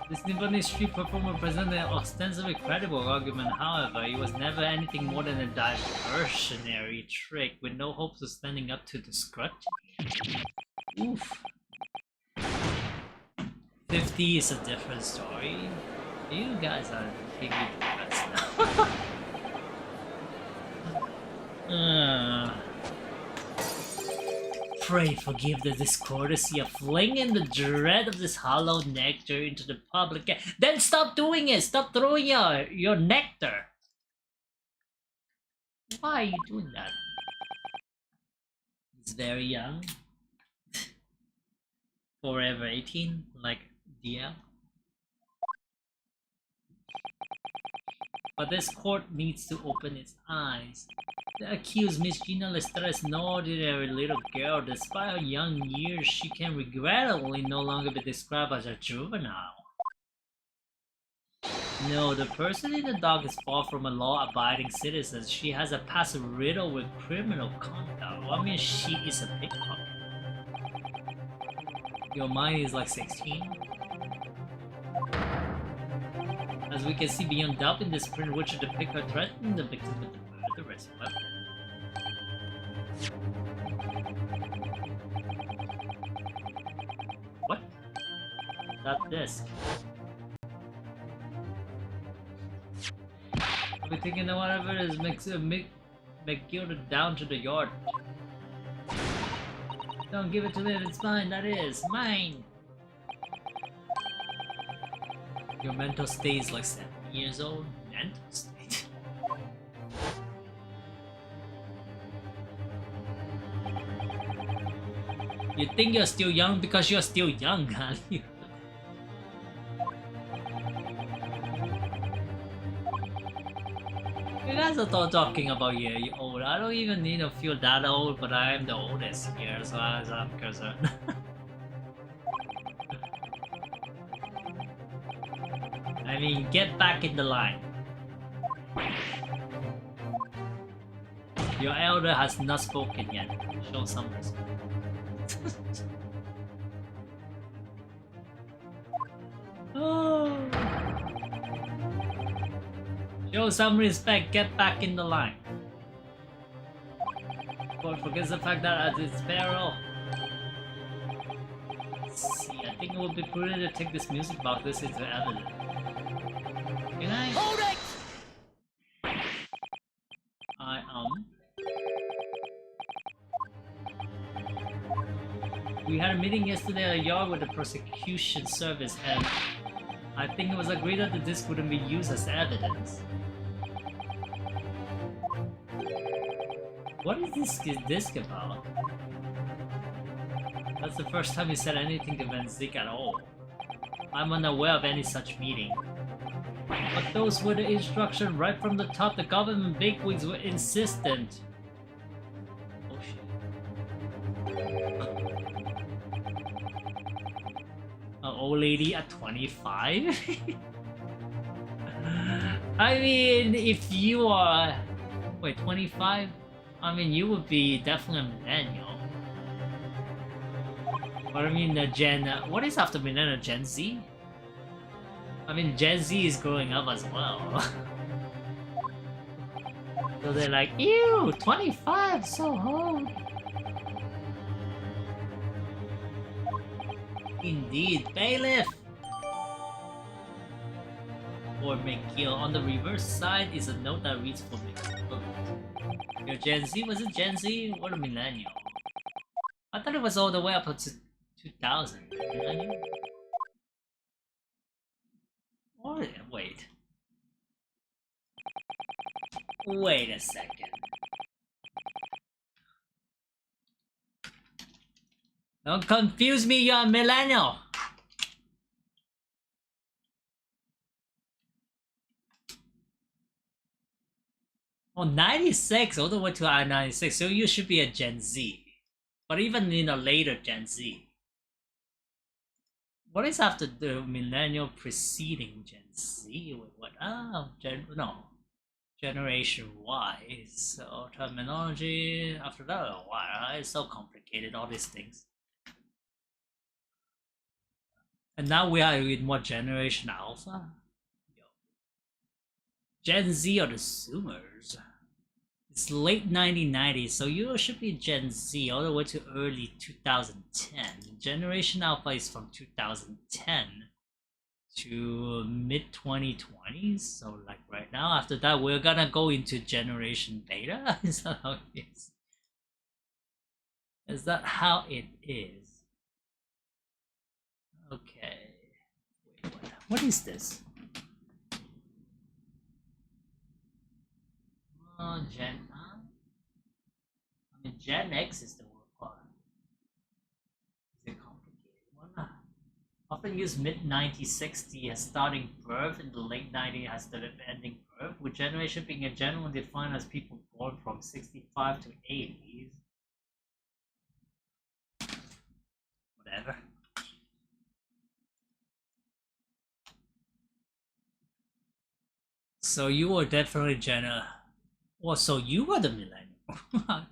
This Nibani street performer presented an ostensibly credible argument, however, it was never anything more than a diversionary trick with no hopes of standing up to the scrutiny. Oof. 50 is a different story. You guys are making me depressed now. Pray forgive the discourtesy of flinging the dread of this hollow nectar into the public. Then stop doing it! Stop throwing your nectar! Why are you doing that? He's very young. Forever 18, like DL. But this court needs to open its eyes. The accused Miss Gina Lister is no ordinary little girl. Despite her young years, she can regrettably no longer be described as a juvenile. No, the person in the dock is far from a law-abiding citizen. She has a past riddled with criminal conduct. I mean, she is a pickpocket. Your mind is like 16. As we can see beyond doubt in this print, which depict her threatening the victim with the murderous weapon. What? That disc. I'll be thinking that whatever it is makes Gilda down to the yard. Don't give it to him, it's mine, that is, mine! Your mental state is like 7 years old? Mental state? You think you're still young because you're still young, huh? You guys are talking about you're old. I don't even need to feel that old, but I am the oldest here as far as I'm concerned. I mean, get back in the line. Your elder has not spoken yet. Show some respect. Oh. Show some respect, get back in the line. But forget the fact that at its peril. Let's see, I think it would be prudent to take this music box. This is evidence. Can I? Hold it! We had a meeting yesterday at a yard with the prosecution service, and I think it was agreed that the disc wouldn't be used as evidence. What is this disc about? That's the first time he said anything to Van Zik at all. I'm unaware of any such meeting. But those were the instructions right from the top. The government bigwigs were insistent. Oh shit. An old lady at 25? I mean, if you are... Wait, 25? I mean, you would be definitely a millennial. But I mean, the Gen... what is after millennial? Gen Z? I mean, Gen Z is growing up as well. So they're like, ew, 25, so old. Indeed, bailiff! Or McGill. On the reverse side is a note that reads for McGill. Your Gen Z? Was it Gen Z or a millennial? I thought it was all the way up to 2000. Millennial? Or wait. Wait a second. Don't confuse me, you're a millennial! Oh, 96, all the way to 96, so you should be a Gen Z. But even in a later Gen Z. What is after the millennial preceding Gen Z? Wait, what? Oh, Generation Y. So terminology after that, oh, wow, it's so complicated, all these things. And now we are in what, Generation Alpha? Yo. Gen Z are the Zoomers. It's late 1990s, so you should be Gen Z all the way to early 2010. Generation Alpha is from 2010 to mid 2020s. So like right now, after that, we're gonna go into Generation Beta. Is that how it is? Is that how it is? Okay. Wait, what is this? Oh, I mean, Gen X is the word part. Is it complicated one? Often used mid 1960 as starting birth, in the late 90s as the ending birth. with generation being a general defined as people born from 65 to 80s. Whatever. So you were definitely Jenna. Well, so you were the millennial.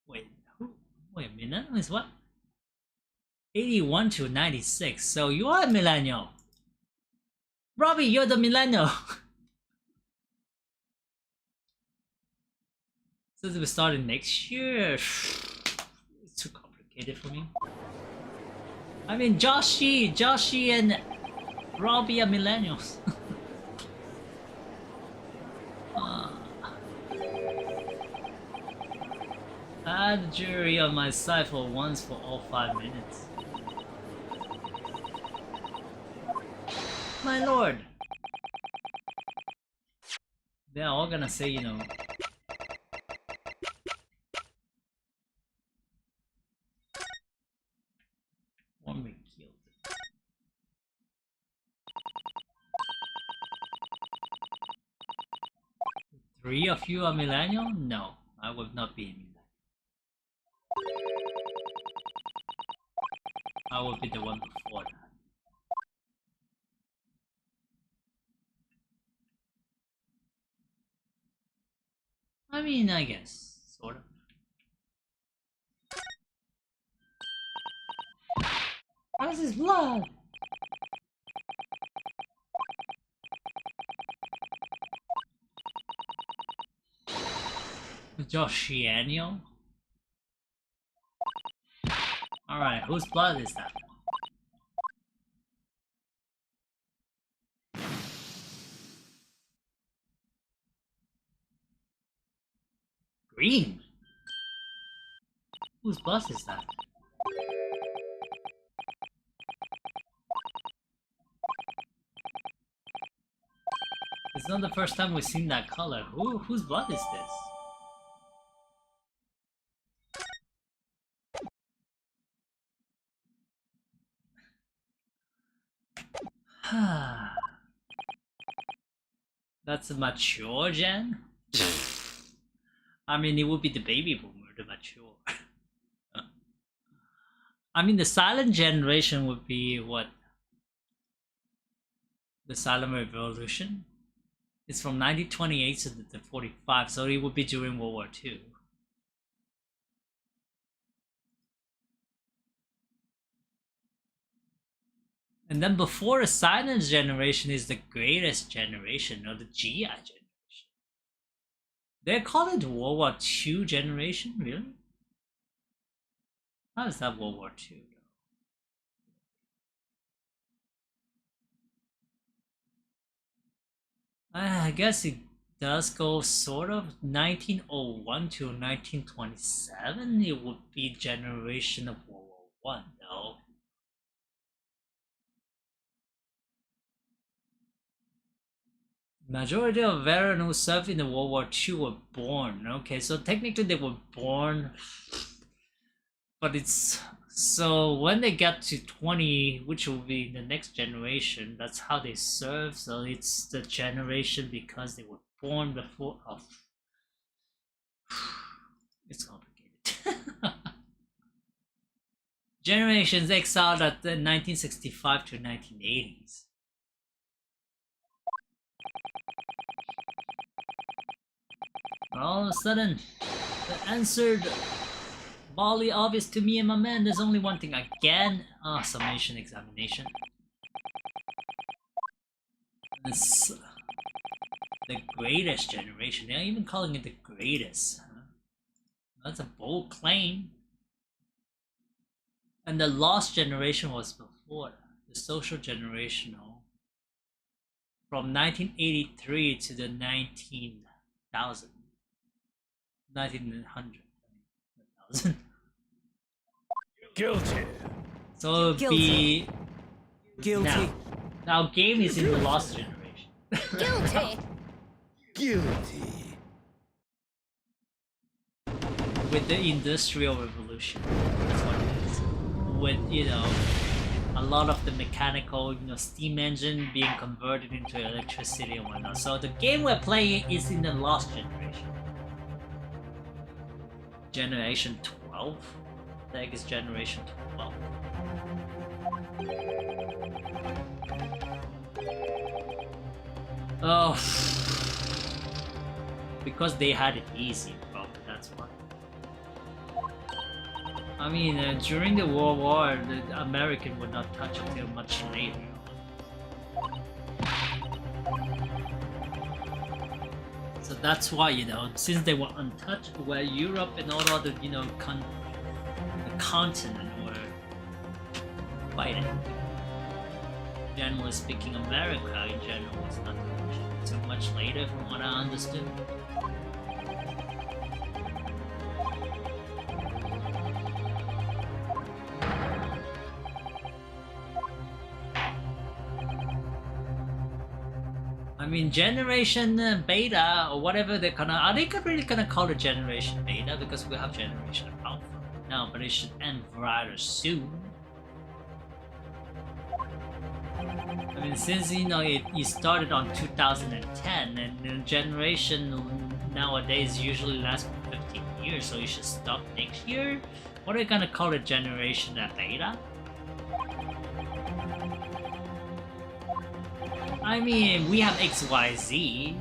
Wait, who? Wait, millennial is what? 81 to 96. So you are a millennial. Robbie, you're the millennial. Since we started next year, it's too complicated for me. I mean, Joshi and Robbie are millennials. I had the jury on my side for once for all 5 minutes. My lord! They're all gonna say, you know... One we killed it. 3 of you are millennial? No, I would not be a millennial. I would be the one before that. I mean, I guess, sort of. How's his blood? Joshianio? Alright, whose blood is that? Green? Whose blood is that? It's not the first time we've seen that color. Whose blood is this? That's a mature gen? I mean, it would be the baby boomer, the mature. I mean, the silent generation would be what? The silent revolution? It's from 1928 to the 45, so it would be during World War II. And then before the silent generation is the greatest generation, or the GI generation. They call it World War II generation, really? How is that World War II? I guess it does go sort of 1901 to 1927. It would be generation of World War I, though. Majority of veterans who served in the World War II were born. Okay, so technically they were born, but it's so when they get to 20, which will be the next generation, that's how they serve. So it's the generation because they were born before. Oh, it's complicated. Generations exiled at the 1965 to 1980s. All of a sudden, the answered Bali obvious to me and my man. There's only one thing again. Summation examination. This the greatest generation. They're even calling it the greatest. Huh? That's a bold claim. And the lost generation was before the social generational. From 1983 to the 19,000. 1900. Guilty. So it would be Guilty. now game is in the lost generation. Guilty. Guilty. With the industrial revolution. That's what it is. With, you know, a lot of the mechanical, steam engine being converted into electricity and whatnot. So the game we're playing is in the last generation. Generation 12? I think it's generation 12. Oh, because they had it easy, probably that's why. I mean, during the World War, the American would not touch until much later. So that's why, since they were untouched, where Europe and all other, the continent were fighting. Generally speaking, America in general was not touched too much later, from what I understood. I mean, generation beta or whatever they're gonna, are they really gonna call it generation beta? Because we have generation alpha right now, but it should end rather soon. I mean, since it started on 2010, and the generation nowadays usually lasts for 15 years, so you should stop next year. What are they gonna call it, generation beta? I mean, we have XYZ,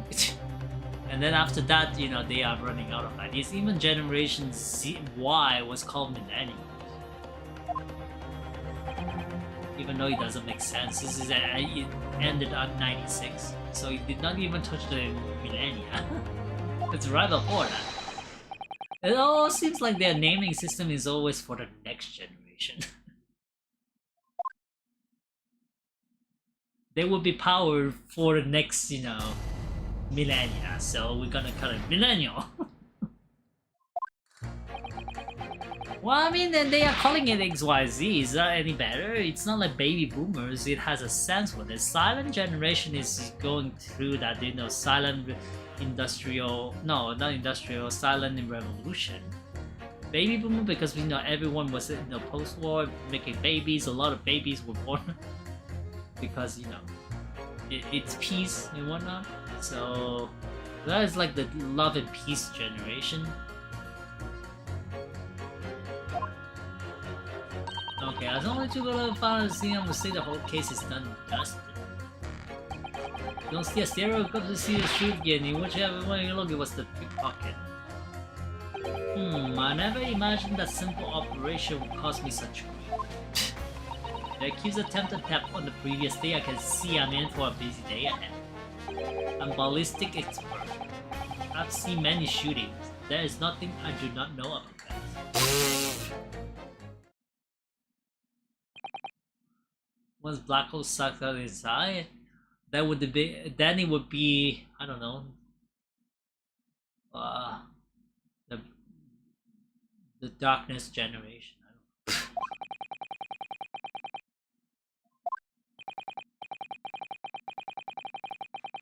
and then after that, they are running out of ideas. Even Generation Y was called Millennium, even though it doesn't make sense. It ended on 96, so it did not even touch the millennia. It's right before that. It all seems like their naming system is always for the next generation. They will be powered for the next, millennia, so we're gonna call it millennial. Well, I mean, then they are calling it XYZ. Is that any better? It's not like baby boomers. It has a sense with it. Silent generation is going through that, silent industrial, no, not industrial, silent revolution. Baby boomer, because everyone was post-war making babies. A lot of babies were born. Because it's peace and whatnot, so that is like the love and peace generation. Okay, as only two little finals see, I'm gonna say the whole case is done and dusted. Don't see a stereo cup to see the street getting, whichever one you look, it was the pickpocket. I never imagined that simple operation would cost me such grief. The accused attempted tap on the previous day. I can see I'm in for a busy day ahead. I'm ballistic expert. I've seen many shootings. There is nothing I do not know about that. Once black hole sucked out inside, that would be, then it would be, I don't know, the darkness generation.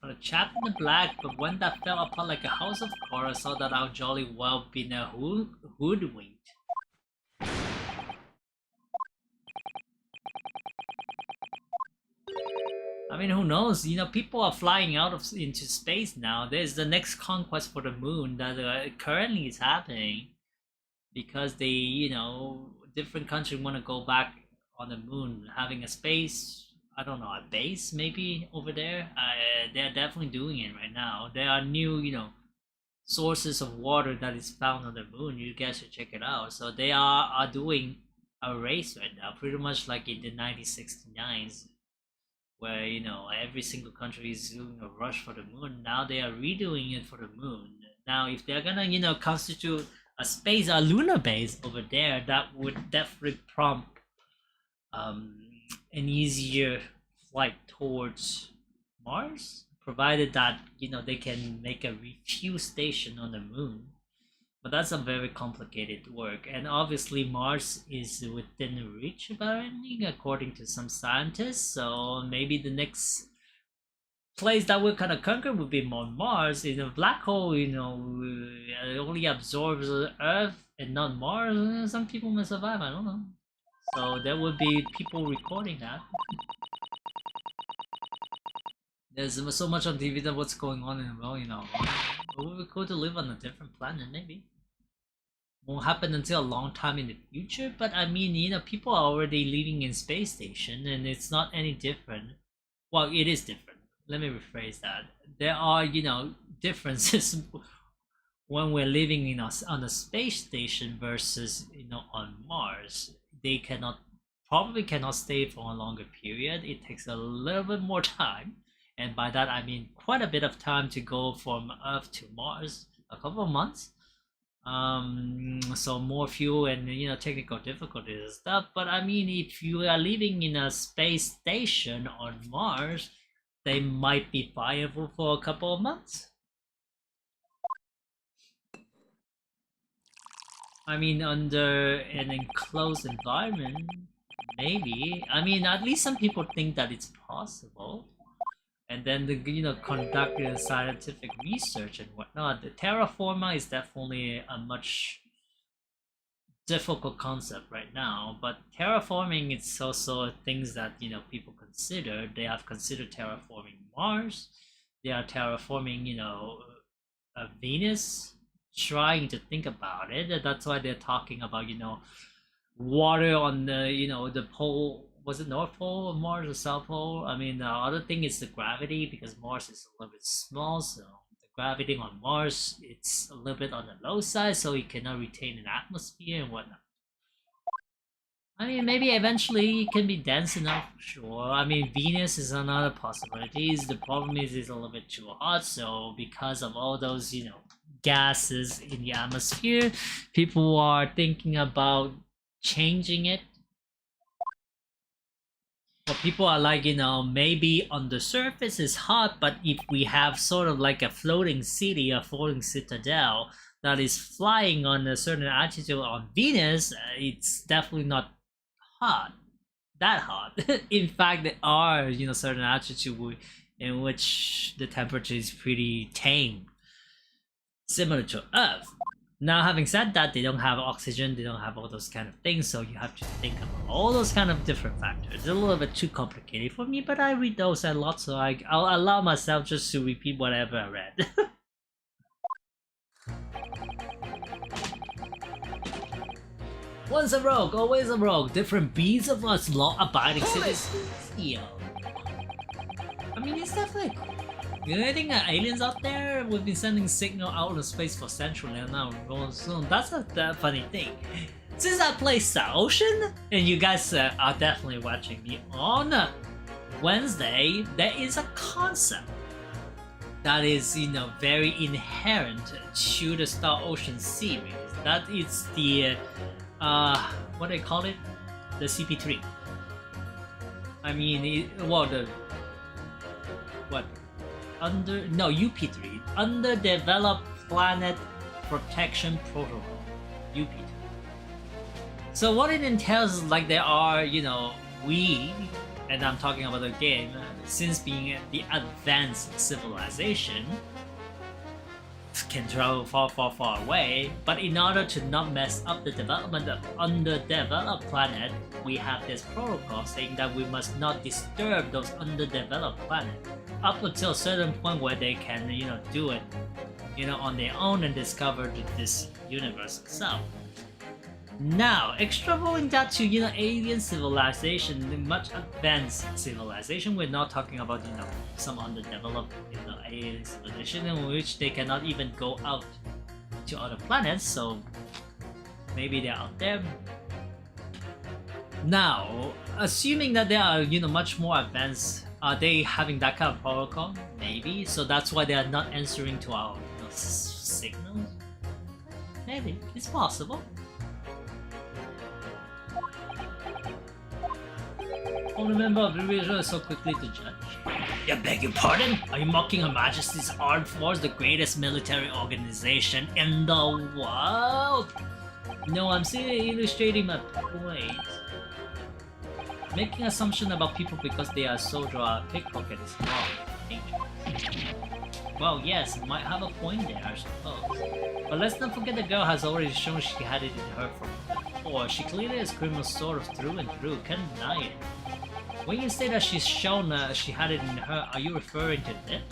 A chap in the black, but one that fell apart like a house of cards, saw that I'll jolly well been a hoodwinked. I mean, who knows? People are flying out into space now. There's the next conquest for the moon that currently is happening, because they, different countries want to go back on the moon, having a space. I don't know, a base maybe over there. They're definitely doing it right now. There are new, sources of water that is found on the moon. You guys should check it out. So they are doing a race right now, pretty much like in the 1969s, where every single country is doing a rush for the moon. Now they are redoing it for the moon. Now, if they're gonna constitute a lunar base over there, that would definitely prompt an easier flight towards Mars, provided that they can make a refuel station on the moon. But that's a very complicated work, and obviously Mars is within reach apparently, according to some scientists. So maybe the next place that we're gonna conquer would be on Mars. In a black hole, it only absorbs Earth and not Mars. Some people may survive, I don't know. So there would be people recording that. There's so much on TV that what's going on in the world, you know. It would be cool to live on a different planet, maybe. Won't happen until a long time in the future, but I mean, you know, people are already living in space station, and it's not any different. Well, it is different. Let me rephrase that. There are, you know, differences when we're living in on a space station versus, you know, on Mars. They probably cannot stay for a longer period. It takes a little bit more time. And by that I mean quite a bit of time to go from Earth to Mars, a couple of months. So more fuel and, you know, technical difficulties and stuff. But I mean, if you are living in a space station on Mars, they might be viable for a couple of months. I mean, under an enclosed environment, maybe. I mean, at least some people think that it's possible. And then you know, conduct scientific research and whatnot. The terraformer is definitely a much difficult concept right now, but terraforming it's also things that, you know, people consider. They have considered terraforming Mars. They are terraforming, you know, Venus, trying to think about it. That's why they're talking about, you know, water on the, you know, the pole. Was it North Pole of Mars or South Pole? I mean, the other thing is the gravity, because Mars is a little bit small, so the gravity on Mars, it's a little bit on the low side, so it cannot retain an atmosphere and whatnot. I mean, maybe eventually it can be dense enough, sure. I mean, Venus is another possibility. The problem is it's a little bit too hot, so because of all those, you know, gases in the atmosphere, people are thinking about changing it. But people are like, you know, maybe on the surface it's hot, but if we have sort of like a floating city, a floating citadel that is flying on a certain altitude on Venus, it's definitely not hot, that hot. In fact, there are, you know, certain altitude in which the temperature is pretty tame, similar to Earth. Now, having said that, they don't have oxygen, they don't have all those kind of things, so you have to think about all those kind of different factors. It's a little bit too complicated for me, but I read those a lot, so I'll allow myself just to repeat whatever I read. Once a rogue, always a rogue. Different breeds of us law-abiding citizens. Yo. I mean, it's definitely cool. You know, I think aliens out there, we've been sending signal out into space for centuries now. So that's a funny thing. Since I play Star Ocean, and you guys are definitely watching me on Wednesday, there is a concept that is, you know, very inherent to the Star Ocean series. That is the what do they call it? The CP3. I mean, UP3, Underdeveloped Planet Protection Protocol, UP3. So what it entails is like there are, you know, and I'm talking about the game, since being the advanced civilization, can travel far away, but in order to not mess up the development of underdeveloped planet, we have this protocol saying that we must not disturb those underdeveloped planets up until a certain point where they can, you know, do it, you know, on their own and discover this universe itself. Now, extrapolating that to, you know, alien civilization, much advanced civilization, we're not talking about, you know, some underdeveloped, you know, alien civilization in which they cannot even go out to other planets, so maybe they're out there. Now, assuming that they are, you know, much more advanced, are they having that kind of protocol? Maybe, so that's why they are not answering to our, you know, signals? Maybe, it's possible. Only member of the region is so quickly to judge. I beg your pardon? Are you mocking Her Majesty's Armed Force, the greatest military organization in the world? No, I'm simply illustrating my point. Making assumption about people because they are soldier or pickpocket is wrong. Well, yes, might have a point there, I suppose. But let's not forget the girl has already shown she had it in her from before. She clearly is criminal sort of through and through. Can't deny it. When you say that she's shown she had it in her, are you referring to this?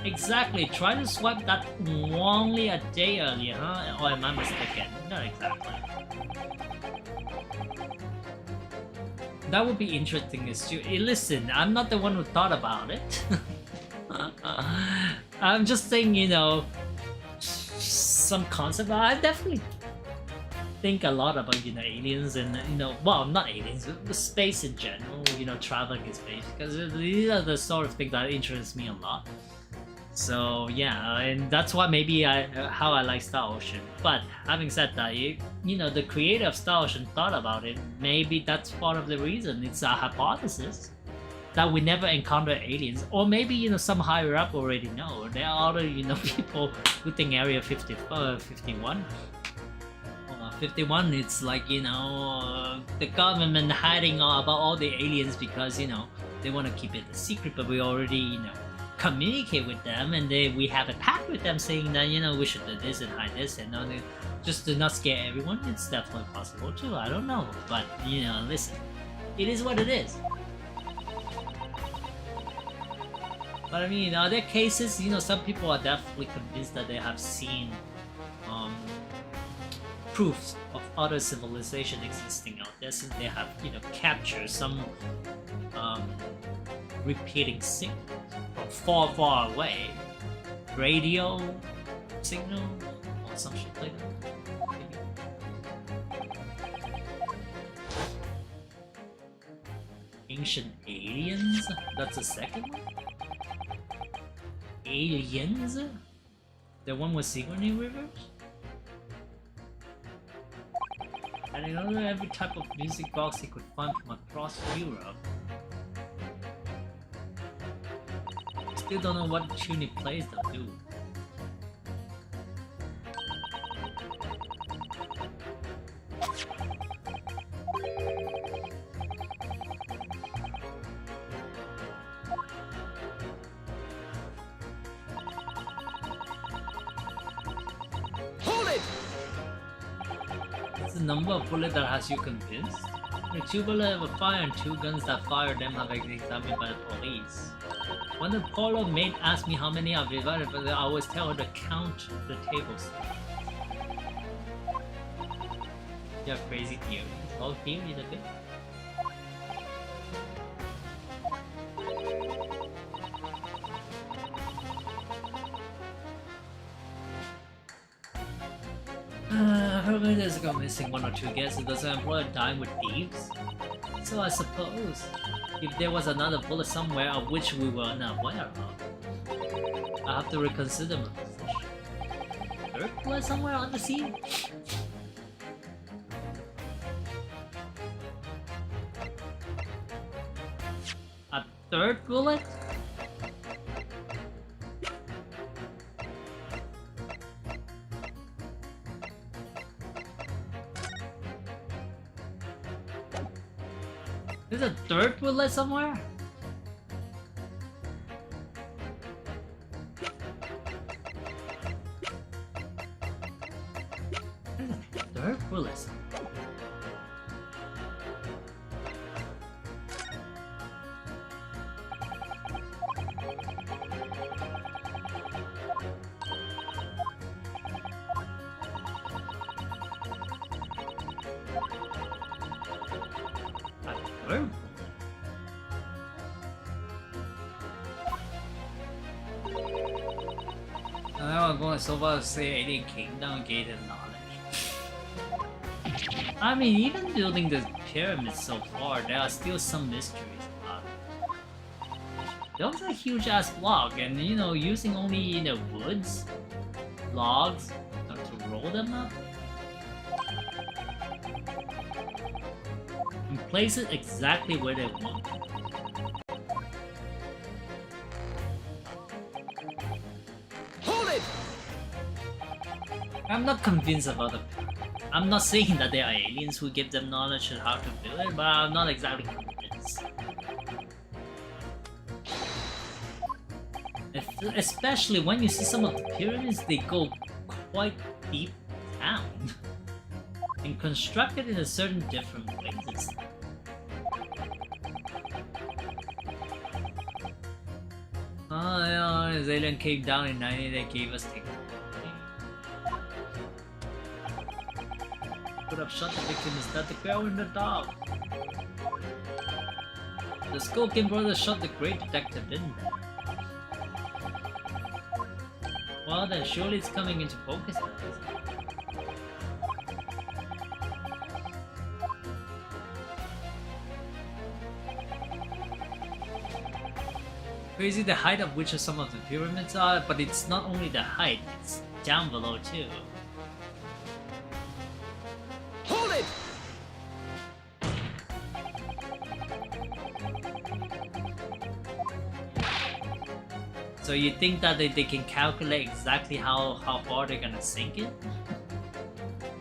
Exactly. Try to swipe that only a day earlier, huh? Or am I mistaken? Not exactly. That would be interesting as to listen, I'm not the one who thought about it. I'm just saying, you know, some concept. I definitely think a lot about, you know, aliens and, you know, well, not aliens, but space in general, you know, traveling in space, because these are the sort of things that interest me a lot. So yeah, and that's why maybe how I like Star Ocean. But having said that, you know, the creator of Star Ocean thought about it. Maybe that's part of the reason. It's a hypothesis that we never encounter aliens, or maybe, you know, some higher up already know. There are other, you know, people who think Area 51. 51, it's like, you know, the government hiding about all the aliens because, you know, they want to keep it a secret, but we already, you know, communicate with them, and we have a pact with them saying that, you know, we should do this and hide this, and just to not scare everyone. It's definitely possible too. I don't know, but, you know, listen, it is what it is. But I mean, in other cases, you know, some people are definitely convinced that they have seen proofs of other civilization existing out there, since they have, you know, captured some repeating signals from far away, radio signal or some shit like that. Ancient aliens? That's the second one? Aliens? The one with Sigourney Rivers? And in order every type of music box he could find from across Europe. Still don't know what tune he plays though, dude. Hold it! It's the number of bullets that has you convinced? The 2 bullets will fire and 2 guns that fire them have been examined by the police. When the polo maid asked me how many I've divided, but I always tell her to count the tables. You have crazy theories. All theories a bit. Her leaders go missing 1 or 2 guests. Does her employer die with thieves? So I suppose, if there was another bullet somewhere of which we were unaware of, I have to reconsider my position. Third bullet somewhere on the scene? A third bullet? There's a third bullet somewhere? There's a third bullet somewhere. I'm going so far as to say Alien Kingdom gated knowledge. I mean, even building the pyramids so far, there are still some mysteries about it. There was a huge ass block, and you know, using only, you know, woods, logs, to roll them up, and place it exactly where they want. I'm not convinced about the. I'm not saying that there are aliens who give them knowledge on how to build it, but I'm not exactly convinced. Especially when you see some of the pyramids, they go quite deep down. and constructed in a certain different ways. Oh, yeah, his alien came down in 90, they gave us technology. Could have shot the victim instead, the girl in the dark. The Skullkin brothers shot the great detective, didn't they? Well then, surely it's coming into focus now, isn't it? Crazy the height of which some of the pyramids are, but it's not only the height, it's down below too. Hold it! So you think that they can calculate exactly how far they're gonna sink it?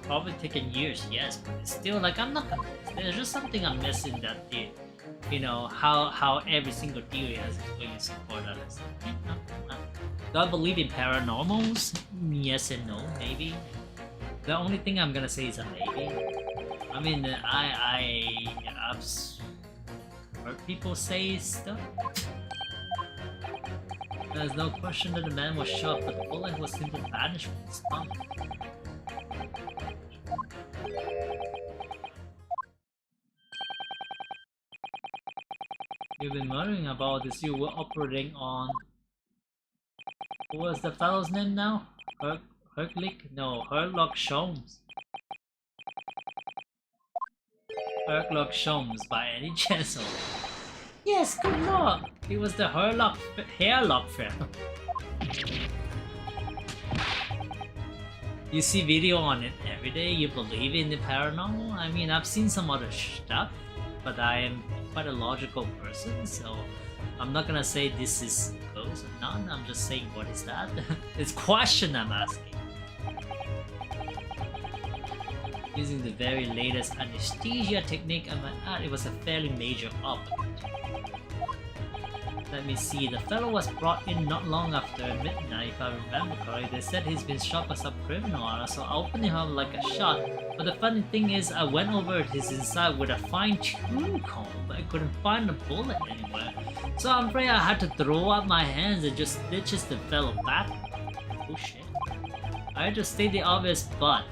Probably taking years, yes, but it's still like I'm not convinced. There's just something I'm missing that the, you know, how every single theory has its way and support others. Do I believe in paranormals? Yes and no, maybe. The only thing I'm gonna say is a maybe. I mean, I've heard people say stuff. There's no question that the man was shot, but the bullet was simply vanished from his stomach. You've been wondering about this. You were operating on... What was the fellow's name now? Herglick? No, Herlock Sholmes. Herlock Sholmes by any chance? Yes, good luck! He was the Hairlock fellow. You see video on it every day, you believe in the paranormal? I mean, I've seen some other stuff, but I am quite a logical person, so I'm not gonna say this is ghost or not, I'm just saying what is that? It's a question I'm asking. Using the very latest anesthesia technique, I might add it was a fairly major operation. Let me see, the fellow was brought in not long after midnight, if I remember correctly. They said he's been shot by some criminal, so I opened him up like a shot. But the funny thing is, I went over his inside with a fine-tune comb, but I couldn't find the bullet anywhere. So I'm afraid I had to throw up my hands and just stitches the fellow back. Oh shit. I had to state the obvious, but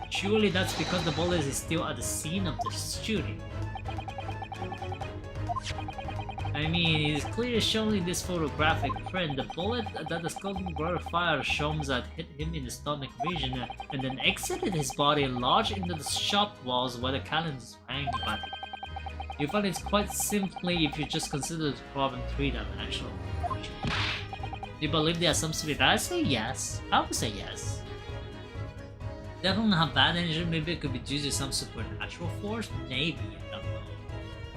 surely that's because the bullet is still at the scene of the shooting. I mean, it is clearly shown in this photographic print. The bullet that the Skullkin brother fired shows that hit him in the stomach region and then exited his body and lodged into the shop walls where the calendar is hanging by. You find it's quite simply if you just consider the problem three-dimensional. You believe there are some spirit? I say yes. I would say yes. Definitely not bad energy. Maybe it could be due to some supernatural force. Maybe, I don't know.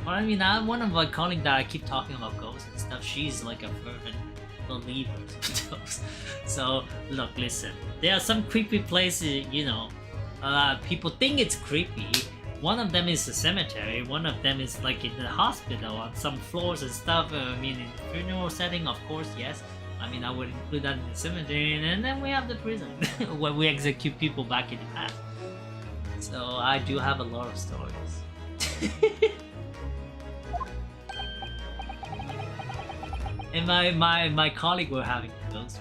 But I mean, I'm one of my colleagues that I keep talking about ghosts and stuff. She's like a fervent believer in those. So look, listen. There are some creepy places, you know. People think it's creepy. One of them is a cemetery. One of them is like in the hospital on some floors and stuff. I mean, in funeral setting, of course, yes. I mean, I would include that in the cemetery, and then we have the prison where we execute people back in the past. So I do have a lot of stories. And my colleague were having those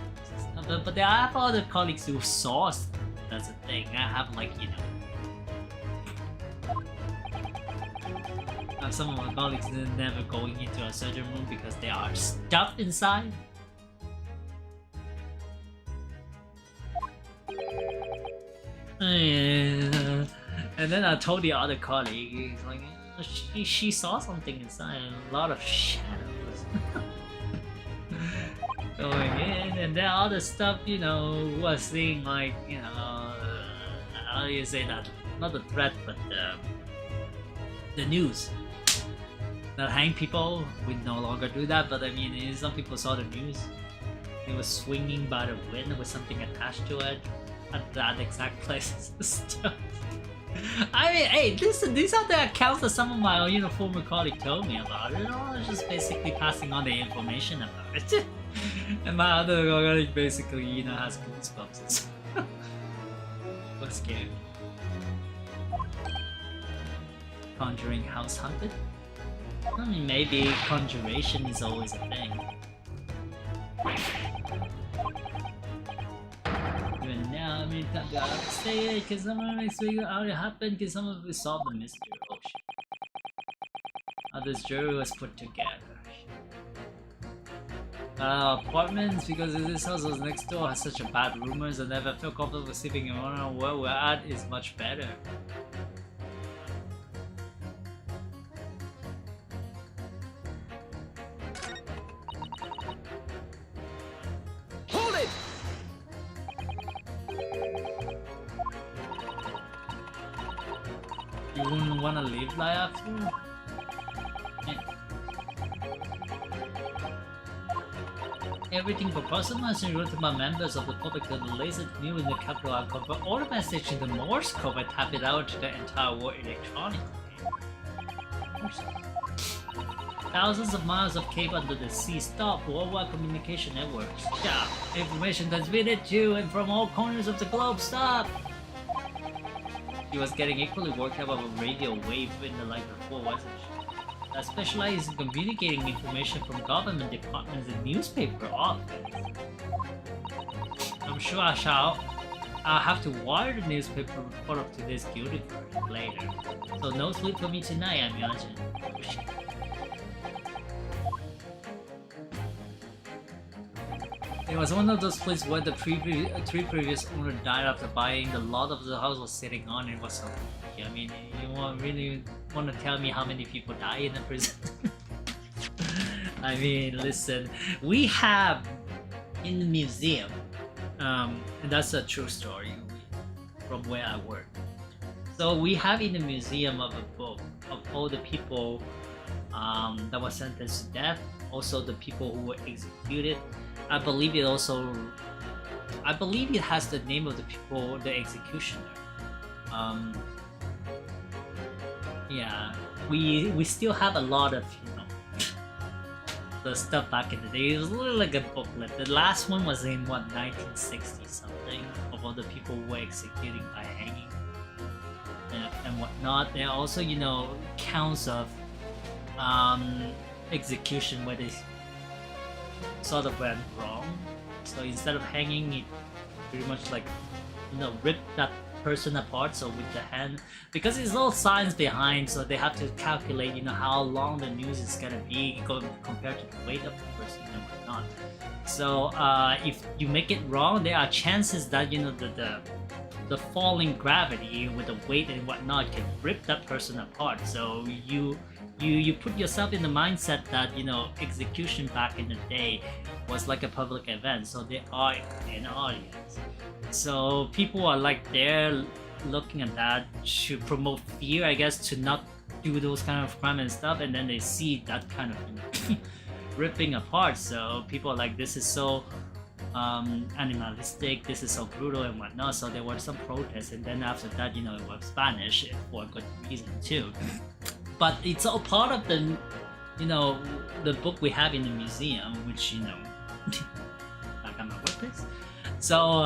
ones, but I have other colleagues who saw stuff. That's the thing. I have like, you know, some of my colleagues never going into a surgery room because they are stuffed inside. And then I told the other colleague, he's like, she saw something inside, a lot of shadows going in, and then all the stuff, you know, was seeing like, you know, how do you say that? Not the threat, but the news. That hang people, we no longer do that, but I mean, some people saw the news. It was swinging by the wind with something attached to it. At that exact place and stuff. I mean, hey, listen, these are the accounts that some of my, you know, former colleagues told me about it. I was just basically passing on the information about it. And my other colleague basically, you know, has goosebumps and stuff. But scared. Conjuring house hunted? I mean, maybe conjuration is always a thing. Even now, I mean, I gotta say it, cause someone makes figure out it happened, cause some of us solved the mystery. Oh shit. How this jury was put together. Apartments, because this house was next door has such a bad rumors, I never feel comfortable sleeping in one. Where we're at is much better. Hold it! You wouldn't wanna leave right after? Yeah. Everything for customers wrote to my members of the public to the laser new in the capital I convert all the message into Morse code and tap it out to the entire world electronically. Thousands of miles of cable under the sea stop worldwide communication networks. Yeah, information transmitted to and from all corners of the globe. Stop! She was getting equally worked up of a radio wave in the light before, wasn't she? I specialize in communicating information from government departments and newspaper office. I'm sure I'll have to wire the newspaper report up to this guilty verdict later. So no sleep for me tonight, I imagine. It was one of those places where the three previous owner died after buying the lot of the house was sitting on. It was so creepy. I mean, you really want to tell me how many people die in the prison? I mean, listen, we have in the museum, and that's a true story from where I work. So we have in the museum of a book of all the people that were sentenced to death, also the people who were executed. I believe it has the name of the people, the executioner. Yeah, we still have a lot of, you know, the stuff back in the day. It was a little like a booklet. The last one was in what, 1960 something, of all the people who were executing by hanging and whatnot. There are also, you know, counts of execution where they sort of went wrong. So instead of hanging, it pretty much like, you know, ripped that person apart. So with the hand, because there's no science behind, so they have to calculate, you know, how long the noose is gonna be compared to the weight of the person and whatnot. So if you make it wrong, there are chances that, you know, the falling gravity with the weight and whatnot can rip that person apart. So you put yourself in the mindset that, you know, execution back in the day was like a public event, so there are an audience. So people are like there looking at that to promote fear, I guess, to not do those kind of crime and stuff, and then they see that kind of, you know, ripping apart. So people are like, this is so animalistic, this is so brutal and whatnot. So there were some protests, and then after that, you know, it was Spanish for a good reason too. But it's all part of the, you know, the book we have in the museum, which, you know, back at my workplace. So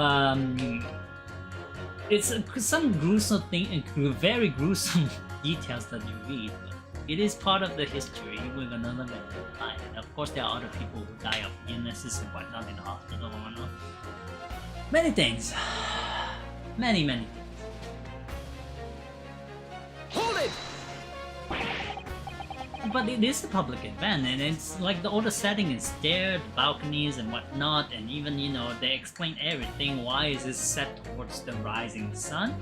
it's some gruesome thing and very gruesome details that you read. But it is part of the history. We're gonna live and die. And of course, there are other people who die of illnesses and whatnot in the hospital and whatnot. Many things, many things. Hold it! But it is a public event, and it's like all the setting is there, the balconies and whatnot, and even, you know, they explain everything. Why is this set towards the rising sun?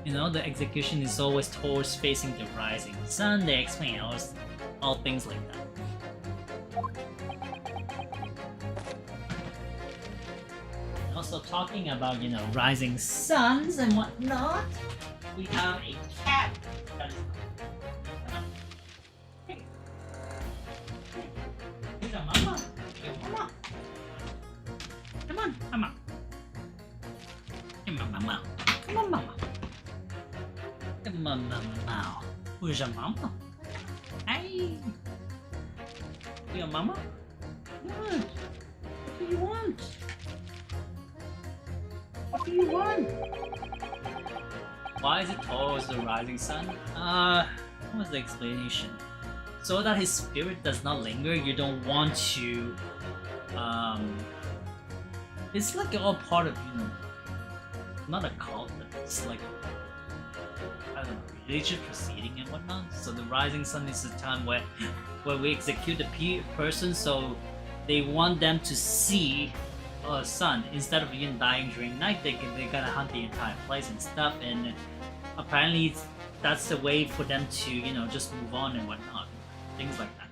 You know, the execution is always towards facing the rising sun. They explain all things like that. Also talking about, you know, rising suns and whatnot, we have a cat that is Mama. Mama. Come on, Mama. Come on, Mama. Come on, Mama. Come on, Mama. Who's your mama? Hey. Your mama? What? What do you want? What do you want? Why is it towards the rising sun? What was the explanation? So that his spirit does not linger, you don't want to, it's like all part of, you know, not a cult, but it's like, I don't know, religious proceeding and whatnot. So the rising sun is the time where we execute the person, so they want them to see sun instead of even dying during night. They gotta hunt the entire place and stuff, and apparently that's the way for them to, you know, just move on and whatnot, things like that.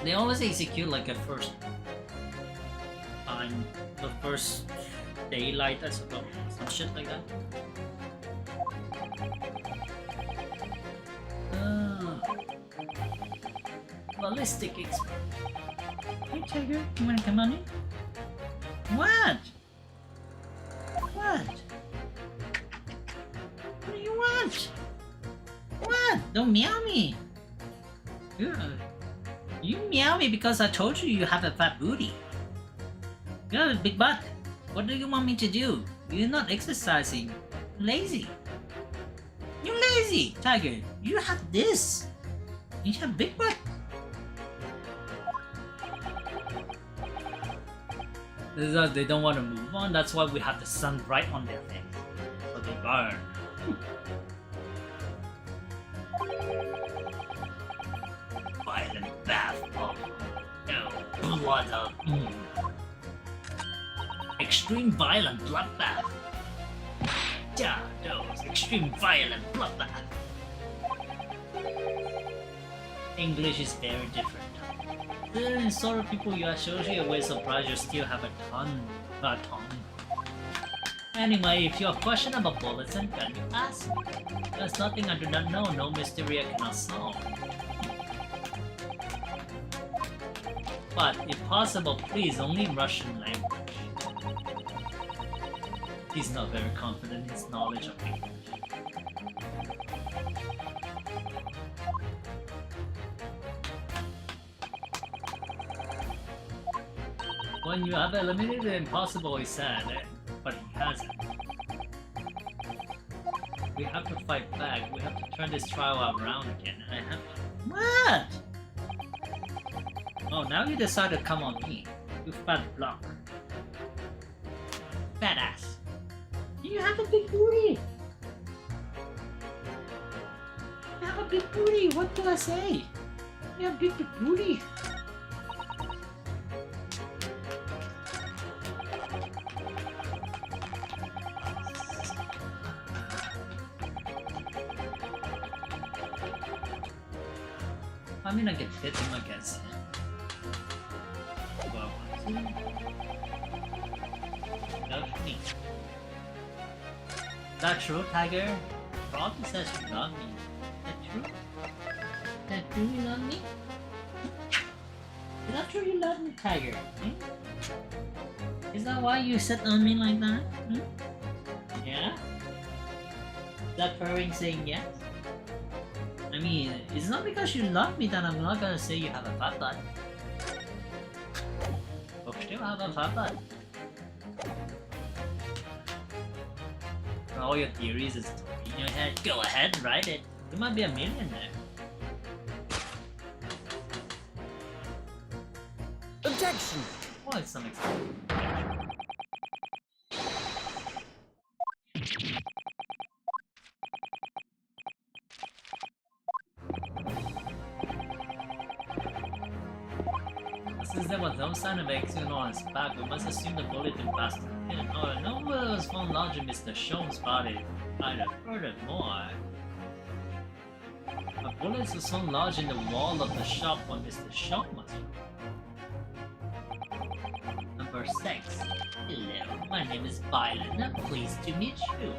They always execute like a first time, the first daylight, I suppose, some shit like that. Ballistic expert. Hey Tiger, you wanna come on in? What? What? What do you want? What? Don't meow me. Good. You meow me because I told you you have a fat booty. You have a big butt. What do you want me to do? You're not exercising. Lazy. You're lazy, Tiger. You have this. You have big butt. They don't want to move on. That's why we have the sun right on their face, so they burn. Violent bath of blood of extreme violent bloodbath. Yeah, those extreme violent bloodbath. English is very different. The sort of people you associate with, surprised you still have a tongue. Anyway, if you have questions about bullets and gun, you ask me. There's nothing I do not know, no mystery I cannot solve. But if possible, please only in Russian language. He's not very confident in his knowledge of English. When you have eliminated the impossible, he said, but he hasn't. We have to fight back. We have to turn this trial around again. I have to... What? Oh, now you decide to come on me. You fat block. Fat ass. You have a big booty. You have a big booty. What do I say? You have a big booty. I mean, I can hit him against him. Well, that's me. Is that true, Tiger? Probably says you love me. Is that true? Is that true you love me? Is that true you love me, Tiger? Hmm? Is that why you sit on me like that? Hmm? Yeah? Is that purring saying yes? I mean, it's not because you love me that I'm not gonna say you have a fat butt. But still have a fat butt. All your theories is in your head. Go ahead, write it. You might be a millionaire. Objection! Well, it's some extent. Since there was no sign of accident on his back, we must assume the bullet didn't pass through him. Oh, no bullet was found lodged in Mr. Shone's body. I'd have heard it more. A bullet was found lodged in the wall of the shop when Mr. Shone was found. Number 6. Hello, my name is Byron. I'm pleased to meet you.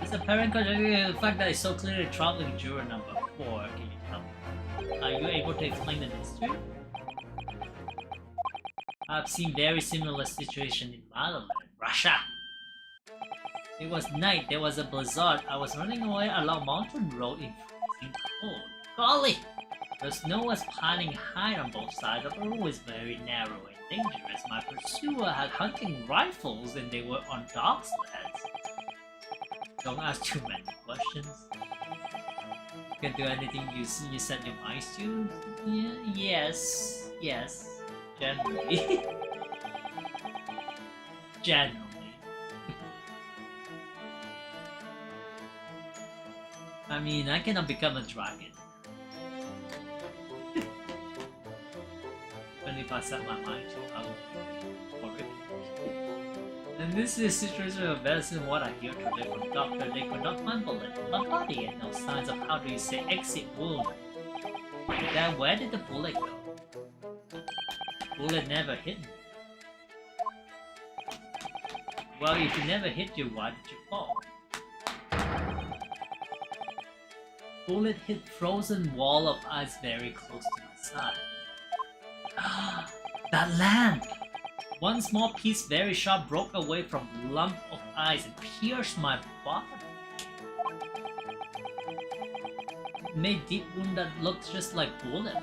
It's apparent considering the fact that I saw clearly traveling juror number 4. Can you tell me? Are you able to explain the mystery? I've seen very similar situation in motherland, Russia. It was night, there was a blizzard. I was running away along mountain road in freezing cold. Golly! The snow was piling high on both sides, the road was very narrow and dangerous. My pursuer had hunting rifles and they were on dog sleds. Don't ask too many questions. You can do anything you set your minds to? Yeah, yes. Generally. Generally. I mean, I cannot become a dragon. Only if I set my mind to, I will. Horrific. And this is a situation of better than what I hear today from doctor. They could not find bullet in my body and no signs of how do you say exit wound. Then where did the bullet go? Bullet never hit me. Well, if it never hit you, why did you fall? Bullet hit frozen wall of ice very close to my side. That lamp! One small piece very sharp broke away from lump of ice and pierced my body. It made deep wound that looked just like bullet.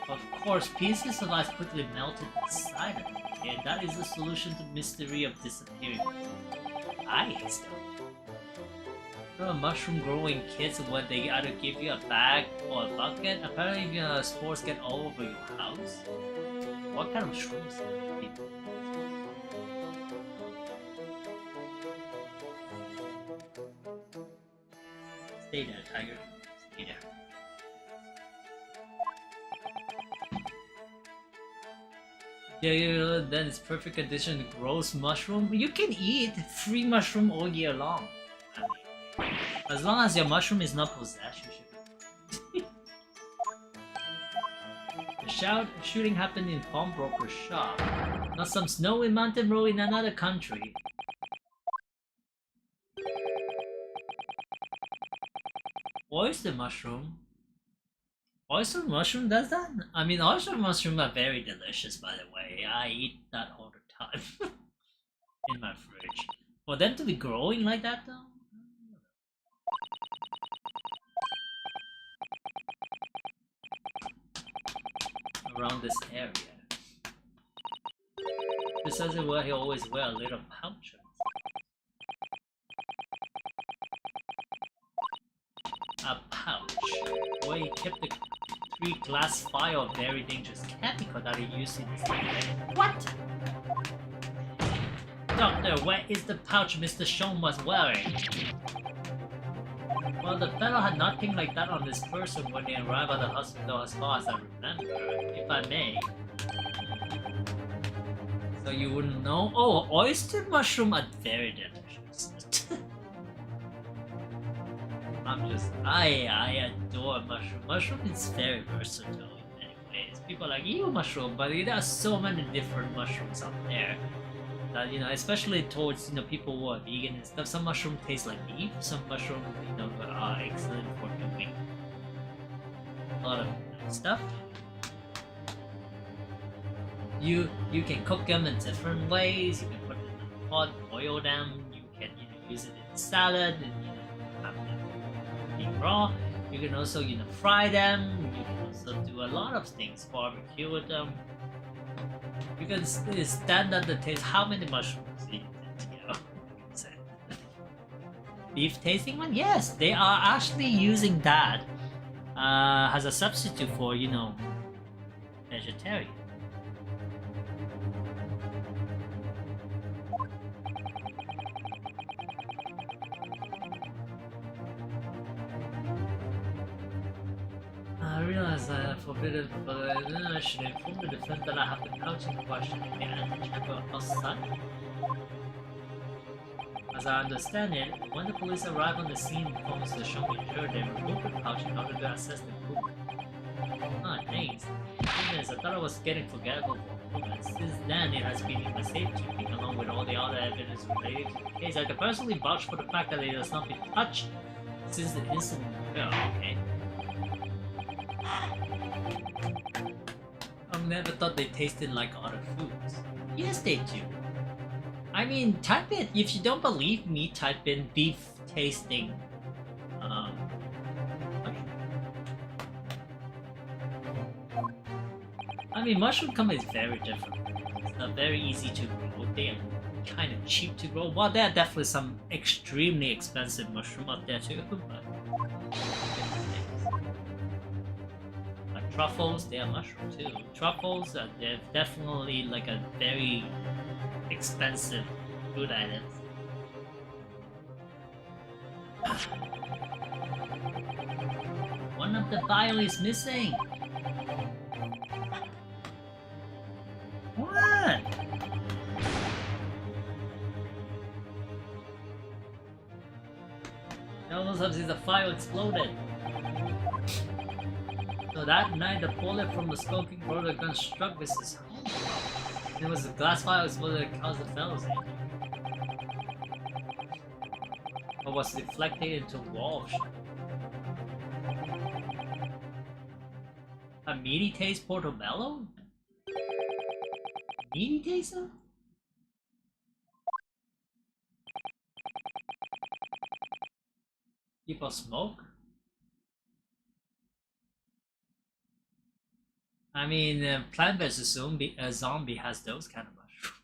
Of course, pieces of ice quickly melted inside of me, and that is the solution to the mystery of disappearing ice. You know, mushroom growing kids when they either give you a bag or a bucket. Apparently, if spores get all over your house. What kind of shrooms are people? Stay there, tiger. Stay there. Yeah, then it's perfect condition to grows mushroom. You can eat free mushroom all year long. As long as your mushroom is not possessed, you should. The shooting happened in pawnbroker shop, not some snowy mountain road in another country. Oyster mushroom? Oyster mushroom does that? I mean, oyster mushroom are very delicious, by the way. I eat that all the time in my fridge. For them to be growing like that, though? Around this area. Besides where he always wear a little pouch. A pouch where he kept the 3 glass vial of very dangerous chemical that he used in his life. What? Doctor, where is the pouch Mr. Shone was wearing? Well, the fellow had nothing like that on this person when they arrived at the hospital as far as I remember, if I may. So you wouldn't know? Oh, oyster mushroom are very delicious. I adore mushroom. Mushroom is very versatile in many ways. People are like, ew, mushroom, but there are so many different mushrooms out there. That, you know, especially towards, you know, people who are vegan and stuff. Some mushroom taste like beef, some mushroom, you know, are excellent for doing a lot of stuff. You can cook them in different ways. You can put them in a pot, boil them. You can, you know, use it in salad, and, you know, have them be raw. You can also, you know, fry them. You can also do a lot of things, barbecue with them. You can stand at the taste. How many mushrooms do you know? Beef tasting one? Yes, they are actually using that as a substitute for, you know, vegetarian. I realize I have forbidden, but I should inform the defense that I have the pouch in question again and check out outside. As I understand it, when the police arrived on the scene and informed the shopping juror, they removed the pouch in order to assess the movement. Ah, thanks. Goodness, I thought I was getting forgettable for a moment. Since then, it has been in my safekeeping along with all the other evidence related to the case. I can personally vouch for the fact that it has not been touched since the incident. Oh, okay. I've never thought they tasted like other foods. Yes, they do. I mean, type it. If you don't believe me, type in beef tasting. mean, mushroom comb is very different. It's not very easy to grow. They are kind of cheap to grow. Well, there are definitely some extremely expensive mushroom out there too, but like truffles, they are mushroom too. Truffles, they're definitely like a very expensive food item. One of the bio is missing. What? Almost as if the fire exploded. So that night, the bullet from the smoking rotor gun struck Mrs. Home. It was a glass fire exploded that caused the fellows. Or was deflected into walls. A meaty taste portobello? Meaty taster? People smoke? I mean, Plant vs. Zombie has those kind of mushrooms.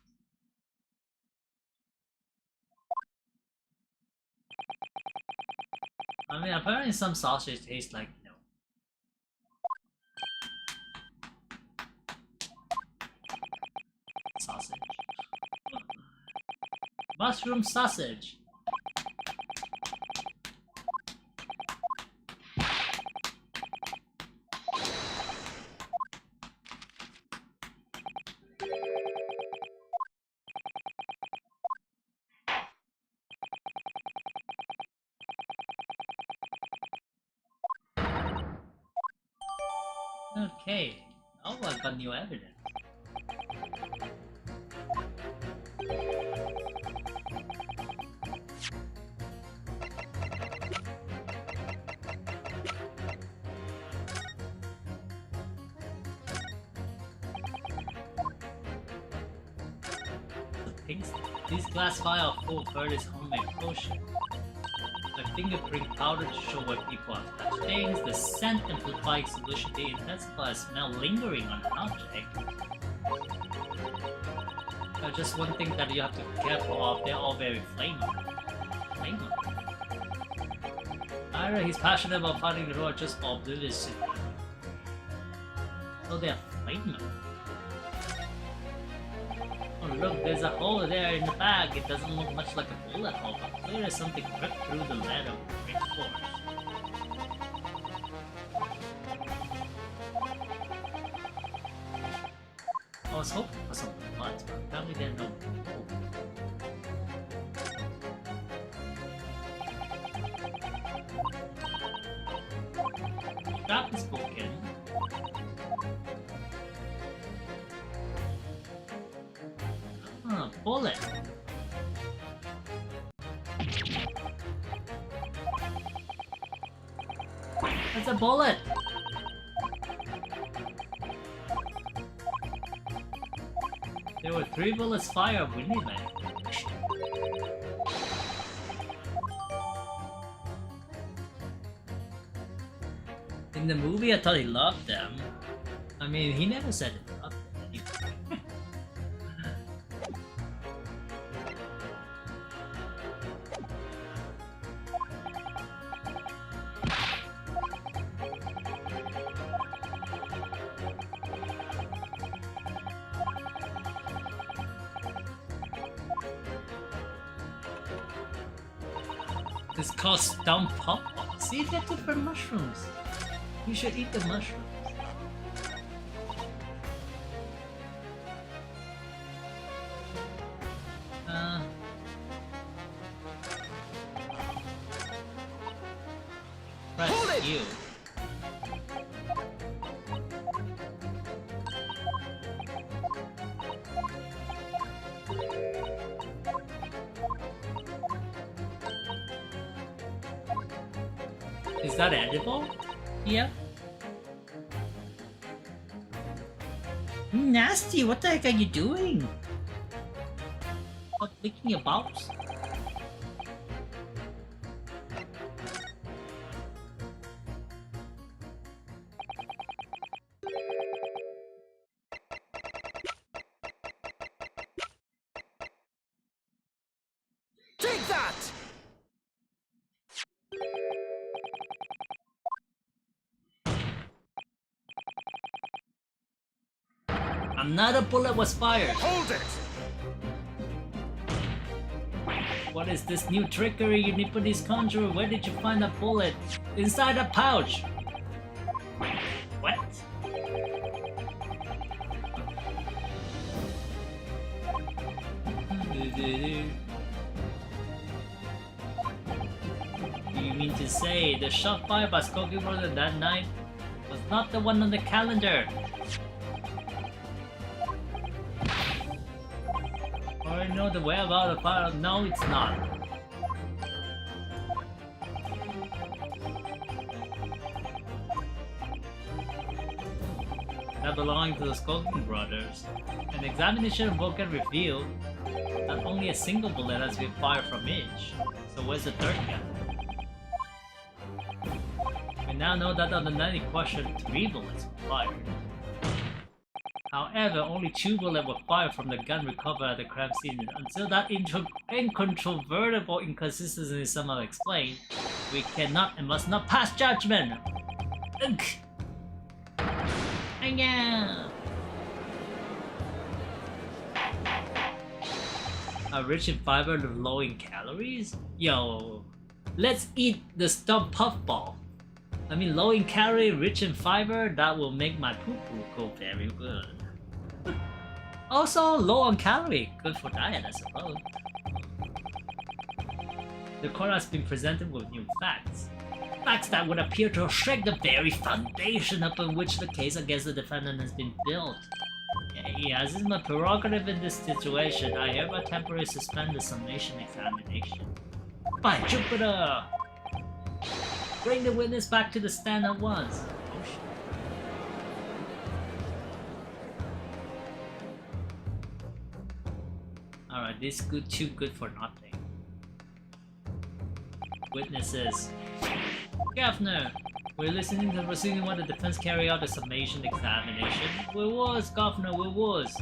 I mean, apparently some sausage tastes like, you know, sausage. Mushroom sausage. Okay, oh, I got new evidence. These glass vials are full of Curtis' homemade potion. The fingerprint powder to show where people have touched things. The scent amplifying solution to intensify smell lingering on an object. Just one thing that you have to be careful of, they're all very flammable. Either he's passionate about fighting the road, just oblivious to them. So they're flammable. Oh look, there's a hole there in the bag. It doesn't look much like a bullet hole, but clearly something ripped through the leather with great force. I was hoping for some blood, but apparently there's no blood. Trap is broken. Bullet. That's a bullet. There were 3 bullets fired of Winnie Man. In the movie, I thought he loved them. I mean, he never said he loved them. It's called stump pop. See, they're different mushrooms. You should eat the mushrooms. Press you. Is that edible? Yeah. Nasty, what the heck are you doing? What, licking your balls? Another bullet was fired. Hold it! What is this new trickery, you Nipponese conjurer? Where did you find that bullet? Inside a pouch! What? You mean to say the shot fired by Skokie Brother that night was not the one on the calendar? I know the whereabouts of fire. No, it's not. That belonging to the Skokie brothers. An examination of both can reveal that only a single bullet has been fired from each. So where's the third gun? We now know that on the night in question, 3 bullets were fired. However, only 2 bullets were fired from the gun recovered at the crime scene. Until that incontrovertible inconsistency is somehow explained, we cannot and must not pass judgment! Ugh. Yeah. Rich in fiber, low in calories? Yo, let's eat the stuffed puffball. I mean, low in calorie, rich in fiber, that will make my poo-poo go very good. Also, low on calorie, good for diet, I suppose. The court has been presented with new facts. Facts that would appear to shake the very foundation upon which the case against the defendant has been built. As is my prerogative in this situation, I hereby temporarily suspend the summation examination. By Jupiter! Bring the witness back to the stand at once. Oh shit. Alright, this is good, too good for nothing. Witnesses. Governor, we're listening to the proceeding while the defense carry out the summation examination. Where was, Governor, where was?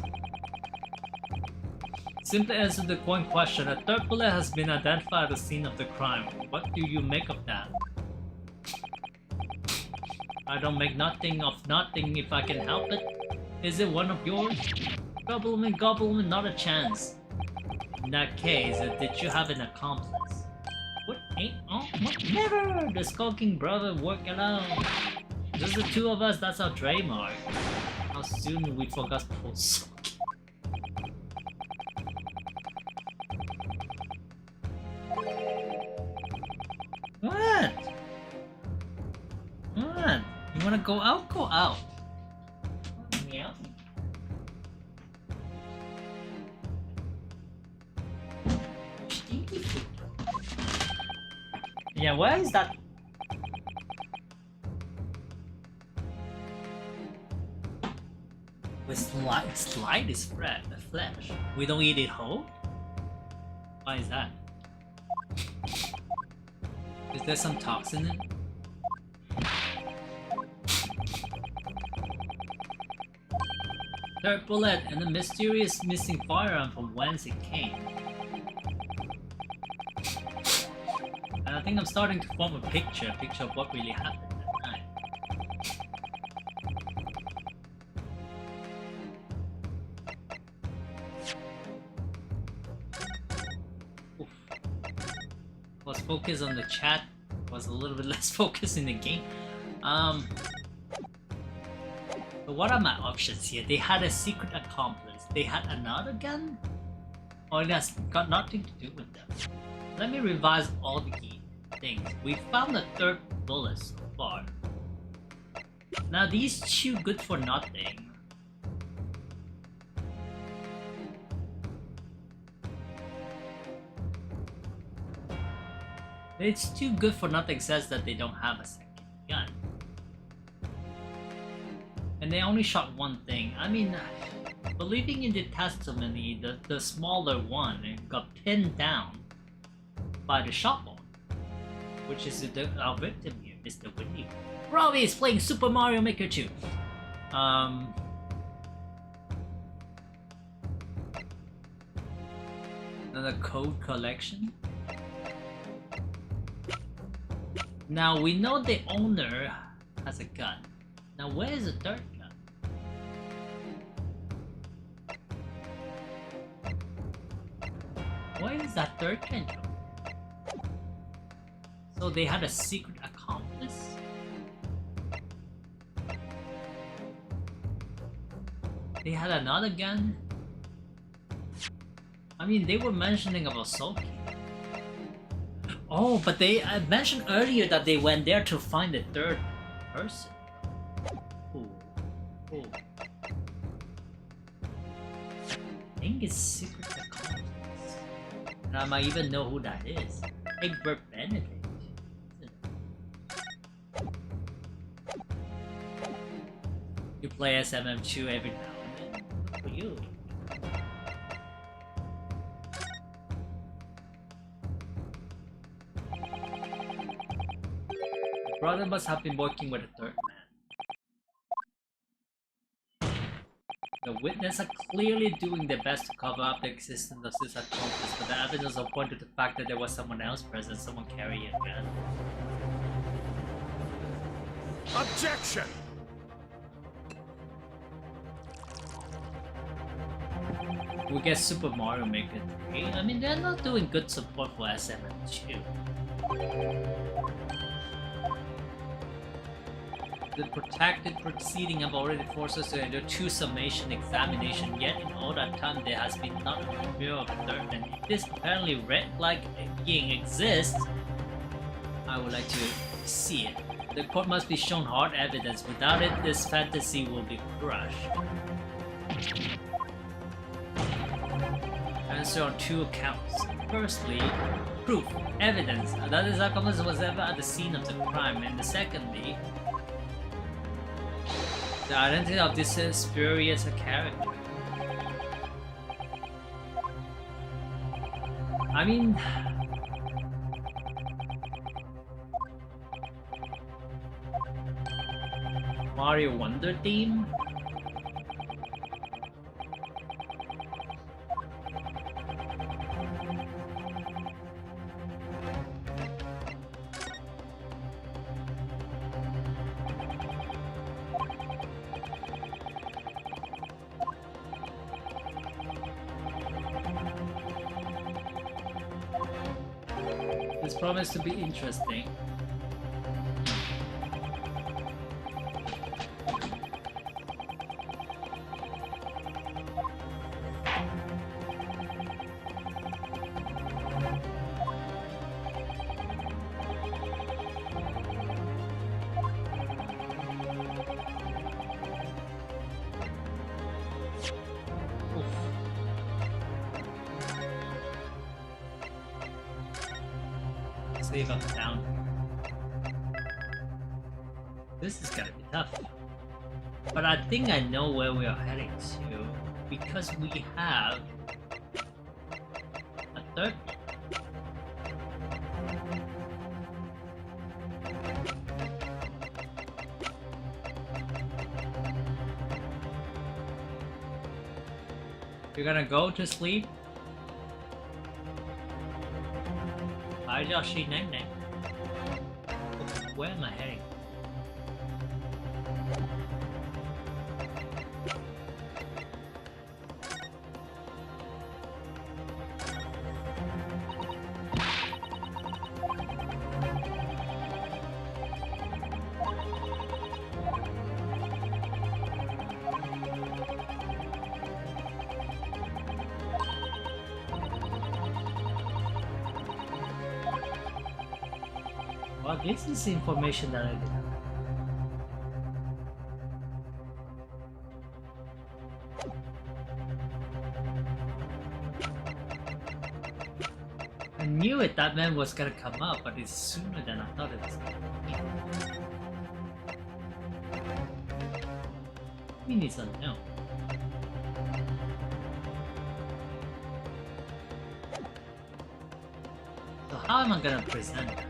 Simply answer the one question. A third bullet has been identified at the scene of the crime. What do you make of that? I don't make nothing of nothing if I can help it. Is it one of yours? Gobbleman, not a chance. In that case, did you have an accomplice? What ain't? Oh, what? Never! The skulking brother work alone. Just the 2 of us, that's our trademark. How soon we forgot Paul Sock. What? What? You wanna go out? Go out. Yeah. Stinky food. Yeah, where is that? We slide is flesh. We don't eat it whole? Why is that? Is there some toxin in it? Third bullet and the mysterious missing firearm from whence it came. And I think I'm starting to form a picture of what really happened that night. Oof. Was focused on the chat, was a little bit less focused in the game. But what are my options here? They had a secret accomplice. They had another gun? Or it has got nothing to do with them. Let me revise all the key things. We found the third bullet so far. Now these 2 good for nothing. It's 2 good for nothing says that they don't have a second gun. And they only shot one thing. I mean, believing in the testimony, the smaller one got pinned down by the shotgun, which is our victim here, Mr. Whitney. Robbie is playing Super Mario Maker 2. Another code collection. Now we know the owner has a gun. Now where is the third gun? Why is that third guy jumping? So they had a secret accomplice? They had another gun? I mean, they were mentioning about Soki. Oh, but they mentioned earlier that they went there to find the third person. Ooh. Ooh. I think it's secret accomplice. And I might even know who that is. Egbert Benedict. You play SMM2 every now and then. Good for you. The brother must have been working with a third man. The witnesses are clearly doing their best to cover up the existence of this accomplice, but the evidence will point to the fact that there was someone else present, someone carrying a gun. Objection! We get Super Mario Maker 3. I mean, they're not doing good support for SMM2. The protracted proceeding have already forced us to endure 2 summation examination, yet in all that time there has been not a review of a third, and if this apparently red flag being exists, I would like to see it. The court must be shown hard evidence. Without it, this fantasy will be crushed. Answer on 2 accounts. Firstly, proof, evidence that this accomplice was ever at the scene of the crime, and secondly, the identity of this spurious character. I mean, Mario Wonder theme? This promised to be interesting. Save up down. This is gonna be tough. But I think I know where we are heading to because we have a third. You're gonna go to sleep? Where am I heading? Well, this is information that I didn't have. I knew it, that man was gonna come up, but it's sooner than I thought it was gonna be. We need some help. So how am I gonna present that?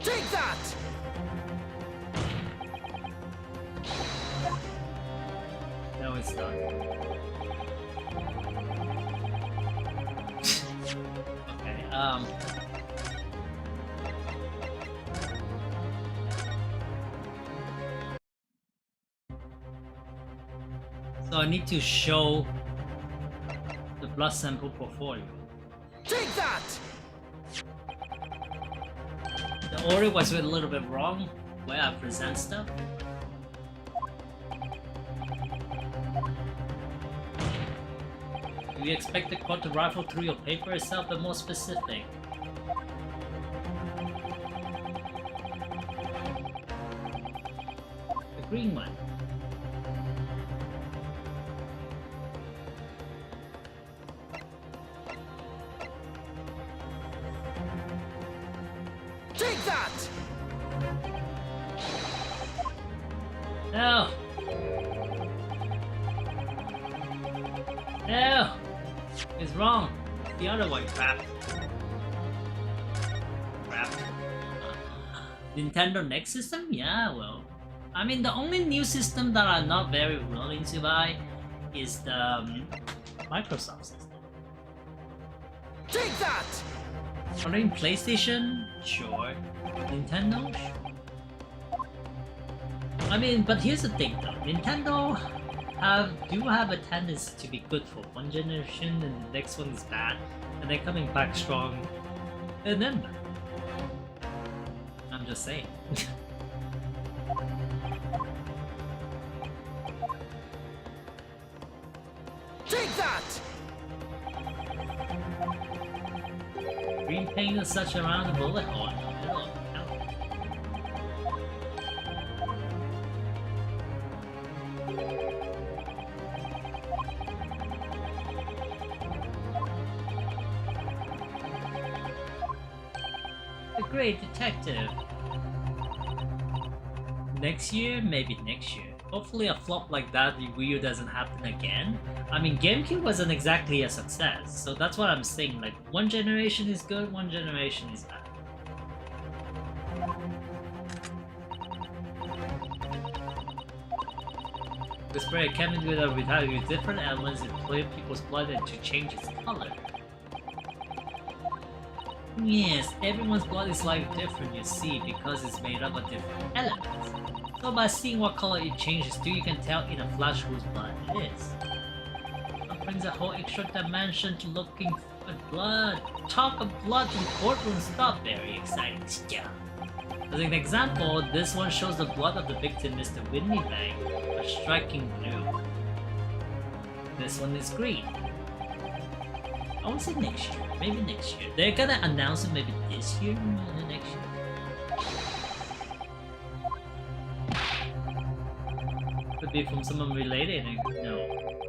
Take that! No, it's not. Okay, So I need to show the blood sample portfolio. Take that! The order was a little bit wrong where I present stuff. Do you expect the quad to rifle through your paper itself, but more specific? The green one. Take that! No! No! It's wrong. The other one, crap. Crap. Nintendo Next system? Yeah, well. I mean, the only new system that I'm not very willing to buy is the Microsoft system. Take that! Ordering PlayStation? Sure. Nintendo? Sure. I mean, but here's the thing though. Nintendo do have a tendency to be good for one generation and the next one is bad, and they're coming back strong and then bad. I'm just saying. Take that! Green paint is such around the bullet hole in the middle of the counter. The Great Detective. Next year? Maybe next year. Hopefully a flop like that, the Wii U doesn't happen again. I mean, GameCube wasn't exactly a success, so that's what I'm saying, like, one generation is good, one generation is bad. The spray came in with a with different elements that play people's blood and to change its color. Yes, everyone's blood is slightly different, you see, because it's made up of different elements. So by seeing what color it changes to, you can tell in a flash whose blood it is. That brings a whole extra dimension to looking at blood. Talk of blood in courtroom stuff, very exciting stuff. As an example, this one shows the blood of the victim, Mr. Winniebang, a striking blue. This one is green. I would say next year, maybe next year. They're gonna announce it maybe this year, next year. Could be from someone related. No,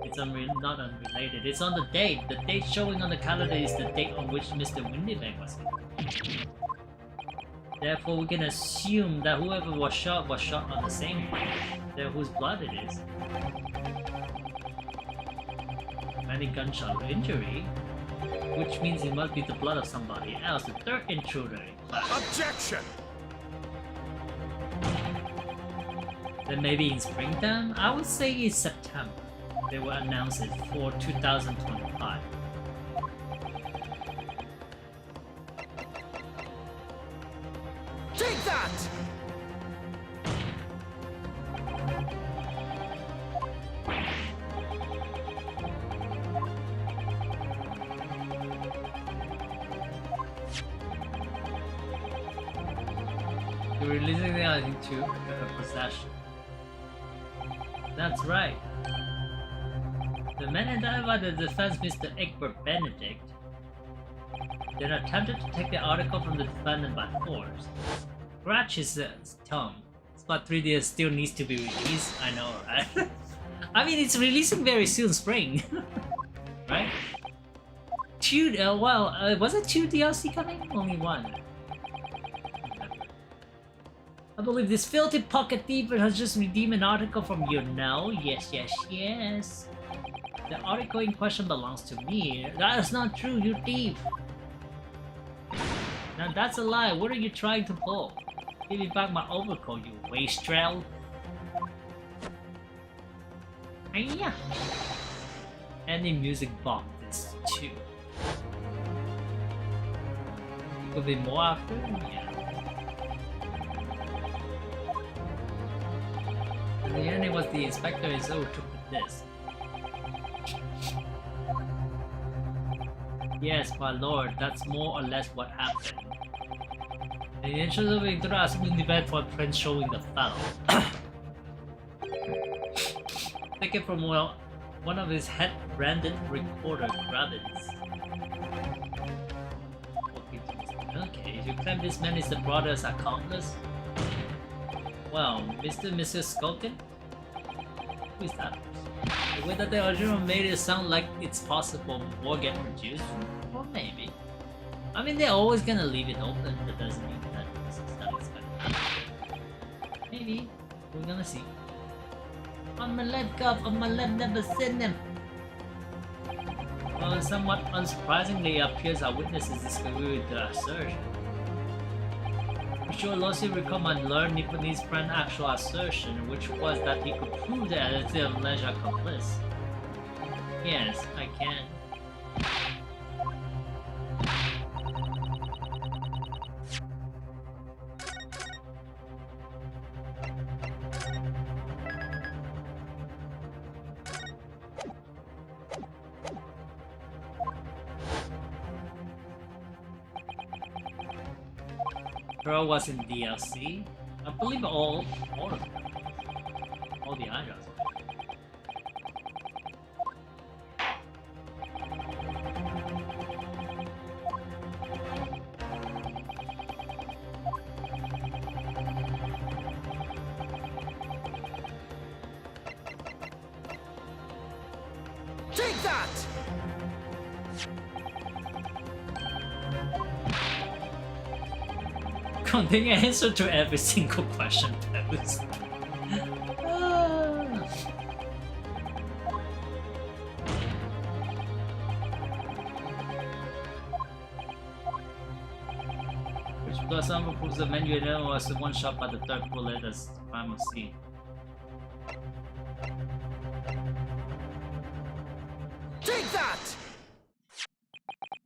it's not unrelated. It's on the date. The date showing on the calendar is the date on which Mr. Winniebang was killed. Therefore, we can assume that whoever was shot on the same day. There, whose blood it is. Many gunshot injury, which means it must be the blood of somebody else. The third intruder. Objection! Then maybe in springtime? I would say it's September. They will announce it for 2025. Take that! You're releasing it into possession. That's right. The man indicted by the defense, Mr. Egbert Benedict, then attempted to take the article from the defendant by force. Scratch his tongue. Spot 3DS still needs to be released. I know, right? I mean, it's releasing very soon, spring. Right? Was it 2 DLC coming? Only 1. I believe this filthy pocket thief has just redeemed an article from you now. Yes, yes, yes. The article in question belongs to me. That is not true, you thief. Now that's a lie. What are you trying to pull? Give me back my overcoat, you wastrel. Yeah. Any music box is too. Could be more after? Yeah. And the end it was the inspector is who took this. Yes, my lord, that's more or less what happened. In the interest of interacting the event for Prince showing the fellow. Take it from one of his head-branded recorder grabbins. Okay, you claim this man is the brother's accomplice? Well, Mr. and Mrs. Skulkin? Who is that? The way that the original made it sound like it's possible more get reduced? Well, maybe. I mean, they're always gonna leave it open, but doesn't mean that it's gonna happen. Maybe. We're gonna see. On my left, Gov, on my left, never seen them. Well, somewhat unsurprisingly, it appears our witnesses disagree with the assertion. I'm sure Lossie recall my learned Nipponese friend's actual assertion, which was that he could prove the identity of alleged accomplice. Yes, I can. Girl was in DLC. I believe all of them. All the idols. Take that! Containing an answer to every single question posed. Which because some proves the menu was one shot by the third bullet as the crime scene. Take that!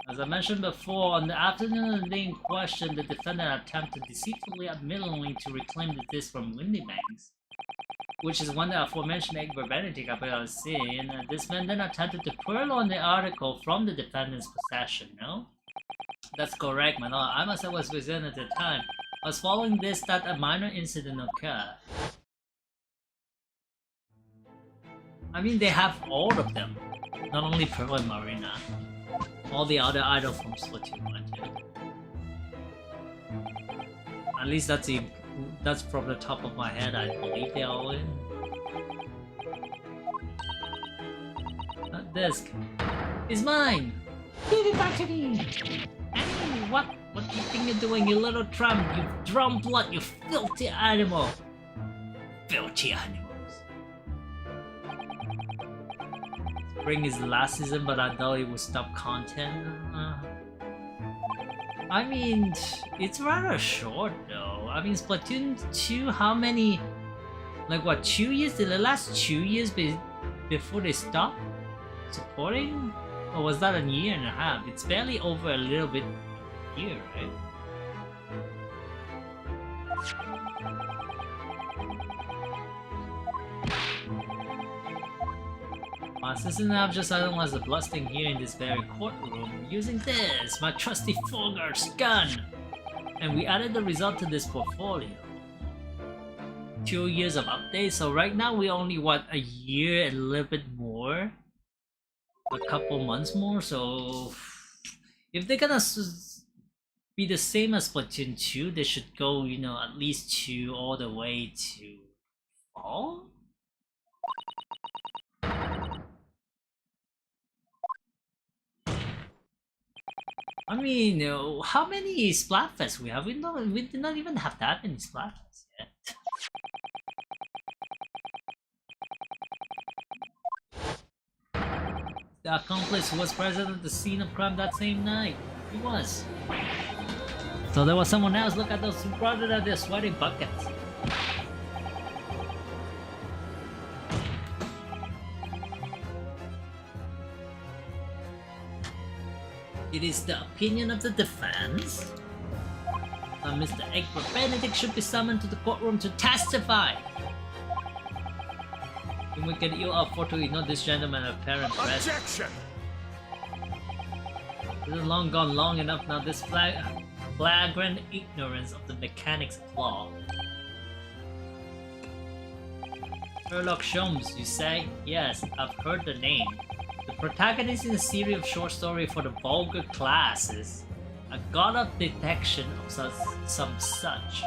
As I mentioned before, on the afternoon of the day in question, the defendant attempted deceitfully unwillingly to reclaim the disc from MiniGames, which is one that aforementioned Egbert Benedict appeared as seen. This man then attempted to purloin the article from the defendant's possession, no? That's correct, my lord. I myself was present at the time. I was following this that a minor incident occurred. I mean, they have all of them. Not only Pearl and Marina. All the other idols from Splatoon 1 too. At least that's from the top of my head. I believe they're all in. That disc is mine. Give it back to me. Hey, what do you think you're doing, you little tramp? You drum blood, you filthy animal. Filthy animals. Spring is the last season, but I thought it would stop content. I mean, it's rather short though. I mean, Splatoon 2, how many? Like what, 2 years? Did it last 2 years before they stopped supporting? Or was that a year and a half? It's barely over a little bit here, right? My assistant now just analyzed the bloodstain here in this very courtroom using this, my trusty Fogger's gun! And we added the result to this portfolio. 2 years of updates, so right now we only, what, a year and a little bit more? A couple months more, so... If they're gonna be the same as Splatoon 2, they should go, you know, at least 2 all the way to fall? I mean, how many Splatfests we have? We did not even have that many Splatfests yet. The accomplice was present at the scene of crime that same night. He was. So there was someone else. Look at those brothers that they're sweating buckets. It is the opinion of the defense that Mr. Egbert Benedict should be summoned to the courtroom to testify. And we can ill afford to ignore this gentleman apparent presence. Objection! Isn't long gone long enough now, this flagrant ignorance of the mechanics of law. Sherlock Holmes, you say? Yes, I've heard the name. The protagonist in a series of short stories for the vulgar classes. A god of detection of some such.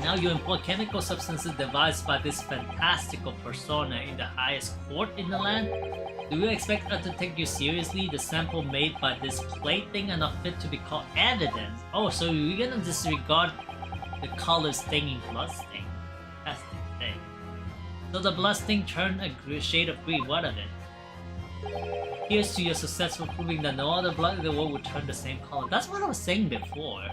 Now you employ chemical substances devised by this fantastical persona in the highest court in the land? Do you expect us to take you seriously? The sample made by this plaything are not fit to be called evidence. Oh, so you're gonna disregard the color staining blood stain. That's the thing. So the blood stain turned a shade of green. What of it? Here's to your successful proving that no other blood in the world would turn the same color. That's what I was saying before.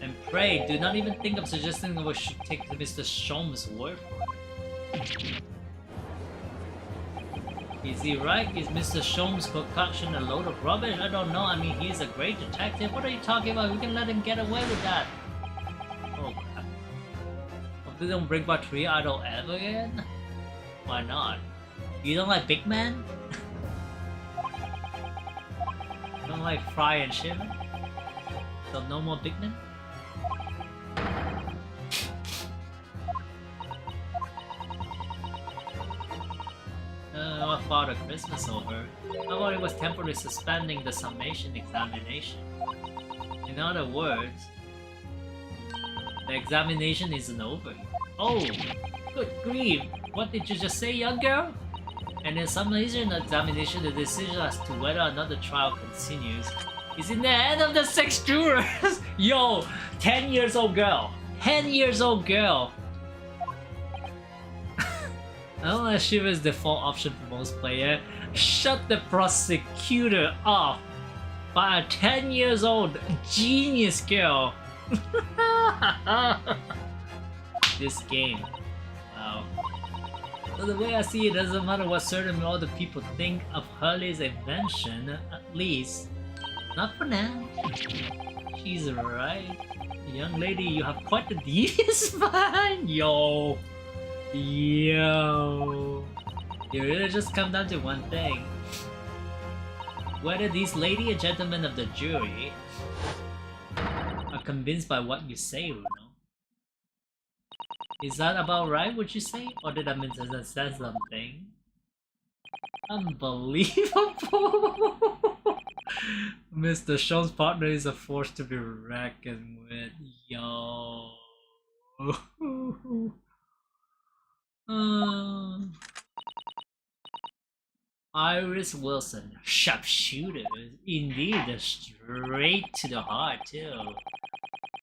And pray, do not even think of suggesting that we should take Mr. Shom's word for it. Is he right? Is Mr. Shom's concoction a load of rubbish? I don't know. I mean, he's a great detective. What are you talking about? We can let him get away with that. Oh crap. Hope they don't bring back Tree Idol ever again? Why not? You don't like Big Man? You don't like Fry and Shiver? So no more Big Man? What Father Christmas over? I thought it was temporarily suspending the summation examination. In other words, the examination isn't over. Oh, good grief! What did you just say, young girl? And in summation examination, the decision as to whether or not the trial continues is in the hand of the 6 jurors! Yo, 10 years old girl! 10 years old girl! I don't know if Shiva's default option for most players. Shut the prosecutor off by a 10 years old genius girl. This game. Wow. So the way I see it, doesn't matter what certain other people think of Hurley's invention, at least not for now. She's right. Young lady, you have quite the devious mind. Yo. Yo, it really just come down to one thing. Whether these lady and gentlemen of the jury are convinced by what you say, Runo. Is that about right, would you say? Or did I misunderstand something? Unbelievable! Mr. Show's partner is a force to be reckoned with. Yo. Iris Wilson, sharpshooter, indeed, straight to the heart too.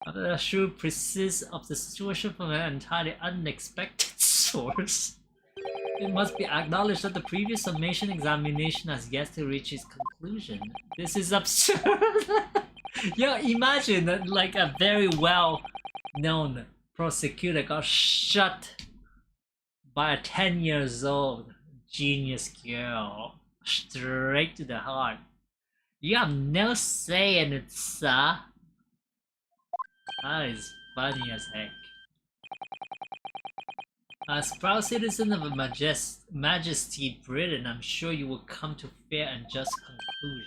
After the shrewd persists of the situation from an entirely unexpected source, it must be acknowledged that the previous summation examination has yet to reach its conclusion. This is absurd. Yo, imagine that like a very well-known prosecutor got shut by a 10 years old genius girl straight to the heart. You have no say in it, sir. That is funny as heck. As proud citizen of a majesty Britain, I'm sure you will come to fair and just conclusion.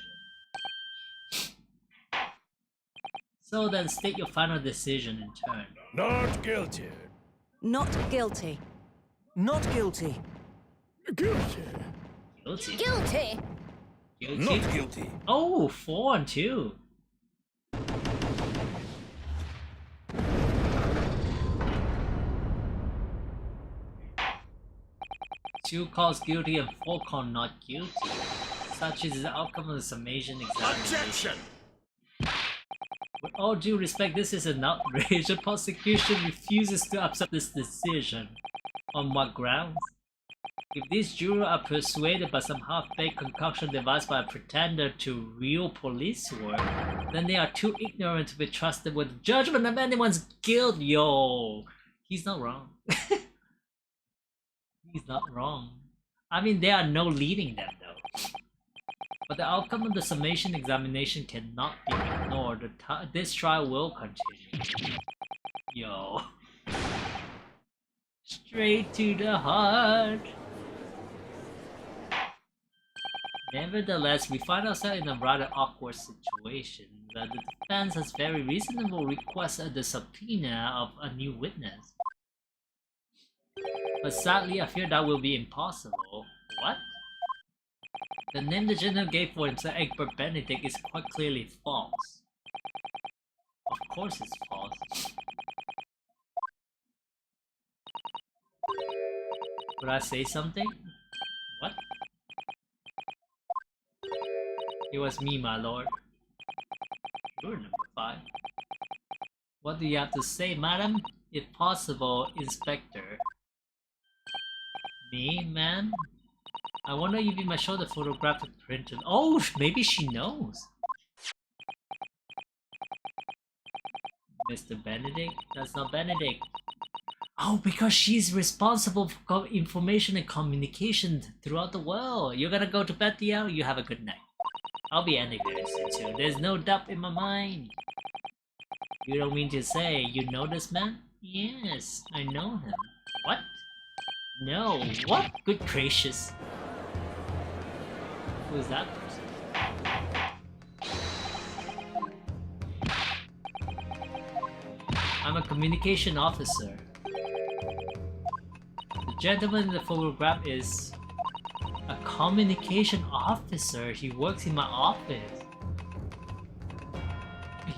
So then state your final decision in turn. Not guilty. Not guilty. Not guilty. Guilty. Guilty? Guilty. Guilty? Not guilty. Oh, 4 and 2. Two calls guilty and 4 call not guilty. Such is the outcome of the summation examination. Objection! With all due respect, this is an outrage. The prosecution refuses to accept this decision. On what grounds? If these jurors are persuaded by some half-baked concoction devised by a pretender to real police work, then they are too ignorant to be trusted with the judgment of anyone's guilt. Yo, he's not wrong. He's not wrong. I mean, there are no leading them though. But the outcome of the summation examination cannot be ignored. This trial will continue. Yo. Straight to the heart. Nevertheless, we find ourselves in a rather awkward situation. The defense has very reasonable requested the subpoena of a new witness. But sadly, I fear that will be impossible. What? The name the general gave for himself, Egbert Benedict, is quite clearly false. Of course it's false. Would I say something? What? It was me, my lord. You're number 5. What do you have to say, madam? If possible, Inspector. Me, ma'am? I wonder if you might show the photographic printed. Oh, maybe she knows. Mr. Benedict? That's not Benedict. Oh, because she's responsible for information and communication throughout the world. You're gonna go to bed, Theo? You have a good night. I'll be ending very soon too. There's no doubt in my mind. You don't mean to say you know this man? Yes, I know him. What? No. What? Good gracious. Who is that person? I'm a communication officer. The gentleman in the photograph is a communication officer. He works in my office.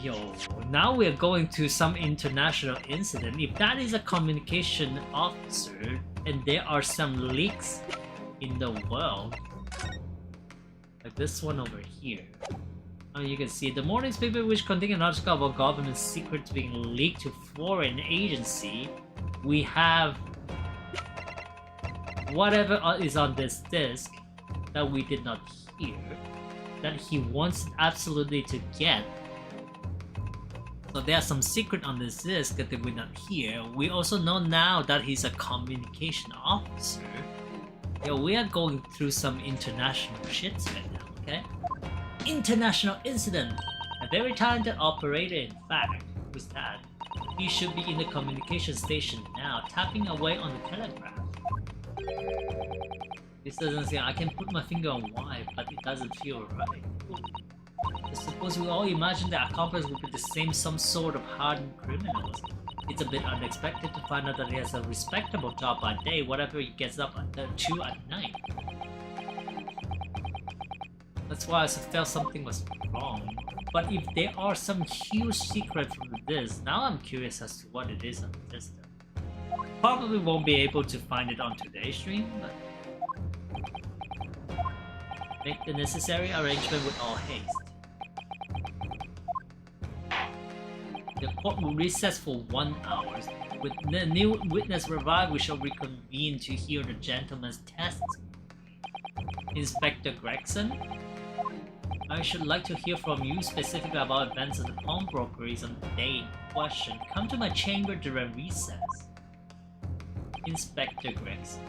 Yo, now we're going to some international incident. If that is a communication officer and there are some leaks in the world, like this one over here. You can see the morning's paper, which contains an article about government secrets being leaked to foreign agency. We have whatever is on this disc that we did not hear, that he wants absolutely to get. So there's some secret on this disc that we not hear. We also know now that he's a communication officer. Yeah, we are going through some international shits right now, okay? International incident! A very talented operator, in fact. Who's that? He should be in the communication station now, tapping away on the telegraph. This doesn't say I can put my finger on why, but it doesn't feel right. I suppose we all imagine that accomplice would be the same, some sort of hardened criminals. It's a bit unexpected to find out that he has a respectable job by day, whatever he gets up to at night. That's why I felt something was wrong. But if there are some huge secret from this, now I'm curious as to what it is on the system. Probably won't be able to find it on today's stream, but make the necessary arrangement with all haste. The court will recess for 1 hour. With the new witness revived, we shall reconvene to hear the gentleman's test. Inspector Gregson, I should like to hear from you specifically about events at the pawnbroker on the day in question. Come to my chamber during recess. Inspector Gregson.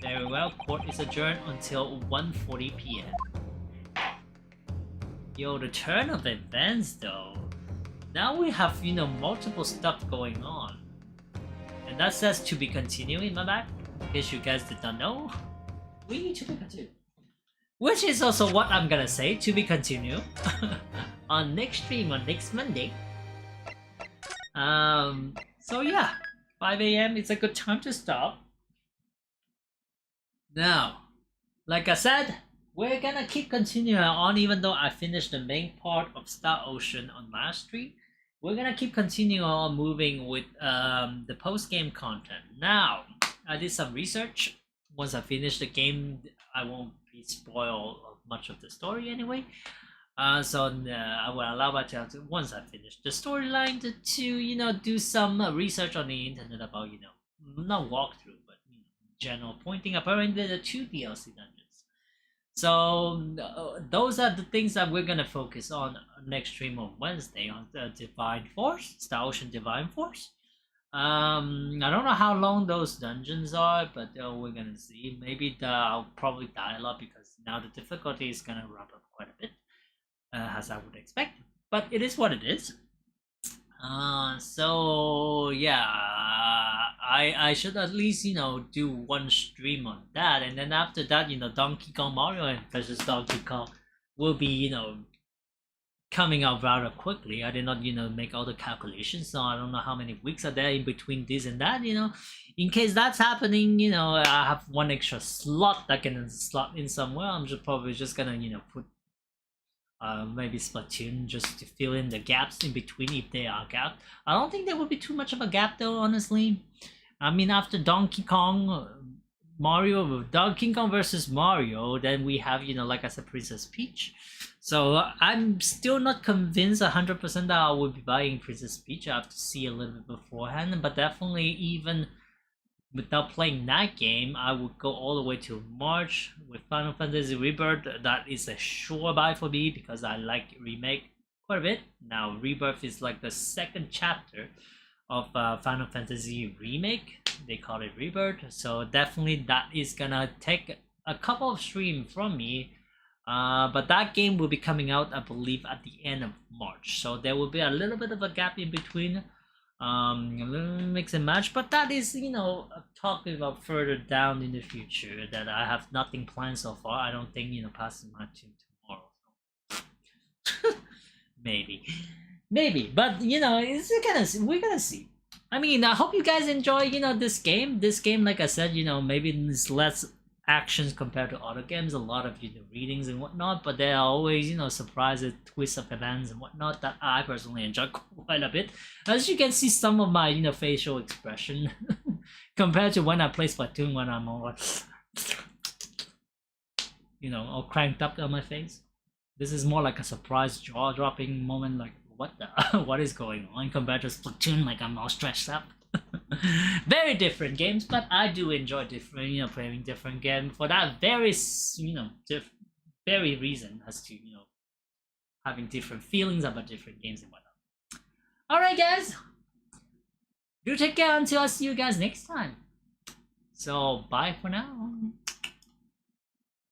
Very well, court is adjourned until 1:40 PM. Yo, the turn of events though. Now we have, multiple stuff going on. And that says to be continued in my back. In case you guys did not know. We need to be continued. Which is also what I'm gonna say, to be continued. On next stream, on next Monday. So yeah. 5 AM, it's a good time to stop. Now, like I said, we're gonna keep continuing on even though I finished the main part of Star Ocean on last stream. We're gonna keep continuing on moving with the post-game content. Now, I did some research. Once I finish the game, I won't be spoiled of much of the story anyway. So I will allow myself to, once I finish the storyline, to do some research on the internet about, not walkthrough, but general pointing apparently the 2 DLC dungeons. So those are the things that we're gonna focus on next stream on Wednesday on the Divine Force, Star Ocean Divine Force. I don't know how long those dungeons are, but we're gonna see. Maybe I'll probably dial up because now the difficulty is gonna ramp up quite a bit. As I would expect, but it is what it is. So yeah, I should at least, you know, do one stream on that, and then after that, you know, Donkey Kong Mario versus Donkey Kong will be, you know, coming out rather quickly. I did not, you know, make all the calculations, so I don't know how many weeks are there in between this and that, you know. In case that's happening, you know, I have one extra slot that can slot in somewhere. I'm just probably just gonna, you know, put maybe Splatoon just to fill in the gaps in between if they are gaps. I don't think there will be too much of a gap though, honestly. I mean, after Donkey Kong, Donkey Kong versus Mario, then we have, you know, like I said, Princess Peach. So I'm still not convinced 100% that I will be buying Princess Peach. I have to see a little bit beforehand, but definitely even without playing that game, I would go all the way to March with Final Fantasy Rebirth. That is a sure buy for me because I like Remake quite a bit. Now Rebirth is like the second chapter of Final Fantasy Remake. They call it Rebirth, so definitely that is gonna take a couple of streams from me. But that game will be coming out, I believe, at the end of March, so there will be a little bit of a gap in between. A little mix and match, but that is, you know, talking about further down in the future that I have nothing planned so far. I don't think, you know, passing my tune tomorrow. maybe, but you know, we're gonna see. I mean, I hope you guys enjoy, you know, this game. This game, like I said, you know, maybe it's less actions compared to other games, a lot of, you know, readings and whatnot, but there are always, you know, surprises, twists of events and whatnot that I personally enjoy quite a bit. As you can see, some of my, you know, facial expression compared to when I play Splatoon, when I'm all like, you know, all cranked up on my face. This is more like a surprise jaw-dropping moment, like what the what is going on, compared to Splatoon, like I'm all stretched up. Very different games, but I do enjoy different, you know, playing different games for that very, you know, very reason as to, you know, having different feelings about different games and whatnot. Alright guys, do take care until I see you guys next time. So bye for now.